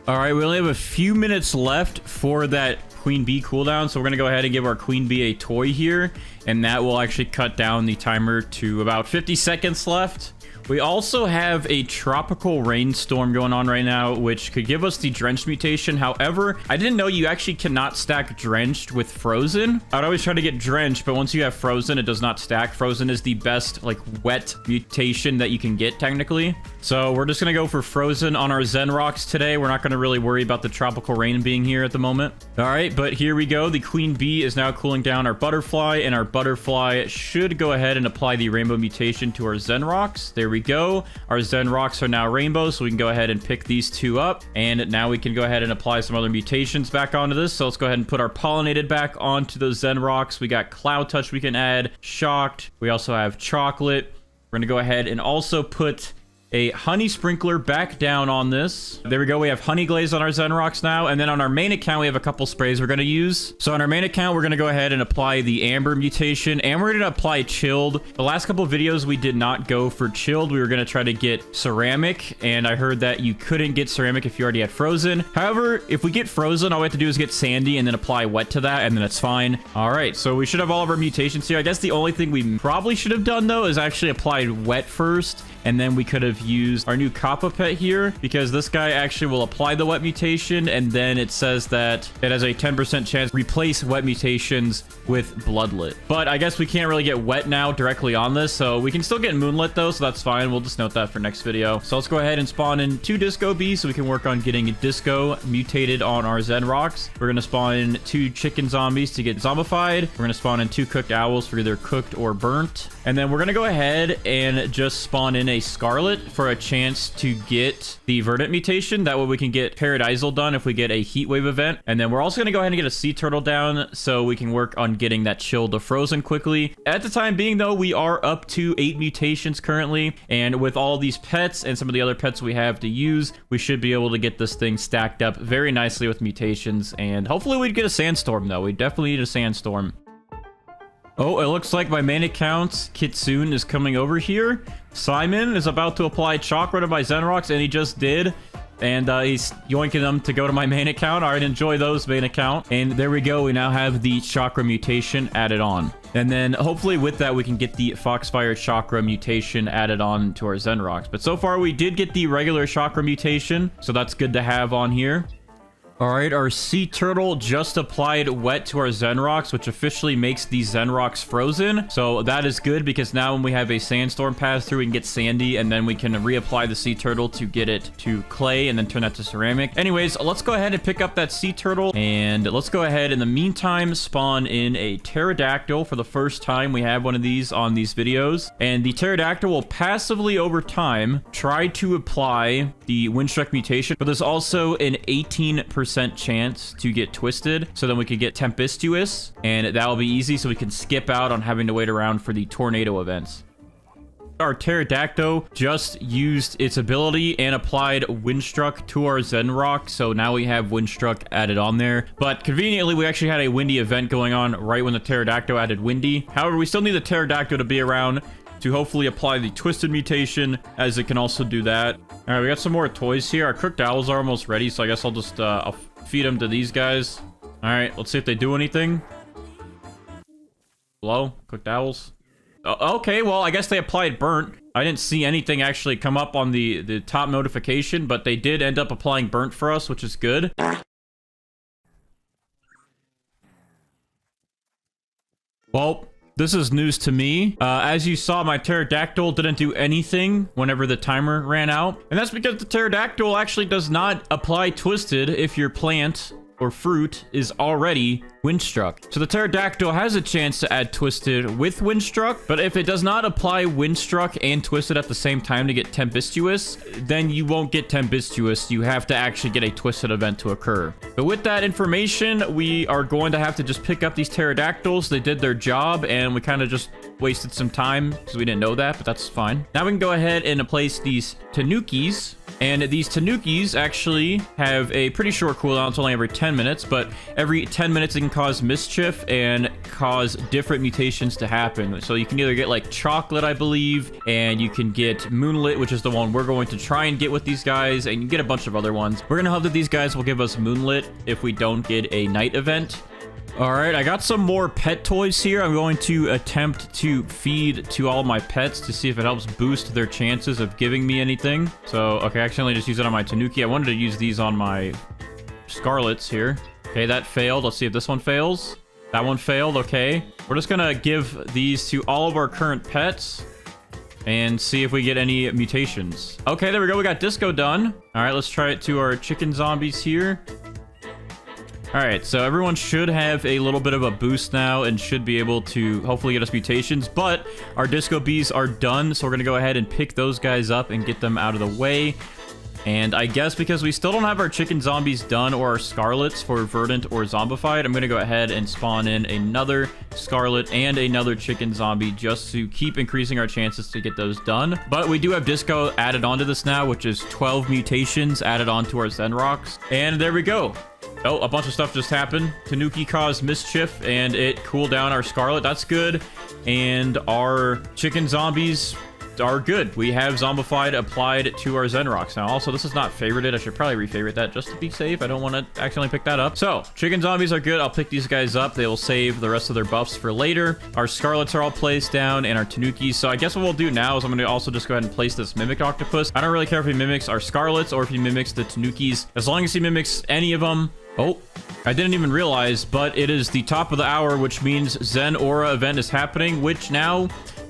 All right, we only have a few minutes left for that queen bee cooldown, so we're gonna go ahead and give our queen bee a toy here, and that will actually cut down the timer to about 50 seconds left. We also have a tropical rainstorm going on right now, which could give us the drenched mutation. However, I didn't know you actually cannot stack drenched with frozen. I'd always try to get drenched, but once you have frozen, it does not stack. Frozen is the best like wet mutation that you can get technically. So we're just going to go for frozen on our Zen Rocks today. We're not going to really worry about the tropical rain being here at the moment. All right, but here we go. The queen bee is now cooling down our butterfly, and our butterfly should go ahead and apply the rainbow mutation to our Zen Rocks. There we go. Our Zen Rocks are now rainbow, so we can go ahead and pick these 2 up. And now we can go ahead and apply some other mutations back onto this. So let's go ahead and put our pollinated back onto those Zen Rocks. We got Cloud Touch we can add, shocked. We also have chocolate. We're going to go ahead and also put a honey sprinkler back down on this. There we go. We have honey glaze on our Zen Rocks now. And then on our main account, we have a couple sprays we're going to use. So on our main account, we're going to go ahead and apply the amber mutation, and we're going to apply chilled. The last couple of videos, we did not go for chilled. We were going to try to get ceramic, and I heard that you couldn't get ceramic if you already had frozen. However, if we get frozen, all we have to do is get sandy and then apply wet to that, and then it's fine. All right, so we should have all of our mutations here. I guess the only thing we probably should have done, though, is actually applied wet first And then we could have used our new Kappa pet here, because this guy actually will apply the wet mutation, and then it says that it has a 10% chance to replace wet mutations with bloodlet. But I guess we can't really get wet now directly on this, so we can still get moonlit though, so that's fine. We'll just note that for next video. So let's go ahead and spawn in 2 disco bees so we can work on getting disco mutated on our Zen rocks. We're going to spawn in 2 chicken zombies to get zombified. We're going to spawn in 2 cooked owls for either cooked or burnt. And then we're going to go ahead and just spawn in a scarlet for a chance to get the verdant mutation. That way we can get paradisal done if we get a heat wave event. And then we're also going to go ahead and get a sea turtle down so we can work on getting that chill to frozen quickly. At the time being though, we are up to 8 mutations currently. And with all these pets and some of the other pets we have to use, we should be able to get this thing stacked up very nicely with mutations. And hopefully we'd get a sandstorm though. We definitely need a sandstorm. Oh, it looks like my main account's Kitsune is coming over here. Simon is about to apply chakra to my Zen rocks, and he just did. And he's yoinking them to go to my main account. All right, enjoy those, main account. And there we go. We now have the chakra mutation added on. And then hopefully with that, we can get the Foxfire chakra mutation added on to our Zen rocks. But so far, we did get the regular chakra mutation, so that's good to have on here. All right, our sea turtle just applied wet to our Zen rocks, which officially makes these Zen rocks frozen. So that is good because now when we have a sandstorm pass through, we can get sandy, and then we can reapply the sea turtle to get it to clay and then turn that to ceramic. Anyways, let's go ahead and pick up that sea turtle, and let's go ahead in the meantime spawn in a pterodactyl for the first time. We have one of these on these videos, and the pterodactyl will passively over time try to apply the windstruck mutation, but there's also an 18% chance to get twisted, so then we could get tempestuous, and that will be easy, so we can skip out on having to wait around for the tornado events. Our pterodactyl just used its ability and applied windstruck to our Zen rock, so now we have windstruck added on there. But conveniently, we actually had a windy event going on right when the pterodactyl added windy. However, we still need the pterodactyl to be around to hopefully apply the twisted mutation, as it can also do that. All right, we got some more toys here. Our cooked owls are almost ready, so I guess I'll just I'll feed them to these guys. All right, let's see if they do anything. Hello, cooked owls. Okay, well, I guess they applied burnt. I didn't see anything actually come up on the top notification, but they did end up applying burnt for us, which is good. Well, this is news to me. As you saw, my pterodactyl didn't do anything whenever the timer ran out. And that's because the pterodactyl actually does not apply twisted if your plant or fruit is already windstruck. So the pterodactyl has a chance to add twisted with windstruck, but if it does not apply windstruck and twisted at the same time to get tempestuous, then you won't get tempestuous. You have to actually get a twisted event to occur. But with that information, we are going to have to just pick up these pterodactyls. They did their job, and we kind of just wasted some time because we didn't know that, but that's fine. Now we can go ahead and place these tanukis. And these tanukis actually have a pretty short cooldown. It's only every 10 minutes, but every 10 minutes it can cause mischief and cause different mutations to happen. So you can either get like chocolate, I believe, and you can get moonlit, which is the one we're going to try and get with these guys, and you get a bunch of other ones. We're gonna hope that these guys will give us moonlit if we don't get a night event. All right, I got some more pet toys here. I'm going to attempt to feed to all my pets to see if it helps boost their chances of giving me anything. So, okay, I accidentally just used it on my Tanuki. I wanted to use these on my Scarlets here. Okay, that failed. Let's see if this one fails. That one failed, okay. We're just gonna give these to all of our current pets and see if we get any mutations. Okay, there we go. We got Disco done. All right, let's try it to our chicken zombies here. All right, so everyone should have a little bit of a boost now and should be able to hopefully get us mutations, but our disco bees are done, so we're going to go ahead and pick those guys up and get them out of the way. And I guess because we still don't have our chicken zombies done or our scarlets for verdant or zombified, I'm going to go ahead and spawn in another scarlet and another chicken zombie just to keep increasing our chances to get those done. But we do have disco added onto this now, which is 12 mutations added onto our Zen rocks. And there we go. Oh, a bunch of stuff just happened. Tanuki caused mischief, and it cooled down our Scarlet. That's good. And our chicken zombies are good. We have zombified applied to our Zen rocks. Now, also, this is not favorited. I should probably refavorite that just to be safe. I don't want to accidentally pick that up. So, chicken zombies are good. I'll pick these guys up. They will save the rest of their buffs for later. Our scarlets are all placed down and our tanukis. So, I guess what we'll do now is I'm going to also just go ahead and place this mimic octopus. I don't really care if he mimics our scarlets or if he mimics the tanukis. As long as he mimics any of them. Oh, I didn't even realize, but it is the top of the hour, which means Zen Aura event is happening, which now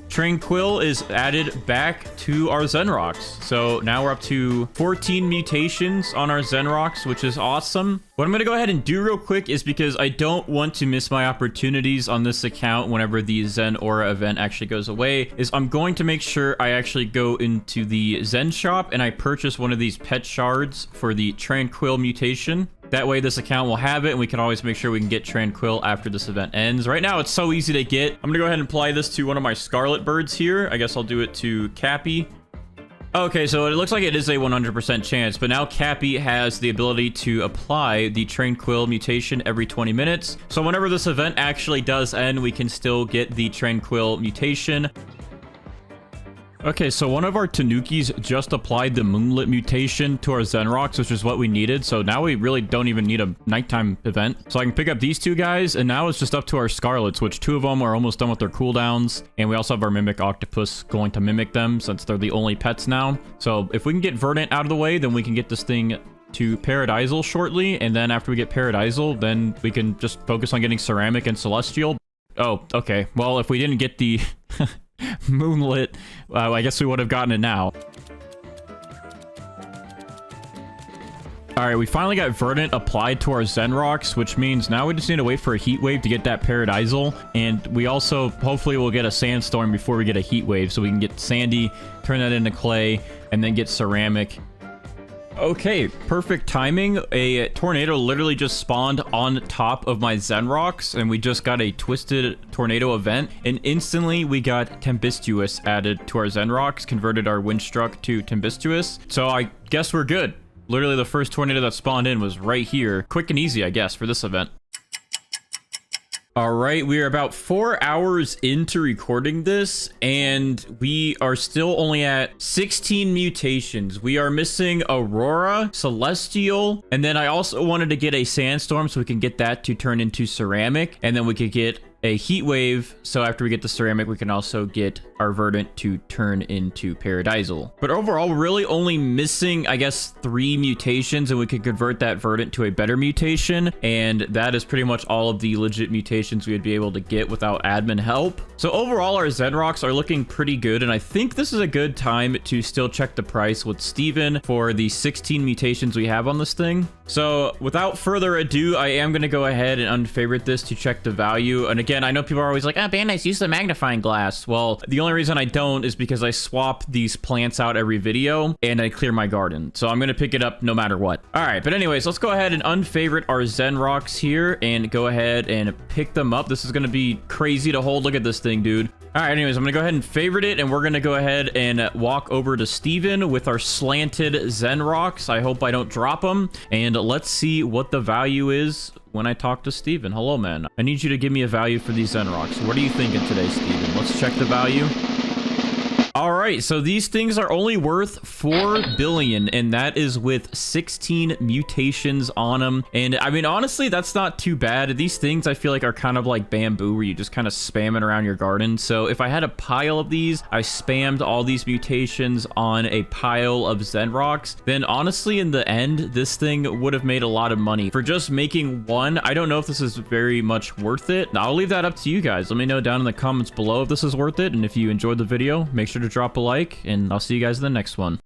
Tranquil is added back to our Zen rocks. So now we're up to 14 mutations on our Zen rocks, which is awesome. What I'm going to go ahead and do real quick is because I don't want to miss my opportunities on this account whenever the Zen Aura event actually goes away, is I'm going to make sure I actually go into the Zen shop and I purchase one of these pet shards for the Tranquil mutation. That way this account will have it and we can always make sure we can get Tranquil after this event ends. Right now, it's so easy to get. I'm going to go ahead and apply this to one of my scarlet birds here. I guess I'll do it to Cappy. Okay, so it looks like it is a 100% chance, but now Cappy has the ability to apply the Tranquil mutation every 20 minutes. So whenever this event actually does end, we can still get the Tranquil mutation. Okay, so one of our tanukis just applied the moonlit mutation to our Zen rocks, which is what we needed. So now we really don't even need a nighttime event. So I can pick up these two guys, and now it's just up to our scarlets, which two of them are almost done with their cooldowns. And we also have our mimic octopus going to mimic them since they're the only pets now. So if we can get Verdant out of the way, then we can get this thing to Paradisal shortly. And then after we get Paradisal, then we can just focus on getting Ceramic and Celestial. Oh, okay. Well, if we didn't get the moonlit, I guess we would have gotten it now. All right, we finally got Verdant applied to our Zen rocks, which means now we just need to wait for a heat wave to get that Paradisal. And we also hopefully will get a sandstorm before we get a heat wave, so we can get Sandy, turn that into clay, and then get Ceramic. Okay, perfect timing. A tornado literally just spawned on top of my Zen rocks, and we just got a twisted tornado event, and instantly we got Tempestuous added to our Zen rocks, converted our Windstruck to Tempestuous. So I guess we're good. Literally the first tornado that spawned in was right here. Quick and easy, I guess, for this event. All right, we are about 4 hours into recording this, and we are still only at 16 mutations. We are missing Aurora, Celestial, and then I also wanted to get a Sandstorm so we can get that to turn into Ceramic, and then we could get a Heat Wave, so after we get the Ceramic, we can also get our Verdant to turn into Paradisal. But overall, we're really only missing, I guess, 3 mutations, and we could convert that Verdant to a better mutation, and that is pretty much all of the legit mutations we would be able to get without admin help. So overall, our Zen rocks are looking pretty good, and I think this is a good time to still check the price with Steven for the 16 mutations we have on this thing. So without further ado, I am going to go ahead and unfavorite this to check the value. And again, I know people are always like, Bandites, use the magnifying glass. Well, the only reason I don't is because I swap these plants out every video and I clear my garden. So I'm going to pick it up no matter what. All right, but anyways, let's go ahead and unfavorite our Zen rocks here and go ahead and pick them up. This is going to be crazy to hold. Look at this thing, dude. All right, anyways, I'm going to go ahead and favorite it, and we're going to go ahead and walk over to Steven with our slanted Zen rocks. I hope I don't drop them, and let's see what the value is when I talk to Steven. Hello, man. I need you to give me a value for these Zen rocks. What are you thinking today, Steven? Let's check the value. All right, so these things are only worth 4 billion, and that is with 16 mutations on them. And I mean, honestly, that's not too bad. These things I feel like are kind of like bamboo, where you just kind of spam it around your garden. So if I had a pile of these, I spammed all these mutations on a pile of Zen rocks, then honestly, in the end, this thing would have made a lot of money. For just making one, I don't know if this is very much worth it. Now, I'll leave that up to you guys. Let me know down in the comments below if this is worth it, and if you enjoyed the video, make sure to drop a like, and I'll see you guys in the next one.